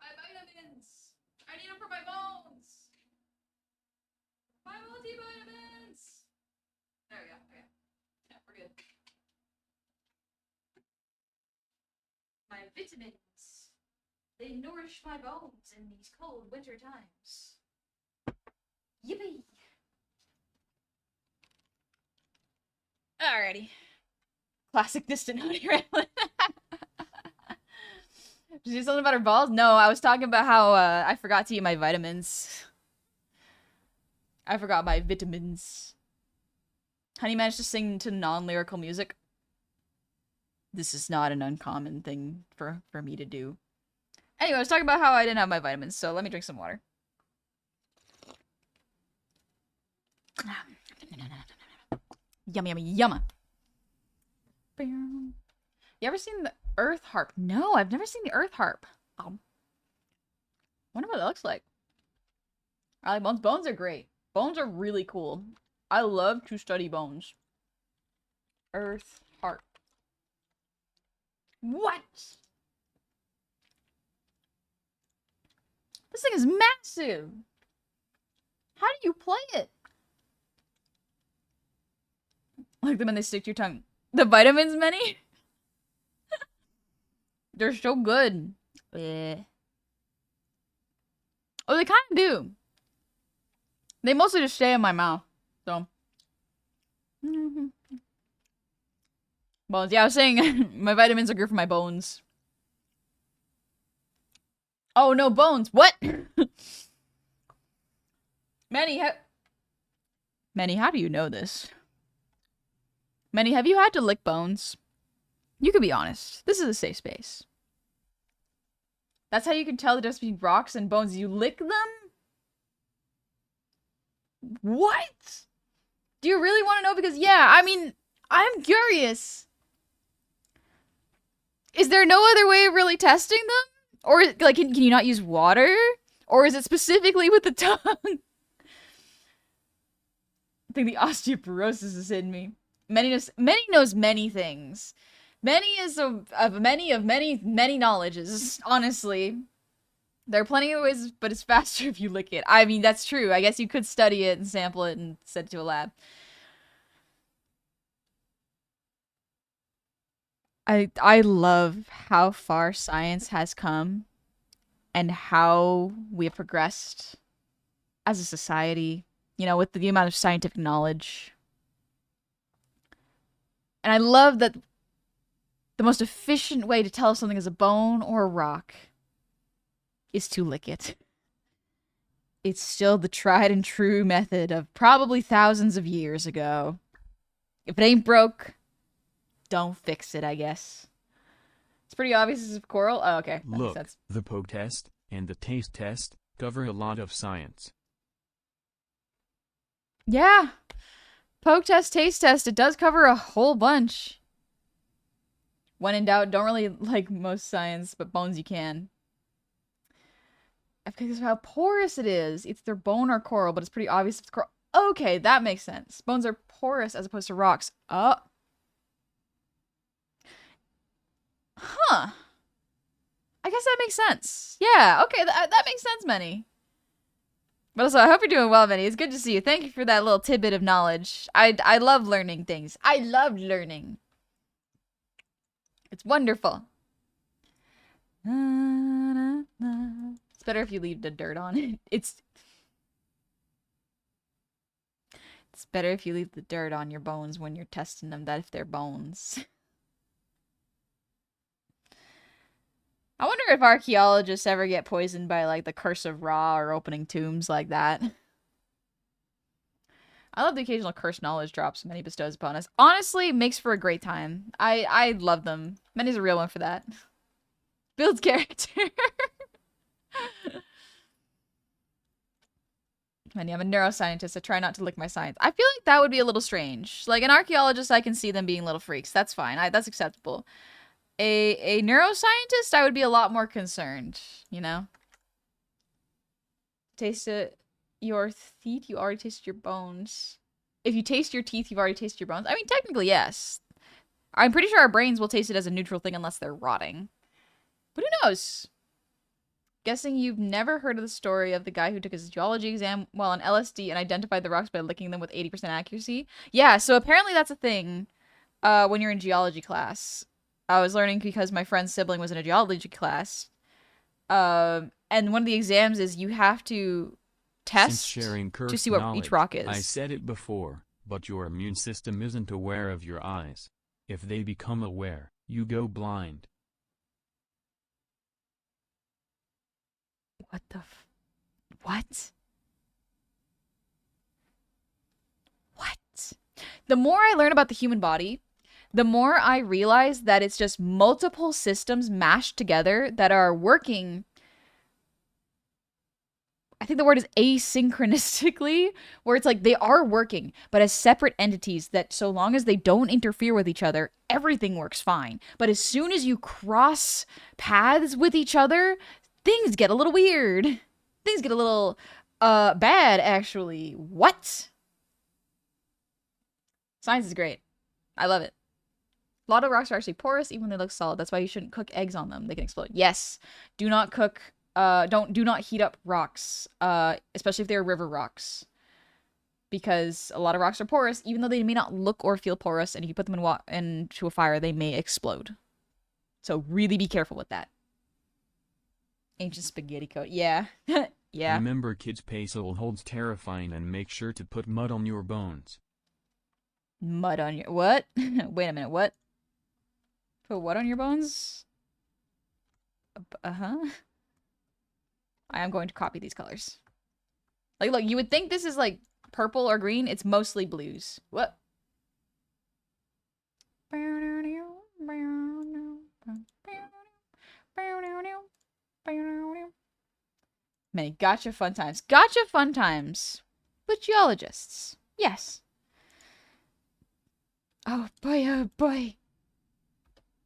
My vitamins. I need them for my bones. My multivitamins. There we go. Okay. Yeah, we're good. My vitamins. They nourish my bones in these cold winter times. Yippee! Alrighty. Classic distant honey rambling. Did you say something about her balls? No, I was talking about how I forgot to eat my vitamins. I forgot my vitamins. Honey managed to sing to non-lyrical music. This is not an uncommon thing for me to do. Anyway, I was talking about how I didn't have my vitamins, so let me drink some water. Yummy, yummy, yumma. You ever seen the Earth Harp? No, I've never seen the Earth Harp. Wonder what it looks like. I like bones. Bones are great. Bones are really cool. I love to study bones. Earth Harp. What? This thing is massive. How do you play it? Like them when they stick to your tongue. The vitamins, many? They're so good. Oh, they kind of do. They mostly just stay in my mouth. So. Bones. Yeah, I was saying my vitamins are good for my bones. Oh, no, bones. What? Manny, how do you know this? Manny, have you had to lick bones? You can be honest. This is a safe space. That's how you can tell the difference between rocks and bones. You lick them? What? Do you really want to know? Because, yeah, I mean, I'm curious. Is there no other way of really testing them? Or, like, can you not use water? Or is it specifically with the tongue? I think the osteoporosis is in me. Many knows many things. Many is of many knowledges, honestly. There are plenty of ways, but it's faster if you lick it. I mean, that's true. I guess you could study it and sample it and send it to a lab. I love how far science has come and how we have progressed as a society, you know, with the amount of scientific knowledge. And I love that the most efficient way to tell if something is a bone or a rock is to lick it. It's still the tried and true method of probably thousands of years ago. If it ain't broke, don't fix it, I guess. It's pretty obvious this is coral. Oh, okay. That makes Look, sense. the poke test and the taste test cover a lot of science. Yeah. Poke test, taste test, it does cover a whole bunch. When in doubt, don't really like most science, but bones you can. Because of how porous it is. It's their bone or coral, but it's pretty obvious it's coral. Okay, that makes sense. Bones are porous as opposed to rocks. Oh. Huh. I guess that makes sense. Yeah, okay, that makes sense, Manny. But also, I hope you're doing well, Manny. It's good to see you. Thank you for that little tidbit of knowledge. I love learning things. I love learning. It's wonderful. It's better if you leave the dirt on it. It's better if you leave the dirt on your bones when you're testing them, that if they're bones. I wonder if archaeologists ever get poisoned by, like, the curse of Ra or opening tombs like that. I love the occasional cursed knowledge drops Many bestows upon us. Honestly, makes for a great time. I love them. Many's a real one for that. Builds character. And I'm a neuroscientist. I try not to lick my science. I feel like that would be a little strange. Like an archaeologist, I can see them being little freaks. That's fine. That's acceptable. A neuroscientist, I would be a lot more concerned, you know? Taste it, your teeth, you already tasted your bones. If you taste your teeth, you've already tasted your bones. I mean, technically, yes. I'm pretty sure our brains will taste it as a neutral thing unless they're rotting. But who knows? Guessing you've never heard of the story of the guy who took his geology exam while on LSD and identified the rocks by licking them with 80% accuracy? Yeah, so apparently that's a thing when you're in geology class. I was learning because my friend's sibling was in a geology class. And one of the exams is you have to Since test sharing to see cursed what each knowledge, rock is. I said it before, but your immune system isn't aware of your eyes. If they become aware, you go blind. What the what? What? The more I learn about the human body, the more I realize that it's just multiple systems mashed together that are working. I think the word is asynchronistically, where it's like they are working, but as separate entities that so long as they don't interfere with each other, everything works fine. But as soon as you cross paths with each other, things get a little weird. Things get a little bad, actually. What? Science is great. I love it. A lot of rocks are actually porous, even when they look solid. That's why you shouldn't cook eggs on them. They can explode. Yes. Do not cook. Do not heat up rocks. Especially if they're river rocks. Because a lot of rocks are porous, even though they may not look or feel porous. And if you put them into a fire, they may explode. So really be careful with that. Ancient spaghetti coat. Yeah. Yeah. Remember, kids, pencil holds terrifying, and make sure to put mud on your bones. Mud on your what? Wait a minute. What? Put what on your bones? Uh-huh. I am going to copy these colors. Like, look, you would think this is like purple or green. It's mostly blues. What? Many gotcha fun times. Gotcha fun times. With geologists. Yes. Oh boy, oh boy.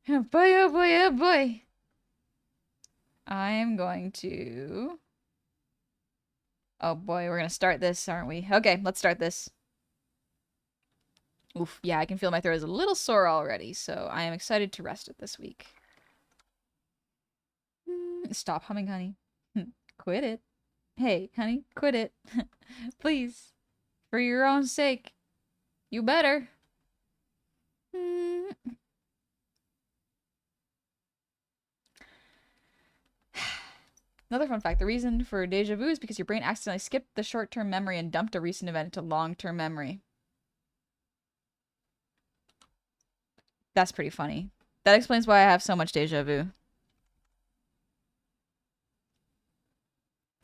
Oh boy, oh boy, oh boy. I am going to... Oh boy, we're gonna start this, aren't we? Okay, let's start this. Oof, yeah, I can feel my throat is a little sore already, so I am excited to rest it this week. Stop humming, honey. Quit it. Hey, honey, quit it. Please. For your own sake. You better. Another fun fact, the reason for deja vu is because your brain accidentally skipped the short-term memory and dumped a recent event into long-term memory. That's pretty funny. That explains why I have so much deja vu.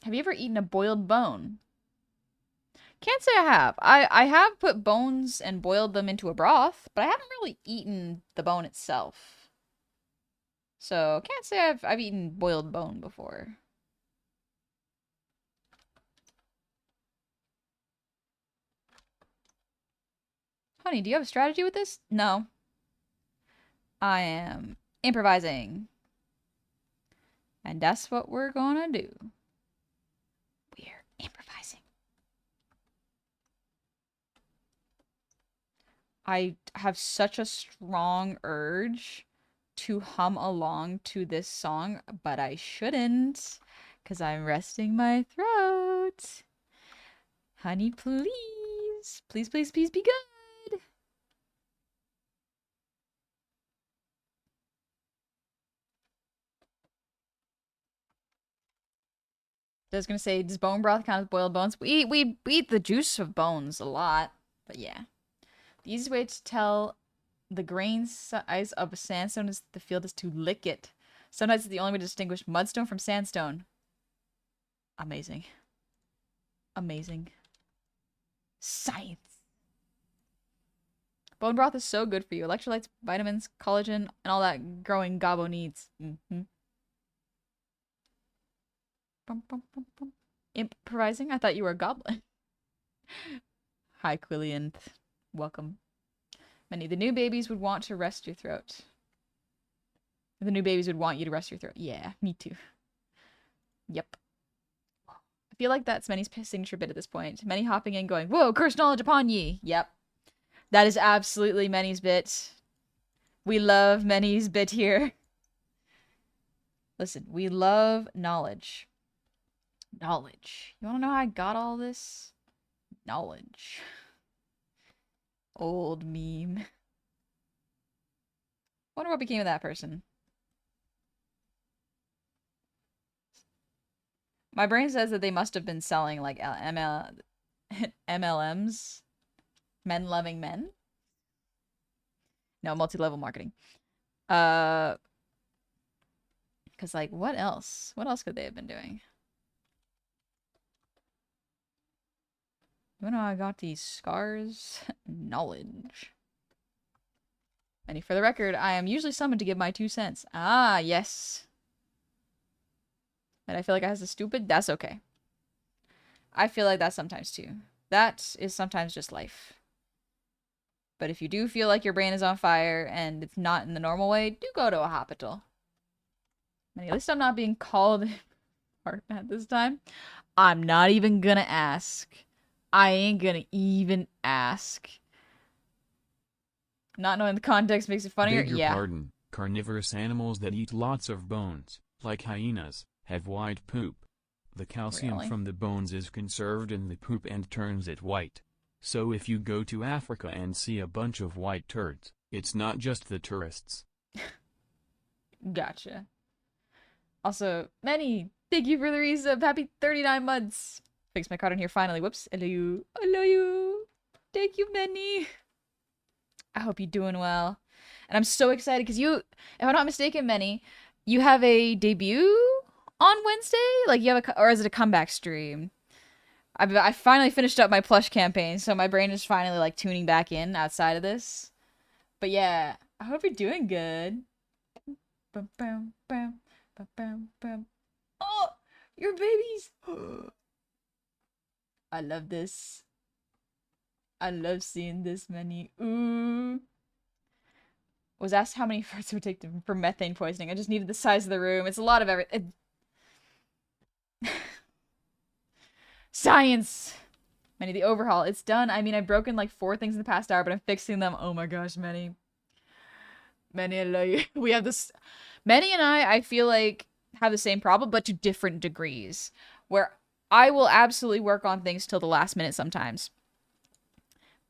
Have you ever eaten a boiled bone? Can't say I have. I have put bones and boiled them into a broth, but I haven't really eaten the bone itself. So, can't say I've eaten boiled bone before. Honey, do you have a strategy with this? No. I am improvising. And that's what we're gonna do. We're improvising. I have such a strong urge to hum along to this song, but I shouldn't, because I'm resting my throat. Honey, please. Please, please, please be good. I was gonna say, does bone broth count as boiled bones? We eat the juice of bones a lot, but yeah. The easiest way to tell the grain size of a sandstone is the field is to lick it. Sometimes it's the only way to distinguish mudstone from sandstone. Amazing. Amazing. Science. Bone broth is so good for you. Electrolytes, vitamins, collagen, and all that growing gobbo needs. Bum, bum, bum, bum. Improvising? I thought you were a goblin. Hi, Quillian. Welcome. Many. The new babies would want to rest your throat. The new babies would want you to rest your throat. Yeah, me too. Yep. I feel like that's Many's signature bit at this point. Many hopping in going, whoa, curse knowledge upon ye. Yep. That is absolutely Many's bit. We love Many's bit here. Listen, we love knowledge. Knowledge. You want to know how I got all this? Knowledge. Old meme. Wonder what became of that person. My brain says that they must have been selling like MLMs. Men loving men? No, multi-level marketing. Cause like what else? What else could they have been doing? You know how I got these scars? Knowledge. And for the record, I am usually summoned to give my 2 cents. Ah, yes. And I feel like I was a stupid. That's okay. I feel like that sometimes too. That is sometimes just life. But if you do feel like your brain is on fire and it's not in the normal way, do go to a hospital. At least I'm not being called at this time. I'm not even gonna ask. I ain't gonna even ask. Not knowing the context makes it funnier? Beg your Yeah. pardon, carnivorous animals that eat lots of bones, like hyenas, have white poop. The calcium Really? from the bones is conserved in the poop and turns it white. So if you go to Africa and see a bunch of white turds, it's not just the tourists. Gotcha. Also, Manny, thank you for the resub. Happy 39 months. Fix my card in here finally. Whoops. Hello you. Hello you. Thank you, Manny. I hope you're doing well. And I'm so excited because you, if I'm not mistaken, Manny, you have a debut on Wednesday? Like you have a, or is it a comeback stream? I finally finished up my Plush campaign, so my brain is finally like tuning back in outside of this. But yeah, I hope you're doing good. Bum, bum, bum, bum, bum, bum. Oh, your babies! I love this. I love seeing this many. Ooh. Was asked how many farts it would take for methane poisoning. I just needed the size of the room. It's a lot of everything. Science! Many, the overhaul. It's done. I mean, I've broken like 4 things in the past hour, but I'm fixing them. Oh my gosh, Many. Many, I love you. We have this. Many and I feel like, have the same problem, but to different degrees. Where I will absolutely work on things till the last minute sometimes.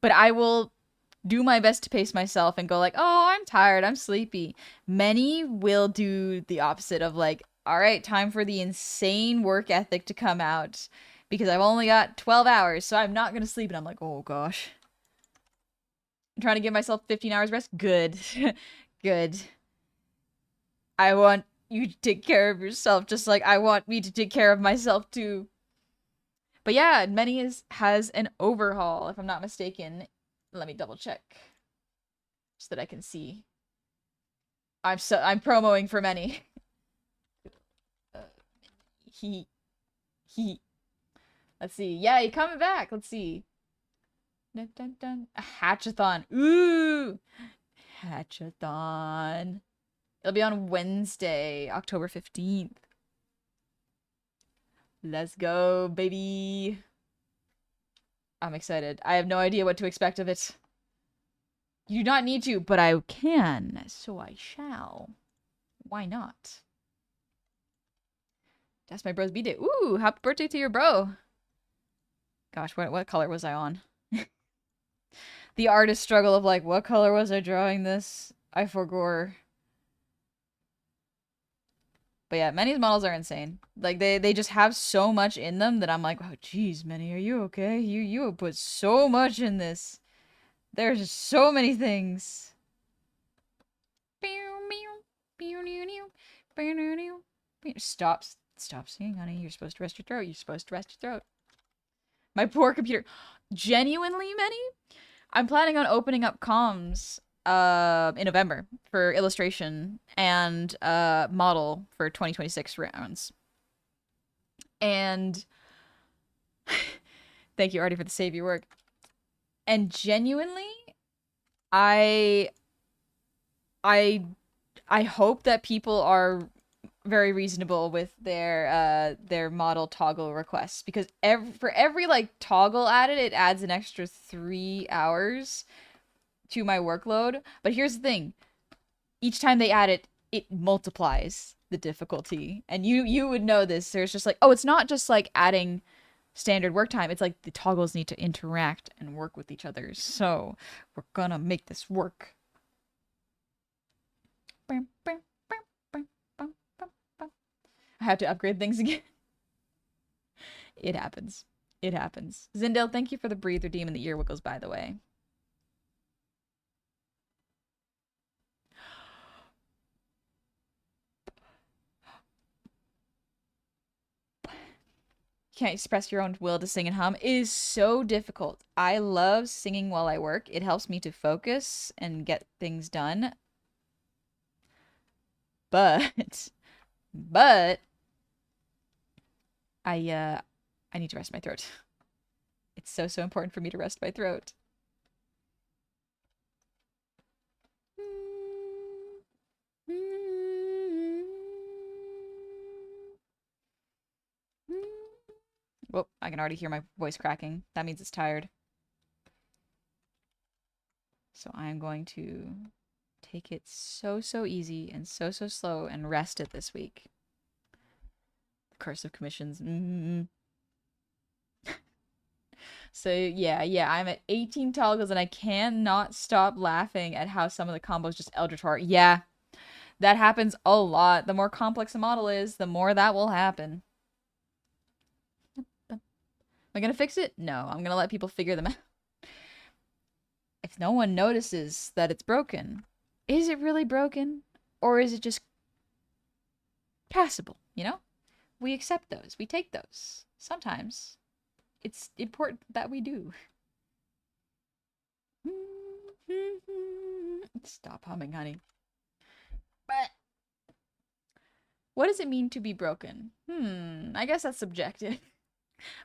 But I will do my best to pace myself and go like, oh, I'm tired, I'm sleepy. Many will do the opposite of like, all right, time for the insane work ethic to come out because I've only got 12 hours, so I'm not going to sleep. And I'm like, oh gosh. I'm trying to give myself 15 hours rest. Good. Good. I want you to take care of yourself just like I want me to take care of myself too. But yeah, Many has an overhaul, if I'm not mistaken. Let me double check. So that I can see. I'm promoing for Many. He. Let's see. Yeah, he coming back. Let's see. Dun, dun, dun. A hatchathon. Ooh! Hatchathon. It'll be on Wednesday, October 15th. Let's go, baby. I'm excited. I have no idea what to expect of it. You do not need to, but I can, so I shall. Why not? That's my bro's b-day. Ooh, happy birthday to your bro. Gosh, what color was I on? The artist struggle of like, what color was I drawing this? I forgot. But yeah, Many's models are insane. Like they just have so much in them that I'm like, oh geez, Many, are you okay? You have put so much in this. There's just so many things. Stop singing, honey. You're supposed to rest your throat. You're supposed to rest your throat. My poor computer. Genuinely, Many? I'm planning on opening up comms in November for illustration and model for 2026 rounds. And Thank you, Artie, for the save your work. And genuinely, I I hope that people are very reasonable with their model toggle requests, because for every like toggle added, it adds an extra 3 hours to my workload. But here's the thing. Each time they add it, it multiplies the difficulty. And you would know this. There's just like, oh, it's not just like adding standard work time. It's like the toggles need to interact and work with each other. So we're gonna make this work. I have to upgrade things again. It happens. It happens. Zindale, thank you for the breather demon, the ear wiggles, by the way. Can't express your own will to sing and hum. It is so difficult. I love singing while I work. It helps me to focus and get things done. But I need to rest my throat. It's so important for me to rest my throat. Whoa, I can already hear my voice cracking. That means it's tired. So I'm going to take it so easy and so slow and rest it this week. The curse of commissions. So yeah, I'm at 18 toggles and I cannot stop laughing at how some of the combos just Eldritch Horror. Yeah, that happens a lot. The more complex a model is, the more that will happen. Am I gonna fix it? No, I'm gonna let people figure them out. If no one notices that it's broken, is it really broken? Or is it just passable, you know? We accept those. We take those. Sometimes it's important that we do. Stop humming, honey. But what does it mean to be broken? I guess that's subjective.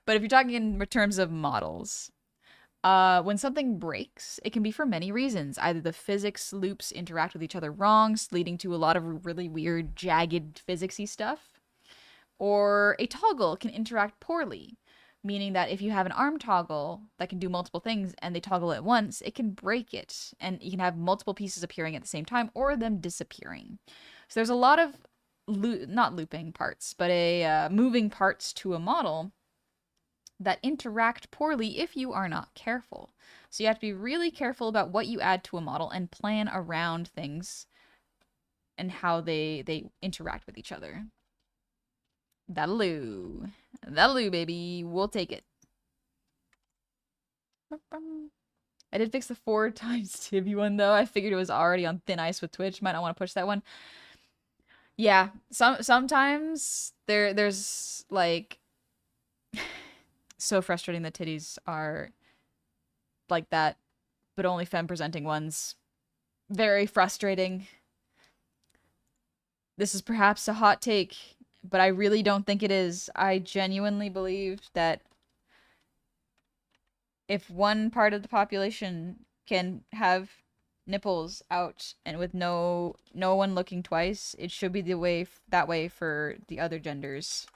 But if you're talking in terms of models, when something breaks, it can be for many reasons. Either the physics loops interact with each other wrong, leading to a lot of really weird, jagged, physicsy stuff. Or a toggle can interact poorly, meaning that if you have an arm toggle that can do multiple things and they toggle at once, it can break it. And you can have multiple pieces appearing at the same time or them disappearing. So there's a lot of, not looping parts, but moving parts to a model that interact poorly if you are not careful. So you have to be really careful about what you add to a model and plan around things and how they interact with each other. That'll do. That'll do, baby. We'll take it. I did fix the 4 times Tibby one, though. I figured it was already on thin ice with Twitch. Might not want to push that one. Yeah, sometimes there's, like... so frustrating that titties are like that, but only femme-presenting ones. Very frustrating. This is perhaps a hot take, but I really don't think it is. I genuinely believe that if one part of the population can have nipples out and with no one looking twice, it should be that way for the other genders.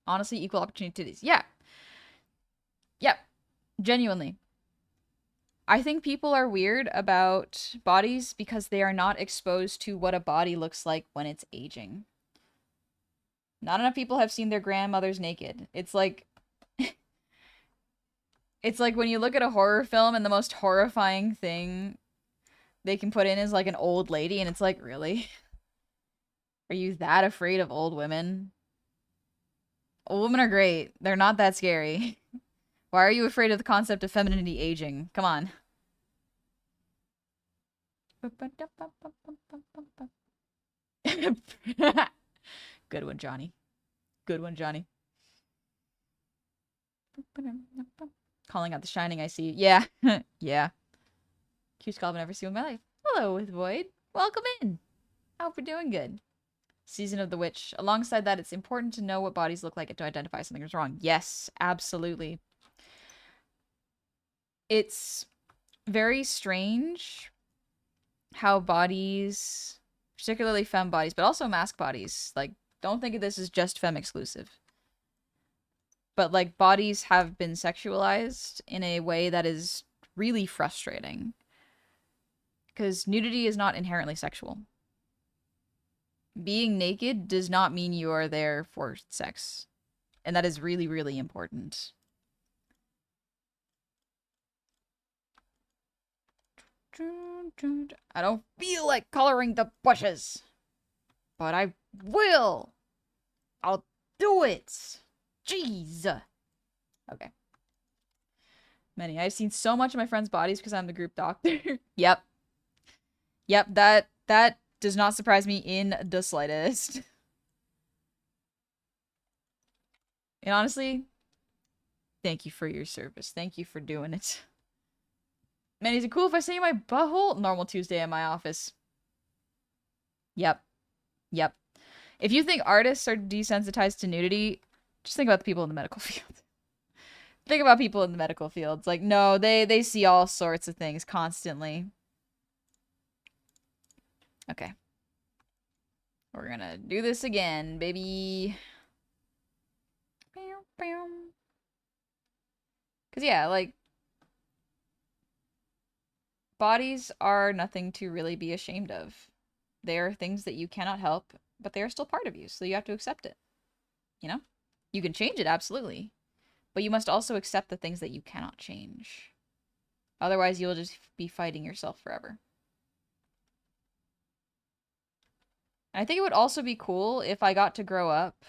Honestly, equal opportunity titties. Yeah. Yep. Genuinely. I think people are weird about bodies because they are not exposed to what a body looks like when it's aging. Not enough people have seen their grandmothers naked. It's like... it's like when you look at a horror film and the most horrifying thing they can put in is like an old lady, and it's like, really? Are you that afraid of old women? Old women are great. They're not that scary. Why are you afraid of the concept of femininity aging? Come on. Good one, Johnny. Good one, Johnny. Calling out The Shining, I see. Yeah. Yeah. Cutest call I've ever seen in my life. Hello, with Void. Welcome in. I hope we're doing good. Season of the Witch. Alongside that, it's important to know what bodies look like to identify something is wrong. Yes, absolutely. It's very strange how bodies, particularly femme bodies, but also masc bodies, like, don't think of this as just femme exclusive. But, like, bodies have been sexualized in a way that is really frustrating. Because nudity is not inherently sexual. Being naked does not mean you are there for sex. And that is really, really important. I don't feel like coloring the bushes. But I will. I'll do it. Jeez. Okay. Many. I've seen so much of my friends' bodies because I'm the group doctor. Yep. Yep, that does not surprise me in the slightest. And honestly, thank you for your service. Thank you for doing it. Man, is it cool if I say my butthole? Normal Tuesday in my office. Yep. Yep. If you think artists are desensitized to nudity, just think about the people in the medical field. Think about people in the medical fields. Like, no, they see all sorts of things constantly. Okay. We're gonna do this again, baby. Because, yeah, like, bodies are nothing to really be ashamed of. They are things that you cannot help, but they are still part of you, so you have to accept it. You know? You can change it, absolutely. But you must also accept the things that you cannot change. Otherwise, you'll just be fighting yourself forever. And I think it would also be cool if I got to grow up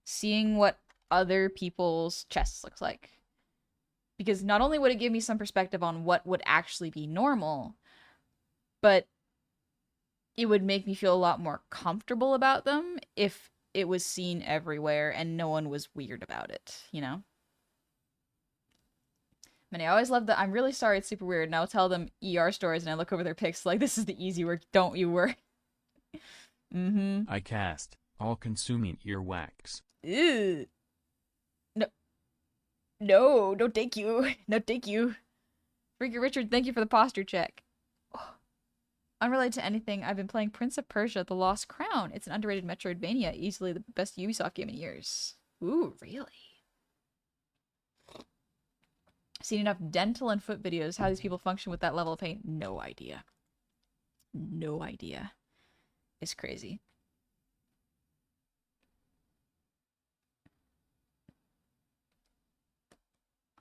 seeing what other people's chests looks like. Because not only would it give me some perspective on what would actually be normal, but it would make me feel a lot more comfortable about them if it was seen everywhere and no one was weird about it, you know? And I always love that. I'm really sorry it's super weird. And I'll tell them ER stories and I look over their pics like, this is the easy work. Don't you worry. Mm-hmm. I cast all-consuming earwax. Ew. No. No, no thank you. No thank you. Freaky Richard, thank you for the posture check. Oh. Unrelated to anything, I've been playing Prince of Persia: The Lost Crown. It's an underrated Metroidvania, easily the best Ubisoft game in years. Ooh, really? Seen enough dental and foot videos. How these people function with that level of pain? No idea. No idea. It's crazy.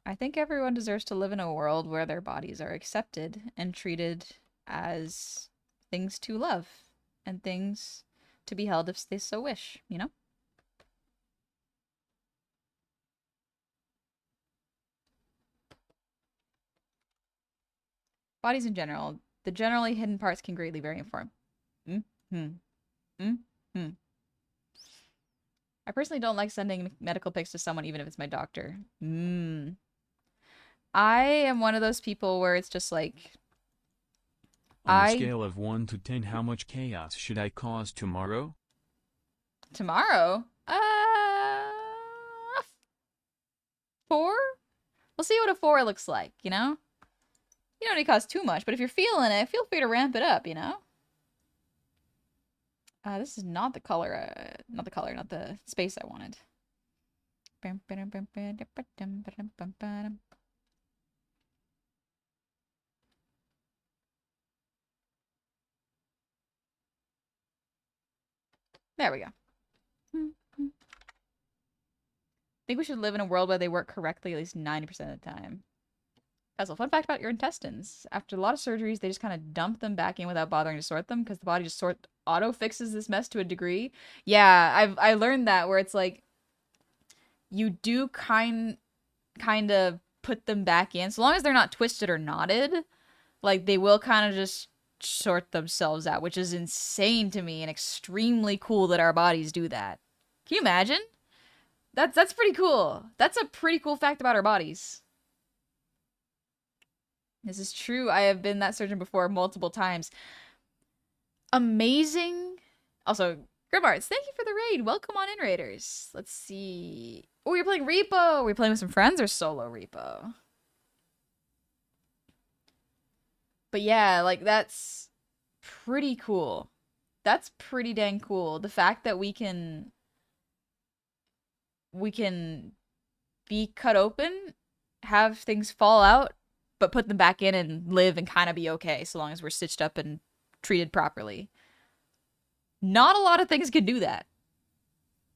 I think everyone deserves to live in a world where their bodies are accepted and treated as things to love and things to be held if they so wish, you know? Bodies in general. The generally hidden parts can greatly vary in form. Mm-hmm. Mm-hmm. I personally don't like sending medical pics to someone, even if it's my doctor. I am one of those people where it's just like, On a scale of 1 to 10, how much chaos should I cause tomorrow? Tomorrow? 4? We'll see what a 4 looks like, you know? You don't need to cause too much, but if you're feeling it, feel free to ramp it up, you know? This is not the color, not the space I wanted. There we go. I think we should live in a world where they work correctly at least 90% of the time. That's a fun fact about your intestines. After a lot of surgeries, they just kind of dump them back in without bothering to sort them because the body just auto fixes this mess to a degree. Yeah, I learned that where it's like you do kind of put them back in. So long as they're not twisted or knotted, like they will kind of just sort themselves out, which is insane to me and extremely cool that our bodies do that. Can you imagine? That's pretty cool. That's a pretty cool fact about our bodies. This is true. I have been that surgeon before multiple times. Amazing. Also, Grimarts, thank you for the raid. Welcome on in, Raiders. Let's see. Oh, you're playing Repo. Were you playing with some friends or solo Repo? But yeah, like, that's pretty cool. That's pretty dang cool. The fact that we can be cut open, have things fall out, but put them back in and live and kind of be okay so long as we're stitched up and treated properly. Not a lot of things can do that.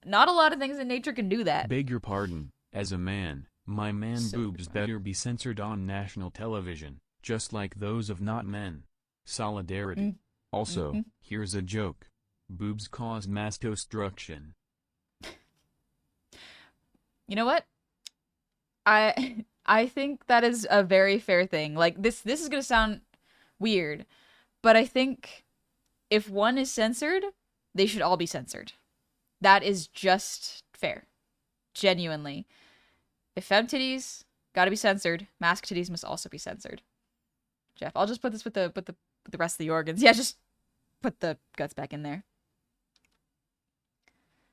Not a lot of things in nature can do that. Beg your pardon, as a man, my man boobs better be censored on national television, just like those of not men. Solidarity. Also, here's a joke. Boobs cause mass destruction. You know what? I think that is a very fair thing. Like, this is gonna sound weird, but I think if one is censored, they should all be censored. That is just fair. Genuinely. If femme titties gotta be censored, mask titties must also be censored. Jeff, I'll just put this with the rest of the organs. Yeah, just put the guts back in there.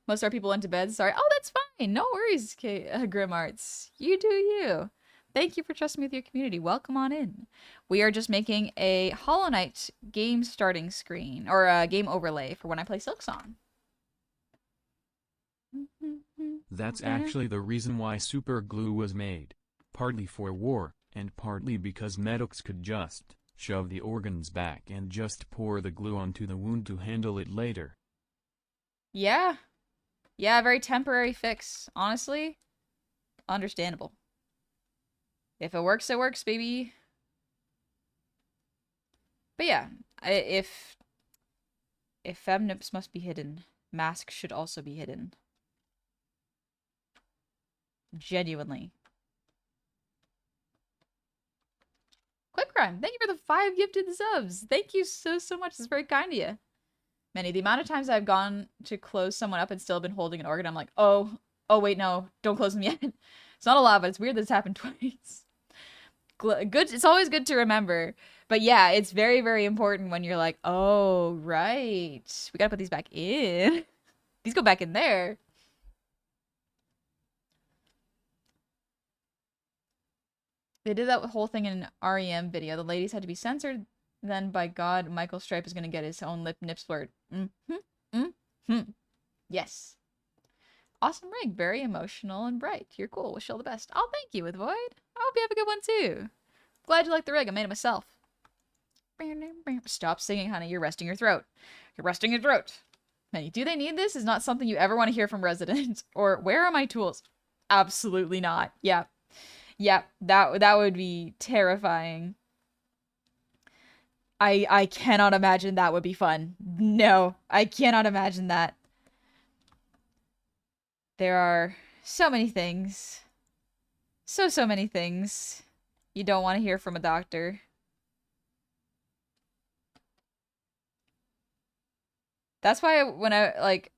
Most of our people went to bed. Sorry. Oh, that's fine. No worries, Grimarts. You do you. Thank you for trusting me with your community. Welcome on in. We are just making a Hollow Knight game starting screen, or a game overlay for when I play Silksong. That's actually the reason why super glue was made. Partly for war, and partly because medics could just shove the organs back and just pour the glue onto the wound to handle it later. Yeah. Yeah, very temporary fix. Honestly, understandable. If it works, it works, baby. But yeah, if fem nips must be hidden, masks should also be hidden. Genuinely. Quick Crime, thank you for the 5 gifted subs. Thank you so much. It's very kind of you. Manny, the amount of times I've gone to close someone up and still been holding an organ, I'm like, oh wait, no, don't close them yet. It's not a lot, but it's weird that it's happened twice. Good. It's always good to remember. But yeah, it's very, very important when you're like, oh, right. We gotta put these back in. These go back in there. They did that whole thing in an REM video. The ladies had to be censored. Then, by God, Michael Stripe is gonna get his own nips blurred. Yes. Awesome rig. Very emotional and bright. You're cool. Wish you all the best. Oh, thank you, with Void. I hope you have a good one, too. Glad you like the rig. I made it myself. Stop singing, honey. You're resting your throat. You're resting your throat. Manny, do they need this? Is not something you ever want to hear from residents. Or, where are my tools? Absolutely not. Yeah. Yeah, that would be terrifying. I cannot imagine that would be fun. No, I cannot imagine that. There are so many things. So many things you don't want to hear from a doctor. That's why when I, like...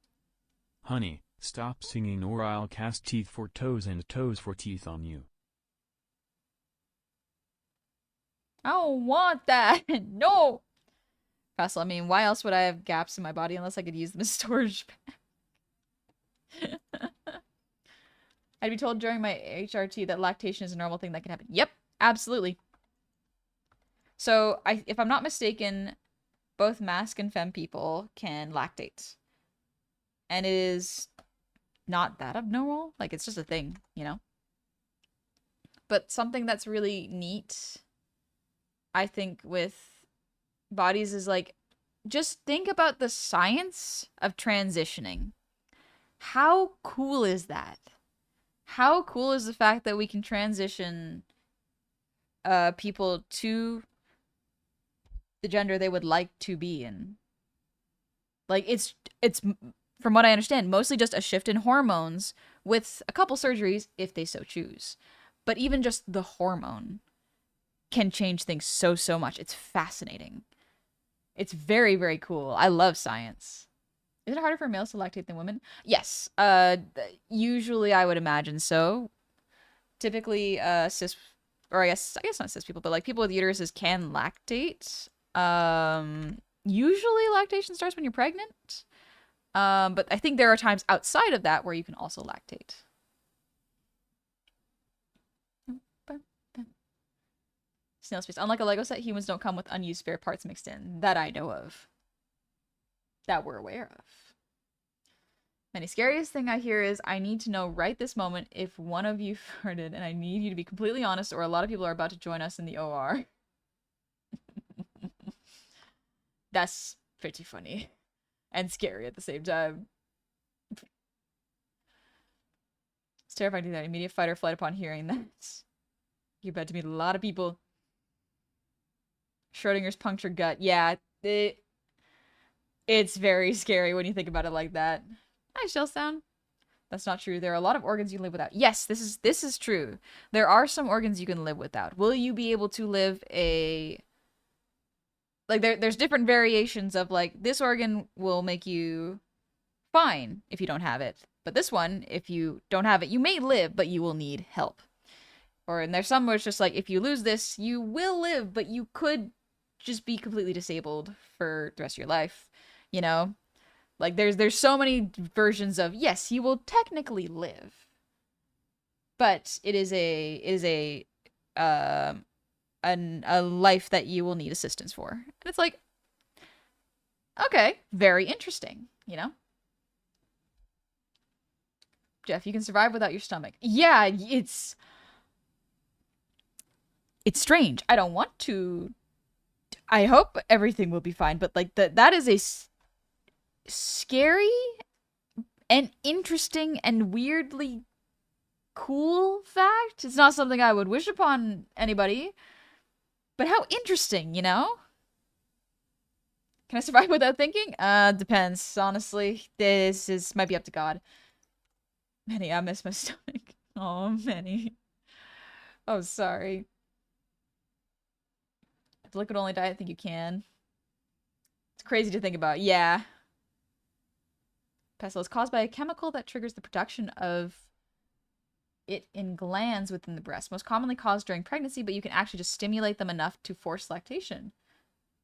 Honey, stop singing or I'll cast teeth for toes and toes for teeth on you. I don't want that. No. Fassel, I mean, why else would I have gaps in my body unless I could use them as storage bag? I'd be told during my HRT that lactation is a normal thing that can happen. Yep, absolutely. So, if I'm not mistaken, both mask and femme people can lactate. And it is not that abnormal. Like, it's just a thing, you know? But something that's really neat, I think, with bodies is, like, just think about the science of transitioning. How cool is that? How cool is the fact that we can transition people to the gender they would like to be in? Like, it's from what I understand, mostly just a shift in hormones with a couple surgeries if they so choose. But even just the hormone can change things so much. It's fascinating. It's very, very cool. I love science. Is it harder for males to lactate than women? Yes. Usually I would imagine so. Typically, cis, or I guess not cis people, but like people with uteruses can lactate. Usually lactation starts when you're pregnant. But I think there are times outside of that where you can also lactate. Snail space. Unlike a Lego set, humans don't come with unused spare parts mixed in. That I know of. That we're aware of. And the scariest thing I hear is, I need to know right this moment if one of you farted, and I need you to be completely honest, or a lot of people are about to join us in the OR. That's pretty funny. And scary at the same time. It's terrifying to do that. Immediate fight or flight upon hearing that. You're about to meet a lot of people. Schrodinger's punctured gut. Yeah, it's very scary when you think about it like that. Hi, Shell Sound. That's not true. There are a lot of organs you can live without. Yes, this is true. There are some organs you can live without. Will you be able to live a... Like, there's different variations of, like, this organ will make you fine if you don't have it. But this one, if you don't have it, you may live, but you will need help. And there's some where it's just like, if you lose this, you will live, but you could just be completely disabled for the rest of your life. You know? Like, there's so many versions of, yes, you will technically live. But it is a life that you will need assistance for. And it's like, okay, very interesting, you know? Jeff, you can survive without your stomach. Yeah, it's strange. I don't want to. I hope everything will be fine, but like that is a scary and interesting and weirdly cool fact. It's not something I would wish upon anybody, but how interesting, you know? Can I survive without thinking? Depends, honestly. This might be up to God. Manny, I miss my stomach. Oh, Manny. Oh, sorry. If liquid only diet, I think you can. It's crazy to think about. Yeah. Pestle is caused by a chemical that triggers the production of it in glands within the breast, most commonly caused during pregnancy, but you can actually just stimulate them enough to force lactation.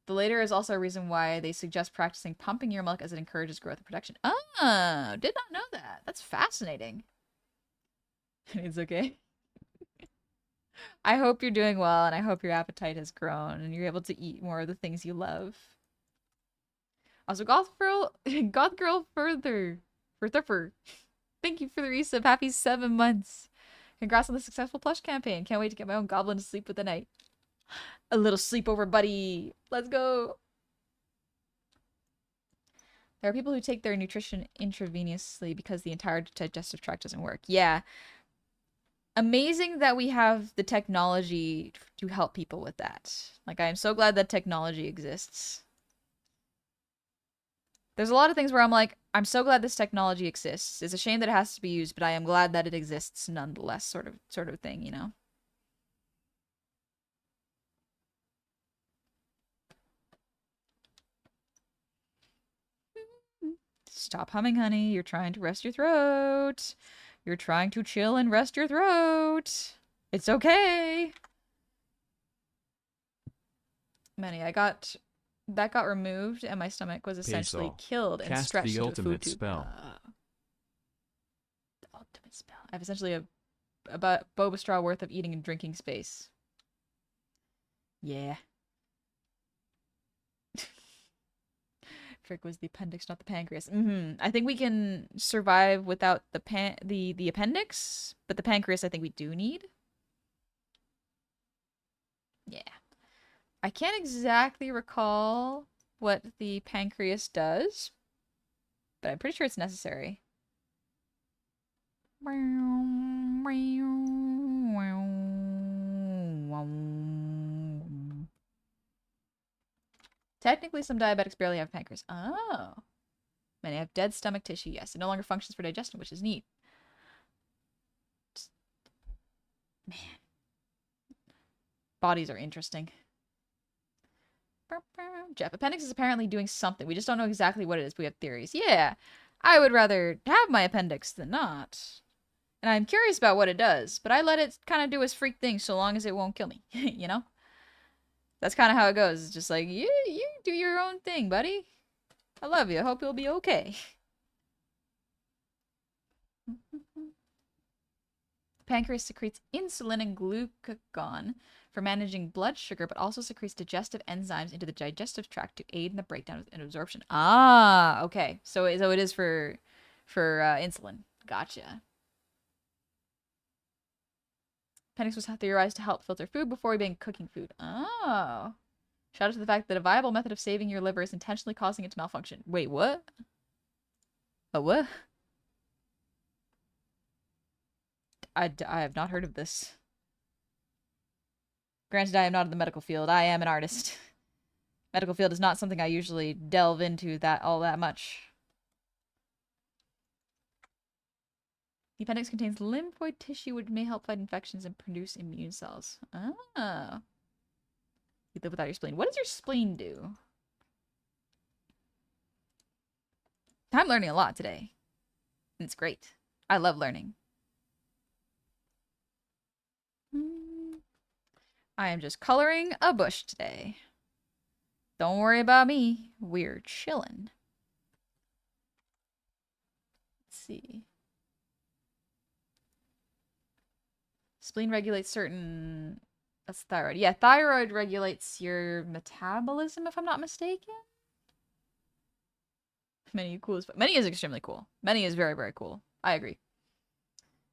The later is also a reason why they suggest practicing pumping your milk, as it encourages growth and production. Oh, did not know that. That's fascinating. It's okay. I hope you're doing well, and I hope your appetite has grown, and you're able to eat more of the things you love. Also, Goth Girl further. Thank you for the resub. Happy 7 months. Congrats on the successful plush campaign. Can't wait to get my own goblin to sleep with the night. A little sleepover buddy. Let's go. There are people who take their nutrition intravenously because the entire digestive tract doesn't work. Yeah. Amazing that we have the technology to help people with that. Like, I am so glad that technology exists. There's a lot of things where I'm like, I'm so glad this technology exists. It's a shame that it has to be used, but I am glad that it exists nonetheless, sort of thing, you know? Stop humming, honey. You're trying to rest your throat. You're trying to chill and rest your throat. It's okay. Manny, that got removed, and my stomach was essentially killed and Cast stretched the into a food ultimate tube. spell. The ultimate spell. I have essentially about boba straw worth of eating and drinking space. Yeah. Frick was the appendix, not the pancreas. I think we can survive without the appendix, but the pancreas I think we do need. Yeah. I can't exactly recall what the pancreas does, but I'm pretty sure it's necessary. Technically, some diabetics barely have pancreas. Oh. Many have dead stomach tissue, yes. It no longer functions for digestion, which is neat. Man. Bodies are interesting. Jeff, appendix is apparently doing something. We just don't know exactly what it is. We have theories. Yeah, I would rather have my appendix than not. And I'm curious about what it does, but I let it kind of do its freak thing so long as it won't kill me, you know? That's kind of how it goes. It's just like, you do your own thing, buddy. I love you. I hope you'll be okay. The pancreas secretes insulin and glucagon for managing blood sugar, but also secretes digestive enzymes into the digestive tract to aid in the breakdown and absorption. Ah, okay. So it is for insulin. Gotcha. Appendix was theorized to help filter food before we began cooking food. Oh. Shout out to the fact that a viable method of saving your liver is intentionally causing it to malfunction. Wait, what? A what? I have not heard of this. Granted, I am not in the medical field. I am an artist. Medical field is not something I usually delve into all that much. The appendix contains lymphoid tissue which may help fight infections and produce immune cells. Oh. You live without your spleen. What does your spleen do? I'm learning a lot today. And it's great. I love learning. I am just coloring a bush today. Don't worry about me. We're chilling. Let's see. Spleen regulates certain... That's thyroid. Yeah, thyroid regulates your metabolism, if I'm not mistaken. Many is extremely cool. Many is very, very cool. I agree.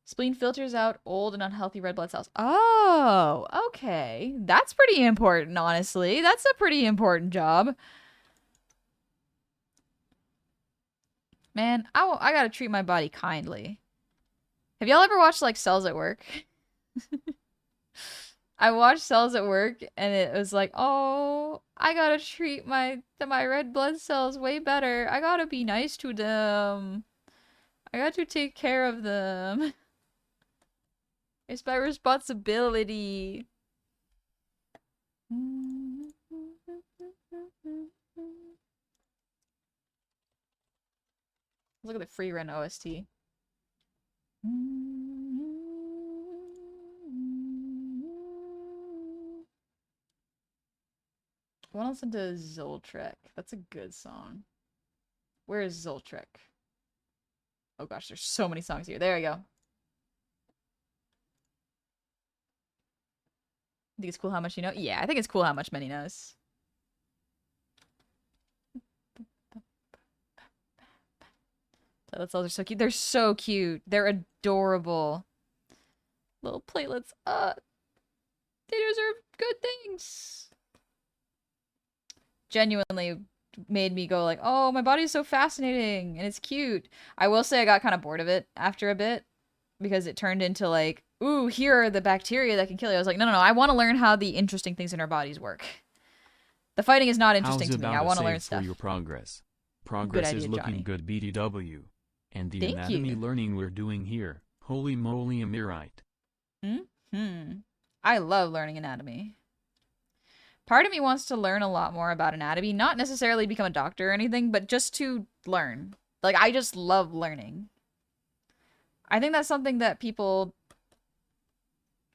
Spleen filters out old and unhealthy red blood cells. Oh, okay. That's pretty important, honestly. That's a pretty important job. Man, I gotta treat my body kindly. Have y'all ever watched, like, Cells at Work? I watched Cells at Work, and it was like, oh, I gotta treat my red blood cells way better. I gotta be nice to them. I got to take care of them. It's my responsibility. Look at the free run OST. I want to listen to Zoltrek. That's a good song. Where is Zoltrek? Oh gosh, there's so many songs here. There we go. I think it's cool how much you know. Yeah, I think it's cool how much Many knows. Platelets are so cute. They're so cute. They're adorable. Little platelets. They deserve good things. Genuinely made me go like, oh, my body's so fascinating and it's cute. I will say I got kind of bored of it after a bit because it turned into like, ooh, here are the bacteria that can kill you. I was like, no, I want to learn how the interesting things in our bodies work. The fighting is not interesting to me. I want to learn stuff. For your progress. Progress is looking good, BDW. And the anatomy learning we're doing here. Holy moly, am I right? I love learning anatomy. Part of me wants to learn a lot more about anatomy, not necessarily become a doctor or anything, but just to learn. Like, I just love learning. I think that's something that people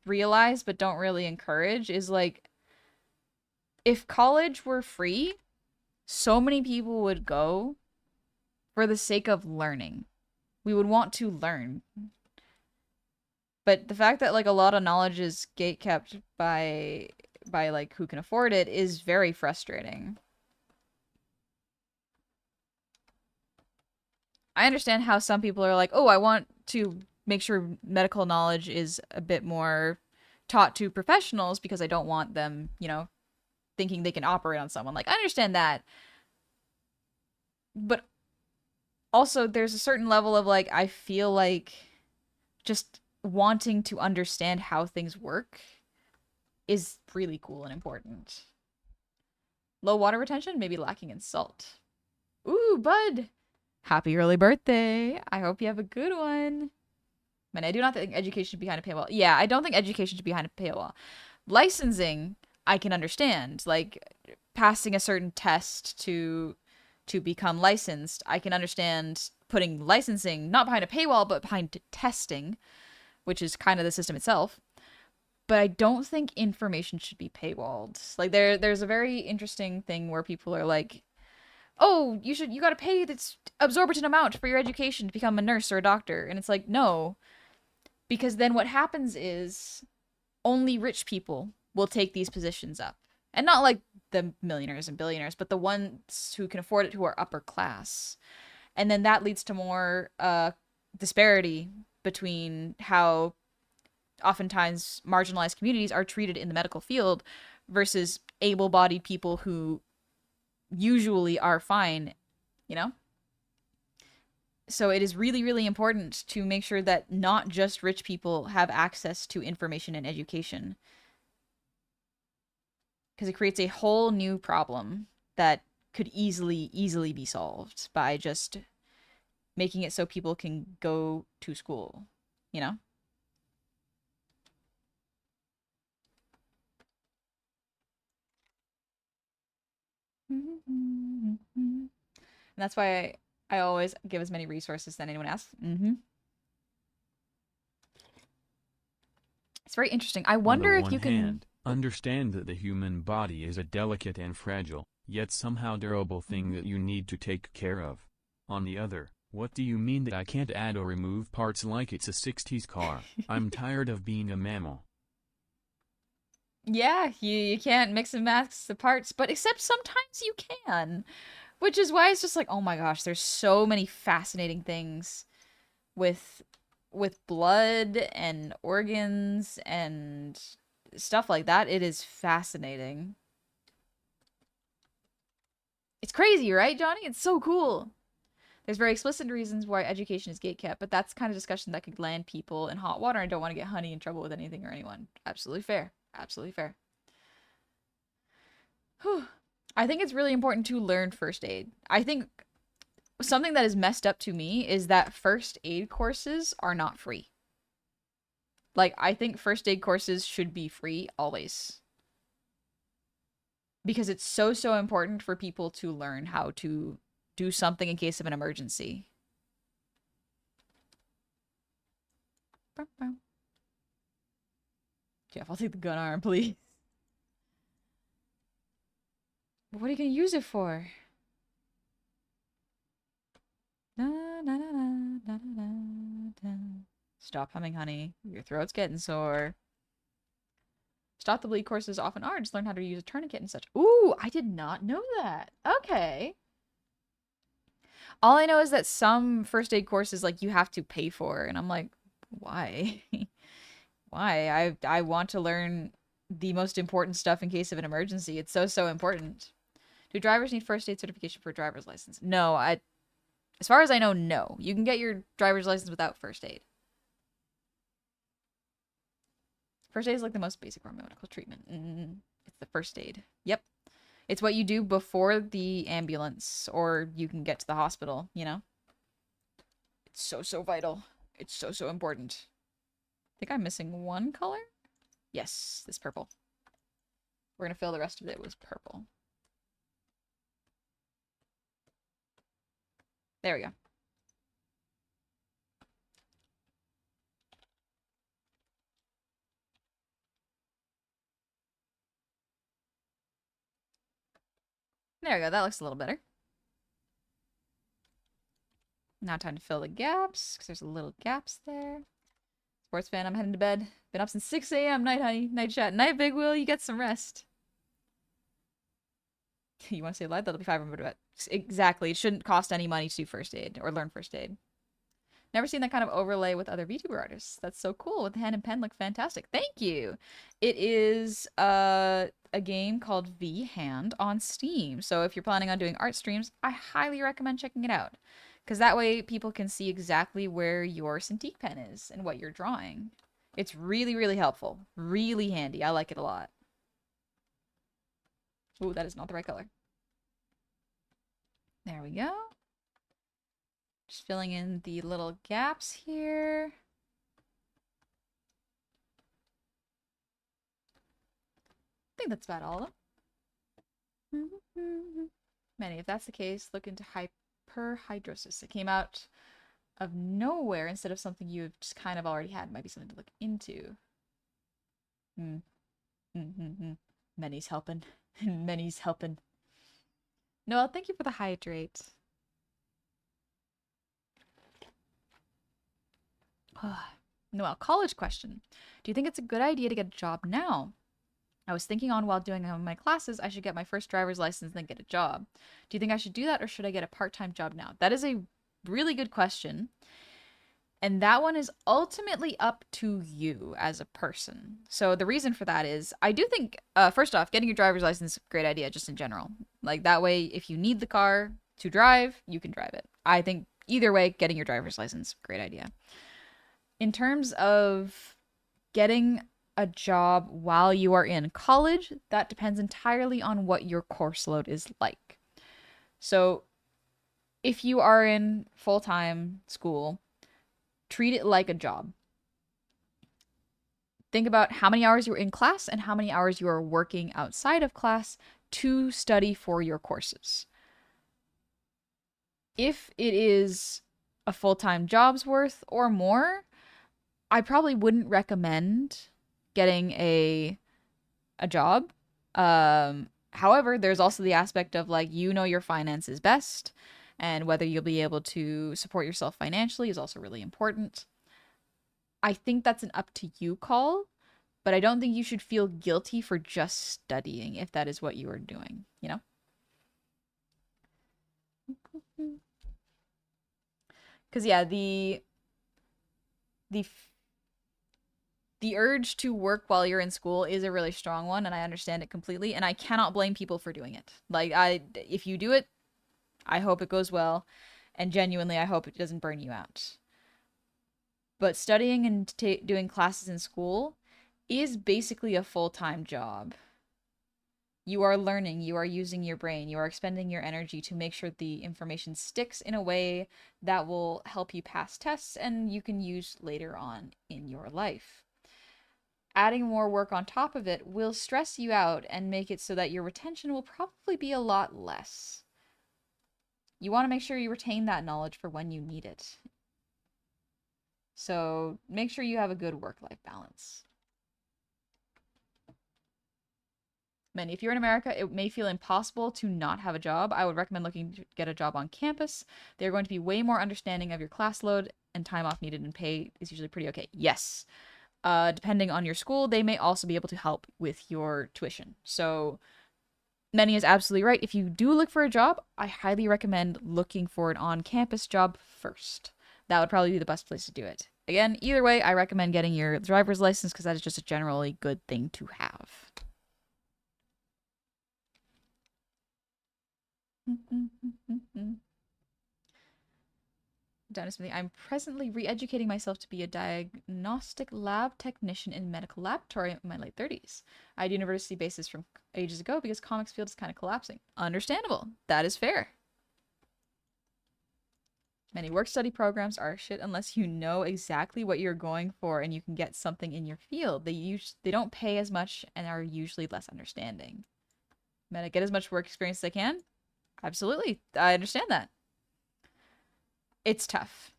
realize but don't really encourage is like, if college were free, so many people would go for the sake of learning. We would want to learn. But the fact that like a lot of knowledge is gatekept by like who can afford it is very frustrating. I understand how some people are like, oh, I want to make sure medical knowledge is a bit more taught to professionals because I don't want them, you know, thinking they can operate on someone. Like, I understand that. But also there's a certain level of like, I feel like just wanting to understand how things work is really cool and important. Low water retention, maybe lacking in salt. Ooh, bud. Happy early birthday. I hope you have a good one. Man, I do not think education should be behind a paywall. Yeah, I don't think education should be behind a paywall. Licensing, I can understand. Like, passing a certain test to become licensed, I can understand putting licensing not behind a paywall, but behind testing, which is kind of the system itself. But I don't think information should be paywalled. Like, there's a very interesting thing where people are like, oh, you gotta pay this absorbent amount for your education to become a nurse or a doctor. And it's like, no. Because then what happens is only rich people will take these positions up. And not like the millionaires and billionaires, but the ones who can afford it, who are upper class. And then that leads to more disparity between how oftentimes marginalized communities are treated in the medical field versus able-bodied people who usually are fine, you know? So it is really, really important to make sure that not just rich people have access to information and education, because it creates a whole new problem that could easily be solved by just making it so people can go to school, you know? And that's why I always give as many resources than anyone asks. It's very interesting. I On the wonder if one you can. hand, understand that the human body is a delicate and fragile, yet somehow durable thing that you need to take care of. On the other, what do you mean that I can't add or remove parts like it's a 60s car? I'm tired of being a mammal. Yeah, you can't mix and match the parts, but except sometimes you can. Which is why it's just like, oh my gosh, there's so many fascinating things with blood and organs and stuff like that. It is fascinating. It's crazy, right, Johnny? It's so cool. There's very explicit reasons why education is gatekept, but that's kind of discussion that could land people in hot water. And I don't want to get Honey in trouble with anything or anyone. Absolutely fair. Absolutely fair. Whew. I think it's really important to learn first aid. I think something that is messed up to me is that first aid courses are not free. Like, I think first aid courses should be free always. Because it's so important for people to learn how to do something in case of an emergency. Jeff, I'll take the gun arm, please. What are you gonna use it for? Stop humming, honey. Your throat's getting sore. Stop the bleed courses often are. Just learn how to use a tourniquet and such. Ooh, I did not know that. Okay. All I know is that some first aid courses, like, you have to pay for. And I'm like, why? Why? I want to learn the most important stuff in case of an emergency. It's so important. Do drivers need first aid certification for a driver's license? No, as far as I know, no. You can get your driver's license without first aid. First aid is like the most basic form of medical treatment. It's the first aid. Yep. It's what you do before the ambulance or you can get to the hospital, you know? It's so vital. It's so important. I think I'm missing one color? Yes, this purple. We're gonna fill the rest of it with purple. There we go. There we go. That looks a little better. Now time to fill the gaps, because there's little gaps there. Sports fan, I'm heading to bed. Been up since 6 a.m. Night, honey. Night chat. Night, Big Will. You get some rest. You want to say live? That'll be 500 bet. Exactly. It shouldn't cost any money to do first aid or learn first aid. Never seen that kind of overlay with other VTuber artists. That's so cool. With the hand and pen look fantastic. Thank you. It is a game called V Hand on Steam. So if you're planning on doing art streams, I highly recommend checking it out. Because that way people can see exactly where your Cintiq pen is and what you're drawing. It's really helpful. Really handy. I like it a lot. Ooh, that is not the right color. There we go. Just filling in the little gaps here. I think that's about all of them. Many, if that's the case, look into hyperhidrosis. It came out of nowhere instead of something you've just kind of already had. Might be something to look into. Many's helping. Many's helping. Noel, thank you for the hydrate. Noel, college question. Do you think it's a good idea to get a job now? I was thinking on while doing my classes, I should get my first driver's license and then get a job. Do you think I should do that or should I get a part-time job now? That is a really good question. And that one is ultimately up to you as a person. So the reason for that is I do think, first off, getting your driver's license is a great idea just in general. Like that way, if you need the car to drive, you can drive it. I think either way, getting your driver's license, great idea. In terms of getting a job while you are in college, that depends entirely on what your course load is like. So, if you are in full time school, treat it like a job. Think about how many hours you're in class and how many hours you are working outside of class to study for your courses. If it is a full time job's worth or more, I probably wouldn't recommend getting a job. However, there's also the aspect of like you know your finances best, and whether you'll be able to support yourself financially is also really important. I think that's an up to you call, but I don't think you should feel guilty for just studying if that is what you are doing, you know? Cuz yeah, the the urge to work while you're in school is a really strong one and I understand it completely and I cannot blame people for doing it. Like if you do it, I hope it goes well and genuinely I hope it doesn't burn you out. But studying and doing classes in school is basically a full-time job. You are learning, you are using your brain, you are expending your energy to make sure the information sticks in a way that will help you pass tests and you can use later on in your life. Adding more work on top of it will stress you out and make it so that your retention will probably be a lot less. You want to make sure you retain that knowledge for when you need it. So make sure you have a good work-life balance. Many, if you're in America, it may feel impossible to not have a job. I would recommend looking to get a job on campus. They're going to be way more understanding of your class load and time off needed and pay is usually pretty okay. Yes. Depending on your school, they may also be able to help with your tuition. So Manny is absolutely right. If you do look for a job, I highly recommend looking for an on-campus job first. That would probably be the best place to do it. Again, either way, I recommend getting your driver's license because that is just a generally good thing to have. I'm presently re-educating myself to be a diagnostic lab technician in medical laboratory in my late 30s. I had university basis from ages ago because comics field is kind of collapsing. Understandable. That is fair. Many work-study programs are shit unless you know exactly what you're going for and you can get something in your field. They don't pay as much and are usually less understanding. Meta, get as much work experience as they can? Absolutely. I understand that. It's tough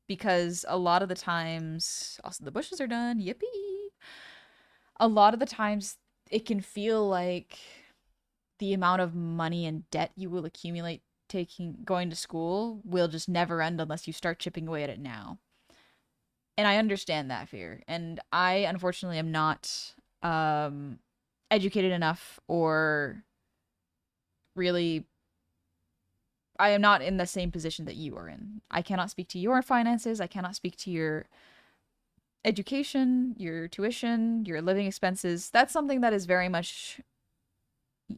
because a lot of the times, also the bushes are done, yippee. A lot of the times it can feel like the amount of money and debt you will accumulate going to school will just never end unless you start chipping away at it now. And I understand that fear. And I unfortunately am not educated enough or really I am not in the same position that you are in. I cannot speak to your finances. I cannot speak to your education, your tuition, your living expenses. That's something that is very much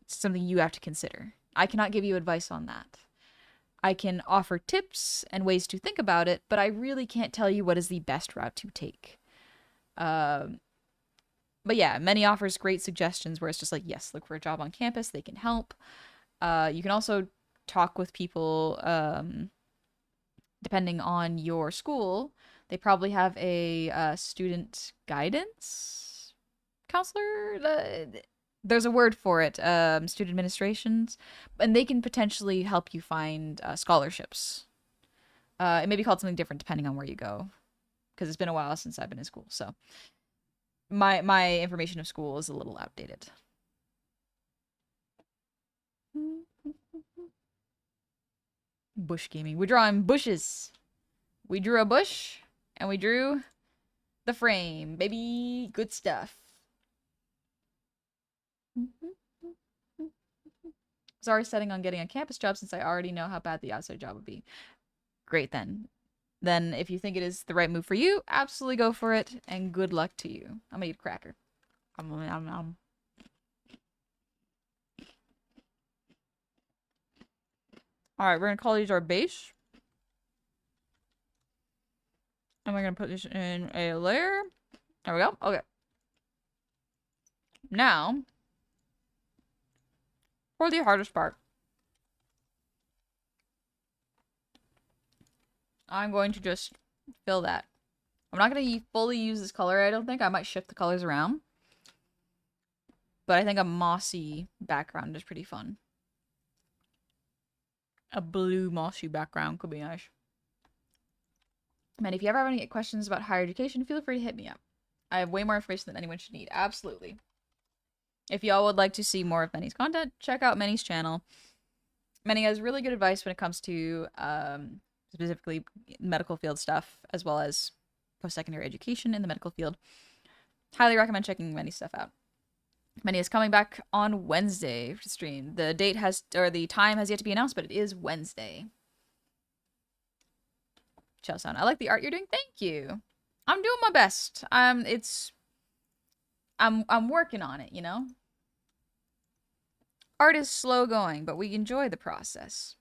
something you have to consider. I cannot give you advice on that. I can offer tips and ways to think about it, but I really can't tell you what is the best route to take. But yeah, Many offers great suggestions where it's just like, yes, look for a job on campus. They can help. You can also talk with people depending on your school. They probably have a student guidance counselor. There's a word for it, student administrations, and they can potentially help you find scholarships. It may be called something different depending on where you go, because it's been a while since I've been in school. So my information of school is a little outdated. Bush gaming. We're drawing bushes. We drew a bush, and we drew the frame, baby. Good stuff. Was already setting on getting a campus job since I already know how bad the outside job would be. Great then. Then if you think it is the right move for you, absolutely go for it, and good luck to you. I'm gonna eat a cracker. Alright, we're gonna call these our base. And we're gonna put this in a layer. There we go. Okay. Now, for the hardest part. I'm going to just fill that. I'm not going to fully use this color, I don't think. I might shift the colors around. But I think a mossy background is pretty fun. A blue mossy background could be nice. Man, if you ever have any questions about higher education, feel free to hit me up. I have way more information than anyone should need. Absolutely. If y'all would like to see more of Manny's content, check out Manny's channel. Manny has really good advice when it comes to specifically medical field stuff, as well as post-secondary education in the medical field. Highly recommend checking Manny's stuff out. Manny is coming back on Wednesday to stream. The date has, or the time has yet to be announced, but it is Wednesday. Chill sound. I like the art you're doing. Thank you. I'm doing my best. I'm working on it, you know? Art is slow going, but we enjoy the process.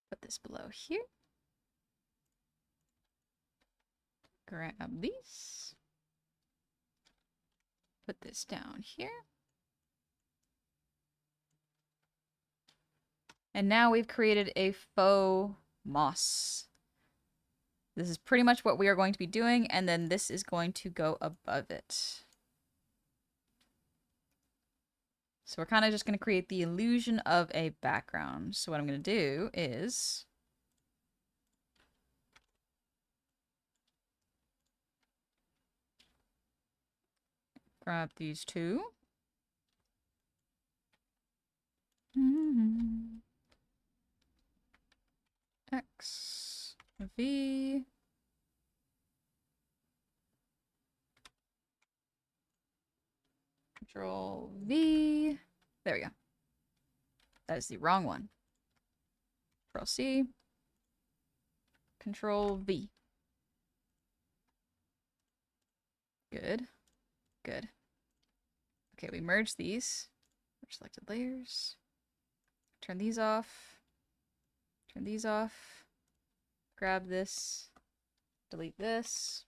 Put this below here. Grab these. Put this down here. And now we've created a faux moss. This is pretty much what we are going to be doing, and then this is going to go above it. So we're kind of just going to create the illusion of a background. So what I'm going to do is grab these two. X, V. Control V. There we go. That is the wrong one. Control C. Control V. Good. Good. Okay, we merge these. Merge selected layers. Turn these off. Turn these off. Grab this. Delete this.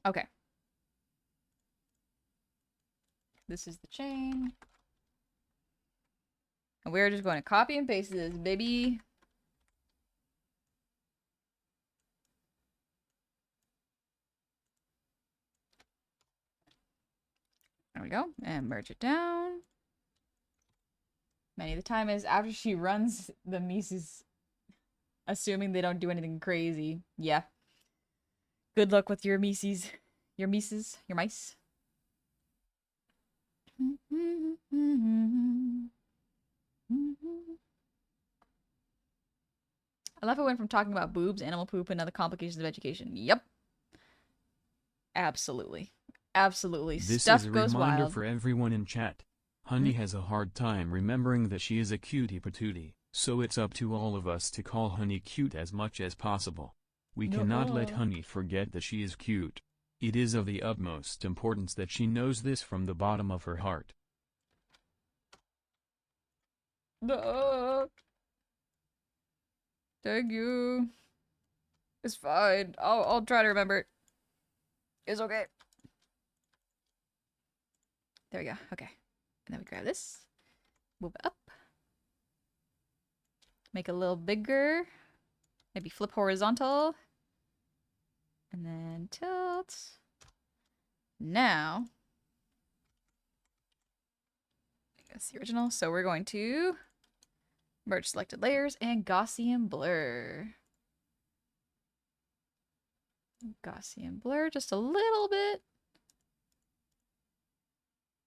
Okay. This is the chain. And we're just going to copy and paste this, baby. There we go. And merge it down. Many of the time is after she runs the Mises, assuming they don't do anything crazy. Yeah. Good luck with your Mises. Your Mises. Your mice. I love how it went from talking about boobs, animal poop, and other complications of education. Yep. Absolutely. Absolutely. This Stuff is a goes reminder wild. for everyone in chat. Honey has a hard time remembering that she is a cutie patootie, so it's up to all of us to call Honey cute as much as possible. We cannot let Honey forget that she is cute. It is of the utmost importance that she knows this from the bottom of her heart. Thank you. It's fine. I'll try to remember it. It's okay. There we go. Okay. And then we grab this. Move it up. Make it a little bigger. Maybe flip horizontal. And then tilt. Now. That's the original. So we're going to merge selected layers and Gaussian blur. Gaussian blur just a little bit.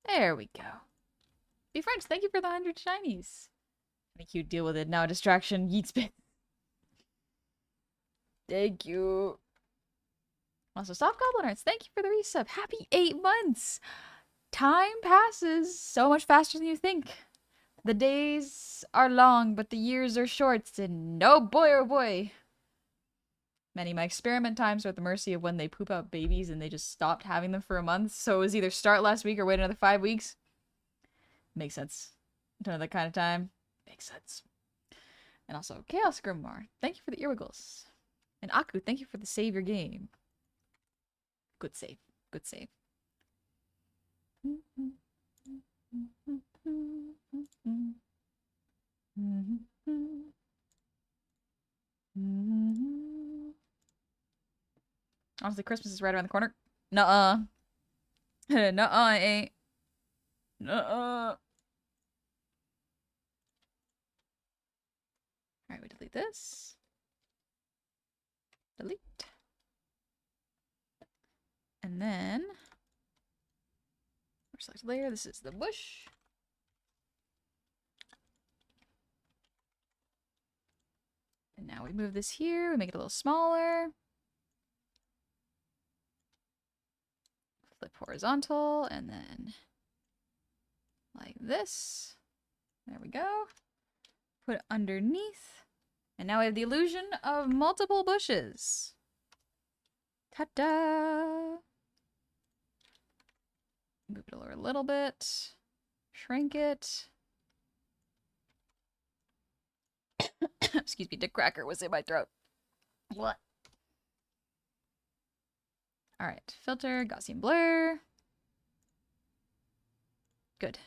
There we go. Be friends, thank you for the 100 shinies. Make you deal with it now. Distraction, yeet spit. Thank you. Also, Soft Goblin Hearts, thank you for the resub. Happy 8 months. Time passes so much faster than you think. The days are long, but the years are short, and oh boy, many of my experiment times are at the mercy of when they poop out babies and they just stopped having them for a month, so it was either start last week or wait another 5 weeks. Makes sense. Don't know that kind of time. Makes sense. And also, Chaos Grimoire, thank you for the earwiggles. And Aku, thank you for the save your game. Good save. Good save. Honestly, Christmas is right around the corner. Nuh-uh. Nuh-uh, it ain't. Nuh-uh. Alright, we delete this. Delete. And then select layer. This is the bush. And now we move this here. We make it a little smaller. Flip horizontal and then like this. There we go. Put it underneath. And now we have the illusion of multiple bushes. Ta-da! Move it over a little bit. Shrink it. Excuse me, Dick Cracker was in my throat. What? Alright, filter, Gaussian blur. Good.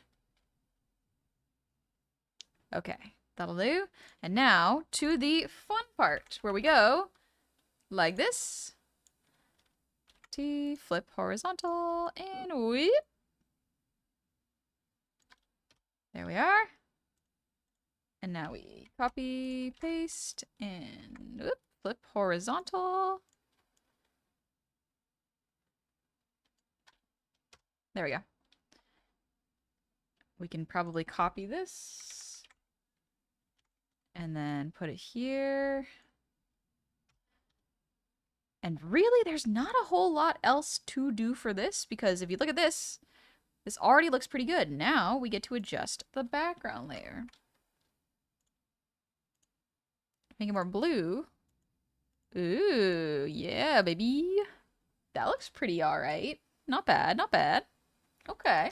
Okay, that'll do. And now to the fun part, where we go like this. T, flip horizontal, and whip. There we are. And now we copy, paste, and whoop, flip horizontal. There we go. We can probably copy this and then put it here. And really, there's not a whole lot else to do for this, because if you look at this, this already looks pretty good. Now we get to adjust the background layer. Make it more blue. Ooh, yeah, baby. That looks pretty alright. Not bad, not bad. Okay.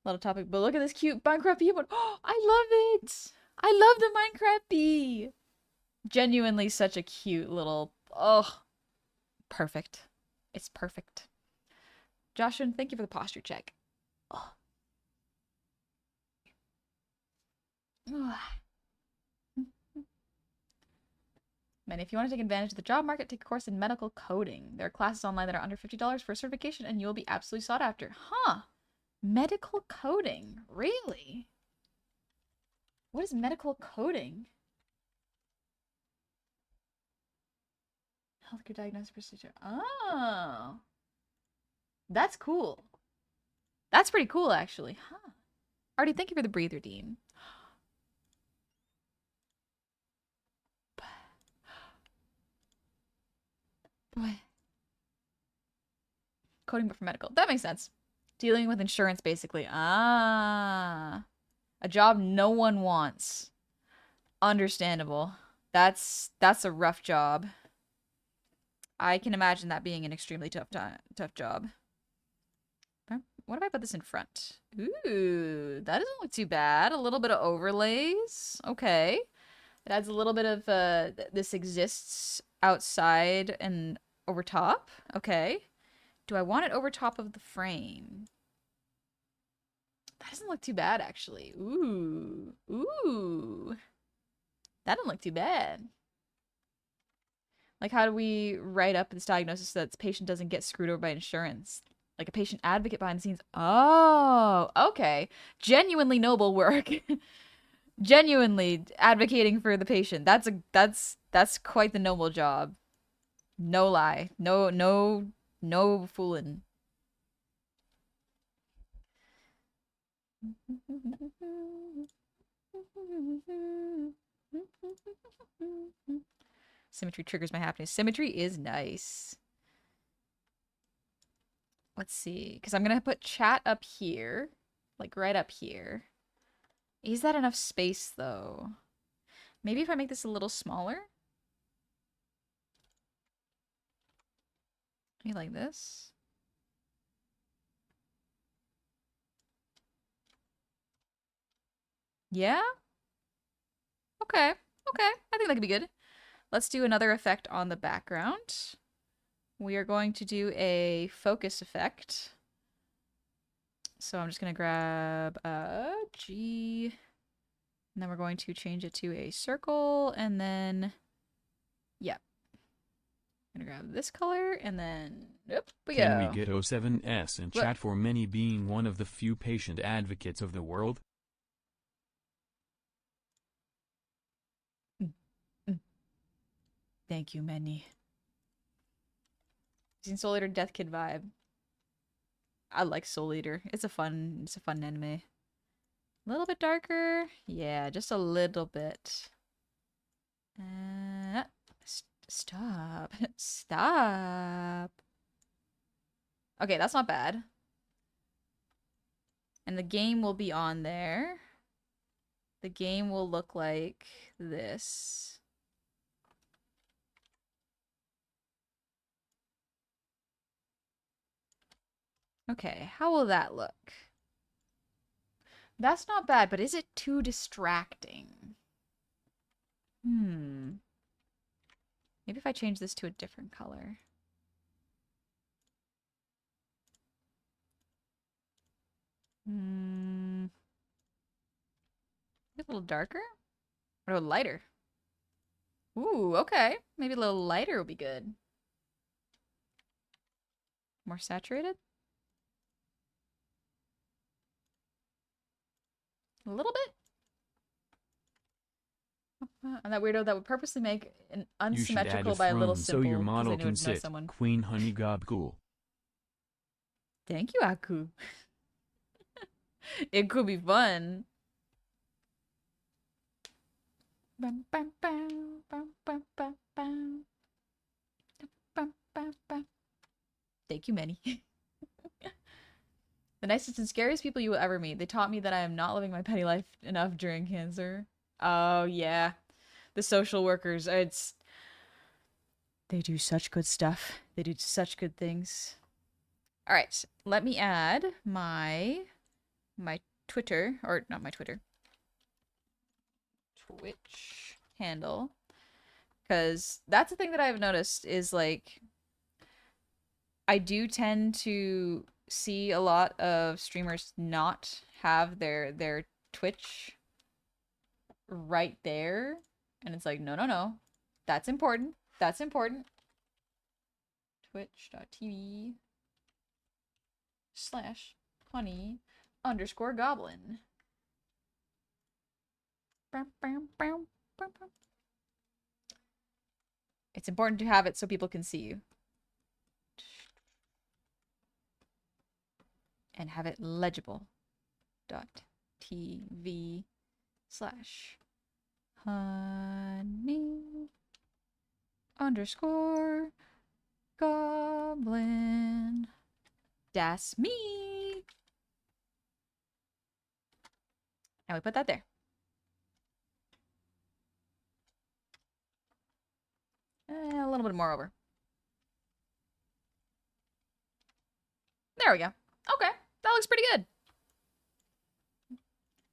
A lot of topic, but look at this cute Minecraft bee. Oh, I love it! I love the Minecraft bee! Genuinely such a cute little... Oh, perfect. It's perfect. Joshua, thank you for the posture check. Oh. Man, if you want to take advantage of the job market, take a course in medical coding. There are classes online that are under $50 for a certification, and you'll be absolutely sought after. Huh. Medical coding. Really? What is medical coding? Healthcare diagnosis procedure. Oh. That's cool. That's pretty cool, actually. Huh. Artie, thank you for the breather, Dean. Coding but for medical. That makes sense. Dealing with insurance, basically. Ah. A job no one wants. Understandable. That's a rough job. I can imagine that being an extremely tough job. What if I put this in front? Ooh, that doesn't look too bad. A little bit of overlays. Okay. It adds a little bit of this exists outside and over top. Okay. Do I want it over top of the frame? That doesn't look too bad, actually. Ooh. Ooh. That doesn't look too bad. Like, how do we write up this diagnosis so that the patient doesn't get screwed over by insurance? Like a patient advocate behind the scenes. Oh, okay. Genuinely noble work. Genuinely advocating for the patient. That's quite the noble job. No lie. No fooling. Symmetry triggers my happiness. Symmetry is nice. Let's see. Because I'm going to put chat up here. Like right up here. Is that enough space though? Maybe if I make this a little smaller? Maybe like this? Yeah? Okay. Okay. I think that could be good. Let's do another effect on the background. We are going to do a focus effect. So I'm just going to grab a G. And then we're going to change it to a circle. And then, yeah. I'm going to grab this color. And then, up we go. Can we get 07S in What? chat for many being one of the few patient advocates of the world? Thank you, Many. Seen Soul Eater Death Kid vibe. I like Soul Eater. It's a fun anime. A little bit darker. Yeah, just a little bit. Stop. Stop. Okay, that's not bad. And the game will be on there. The game will look like this. Okay, how will that look? That's not bad, but is it too distracting? Maybe if I change this to a different color. A little darker? Or a little lighter? Ooh, okay. Maybe a little lighter would be good. More saturated? A little bit? And that weirdo that would purposely make an You should add unsymmetrical a by a little throne so simple your because model they knew can it'd annoy sit. someone. Queen Honey Gob Cool. Thank you, Aku. It could be fun. Bum, bum, bum, bum, bum, bum, bum. Bum, bum, bum. Thank you, Manny. The nicest and scariest people you will ever meet. They taught me that I am not living my petty life enough during cancer. Oh, yeah. The social workers. They do such good stuff. They do such good things. All right, let me add my Twitter, or not my Twitter, Twitch handle, because that's the thing that I've noticed is like I do tend to see a lot of streamers not have their Twitch right there, and it's like no, that's important. That's important. Twitch.tv/honey_goblin. It's important to have it so people can see you. And have it legible. .tv/honey_goblin. That's me. And we put that there. A little bit more over. There we go. Okay, that looks pretty good.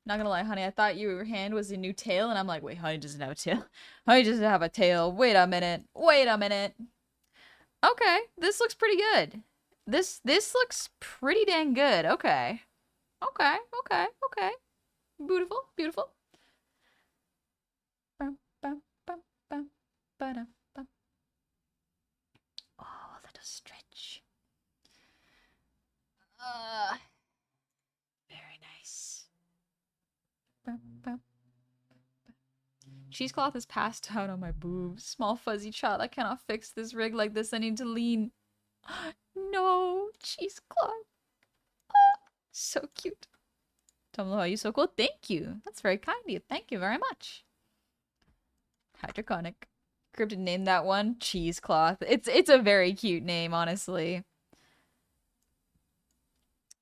Not gonna lie, honey, I thought your hand was a new tail, and I'm like, wait, honey doesn't have a tail. Honey doesn't have a tail. Wait a minute. Wait a minute. Okay, this looks pretty good. This looks pretty dang good. Okay. Okay. Beautiful. Oh, let us stretch. Very nice. Cheesecloth is passed out on my boobs. Small fuzzy child, I cannot fix this rig like this. I need to lean. No, cheesecloth. So cute. Tumlo, you so cool. Thank you. That's very kind of you. Thank you very much. Hydroconic. Cryptid named that one Cheesecloth. It's a very cute name, honestly.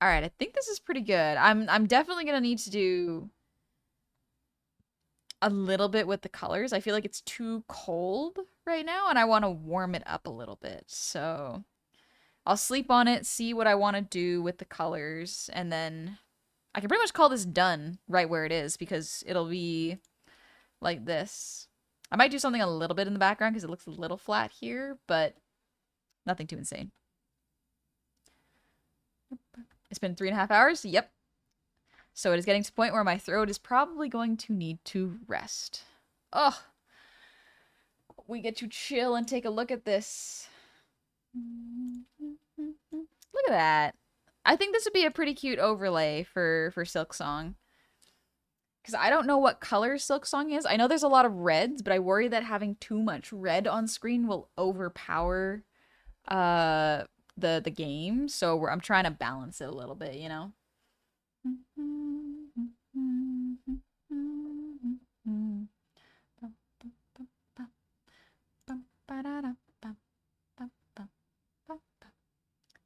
All right, I think this is pretty good. I'm definitely gonna need to do a little bit with the colors. I feel like it's too cold right now, and I want to warm it up a little bit. So I'll sleep on it, see what I want to do with the colors, and then I can pretty much call this done right where it is because it'll be like this. I might do something a little bit in the background because it looks a little flat here, but nothing too insane. It's been 3.5 hours. Yep. So it is getting to the point where my throat is probably going to need to rest. Oh, we get to chill and take a look at this. Look at that. I think this would be a pretty cute overlay for Silksong. Because I don't know what color Silksong is. I know there's a lot of reds, but I worry that having too much red on screen will overpower the game. So I'm trying to balance it a little bit, you know?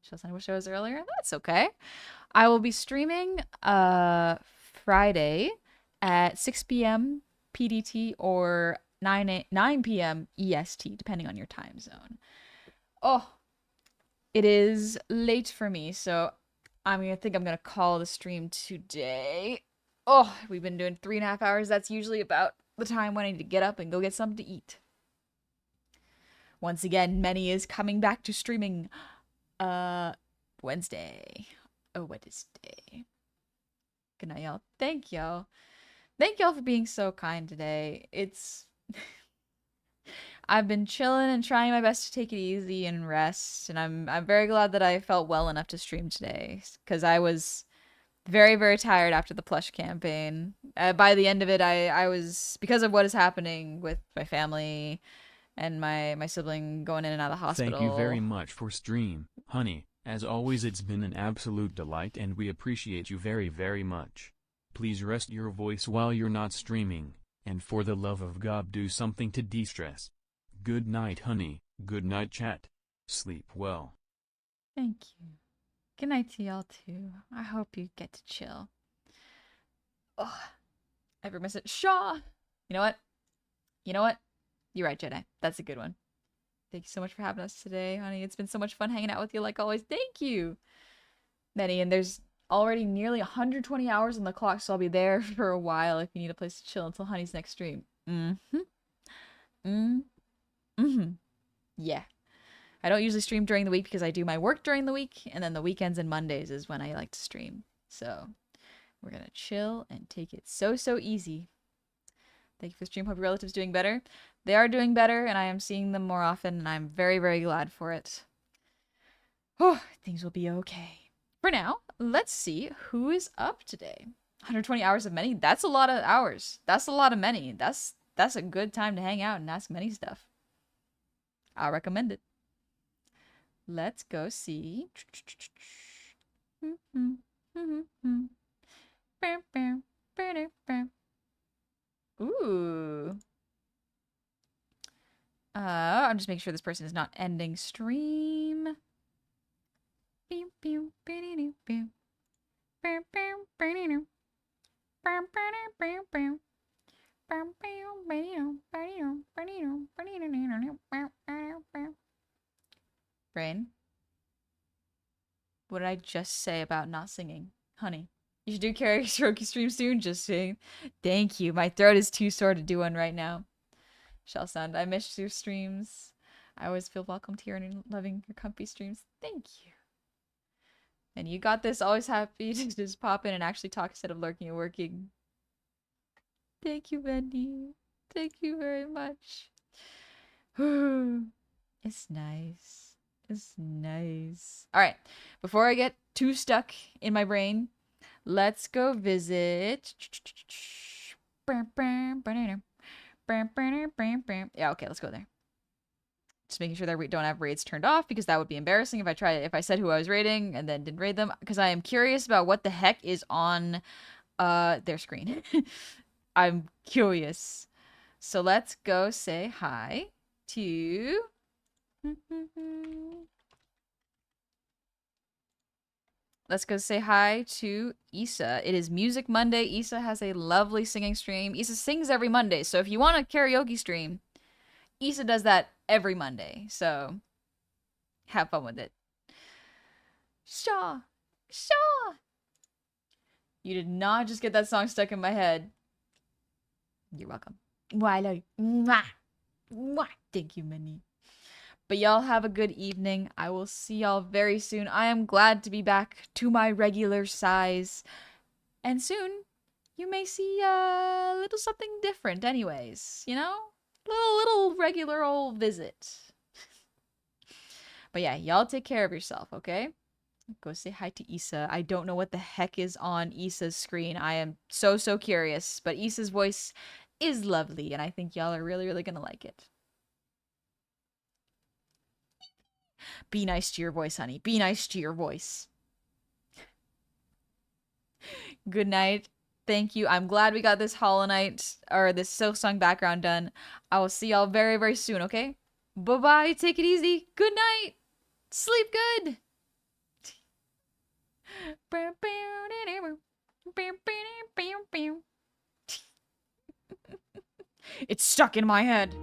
Shows I wish I was earlier. That's okay. I will be streaming Friday at 6 p.m. PDT or 9 p.m. EST, depending on your time zone. Oh, it is late for me, so I'm gonna call the stream today. Oh, we've been doing 3.5 hours. That's usually about the time when I need to get up and go get something to eat. Once again, Many is coming back to streaming Wednesday. Oh, Wednesday. Good night, y'all. Thank y'all. Thank y'all for being so kind today. I've been chilling and trying my best to take it easy and rest, and I'm very glad that I felt well enough to stream today because I was very, very tired after the Plush campaign. By the end of it, I was, because of what is happening with my family and my sibling going in and out of the hospital. Thank you very much for stream, honey. As always, it's been an absolute delight and we appreciate you very, very much. Please rest your voice while you're not streaming, and for the love of God do something to de-stress. Good night, honey. Good night, chat. Sleep well. Thank you. Good night to y'all too. I hope you get to chill. Oh, ever miss it? Shaw! You know what? You're right, Jedi. That's a good one. Thank you so much for having us today, honey. It's been so much fun hanging out with you like always. Thank you, Many. And there's already nearly 120 hours on the clock, so I'll be there for a while if you need a place to chill until honey's next stream. Yeah. I don't usually stream during the week because I do my work during the week, and then the weekends and Mondays is when I like to stream. So we're gonna chill and take it so easy. Thank you for the stream. Hope your relatives doing better. They are doing better, and I am seeing them more often, and I'm very, very glad for it. Oh, things will be okay. For now, let's see who is up today. 120 hours of Many. That's a lot of hours. That's a lot of Many. That's a good time to hang out and ask Many stuff. I recommend it. Let's go see. Ooh. I'm just making sure this person is not ending stream. Brain, what did I just say about not singing? Honey, you should do karaoke stream soon, just saying. Thank you. My throat is too sore to do one right now. Shell Sound, I miss your streams. I always feel welcomed here and loving your comfy streams. Thank you. And you got this. Always happy to just pop in and actually talk instead of lurking and working. Thank you, Wendy. Thank you very much. It's nice. It's nice. All right. Before I get too stuck in my brain, let's go visit. Yeah, okay, let's go there. Just making sure that we don't have raids turned off, because that would be embarrassing if I said who I was raiding and then didn't raid them, because I am curious about what the heck is on their screen. I'm curious. So let's go say hi to let's go say hi to Issa. It is Music Monday. Issa has a lovely singing stream. Issa sings every Monday, so if you want a karaoke stream, Issa does that every Monday. So have fun with it. Shaw! Shaw! You did not just get that song stuck in my head. You're welcome. Why, I love you. Mwah! Mwah! Thank you, Minnie. But y'all have a good evening. I will see y'all very soon. I am glad to be back to my regular size. And soon, you may see a little something different anyways, you know? Little regular old visit. But yeah, y'all take care of yourself, okay? Go say hi to Issa. I don't know what the heck is on Issa's screen. I am so curious. But Issa's voice is lovely, and I think y'all are really gonna like it. Be nice to your voice, honey. Be nice to your voice. Good night. Thank you. I'm glad we got this Hollow Knight, or this Silksong background done. I will see y'all very soon, okay? Bye-bye. Take it easy. Good night. Sleep good. It's stuck in my head.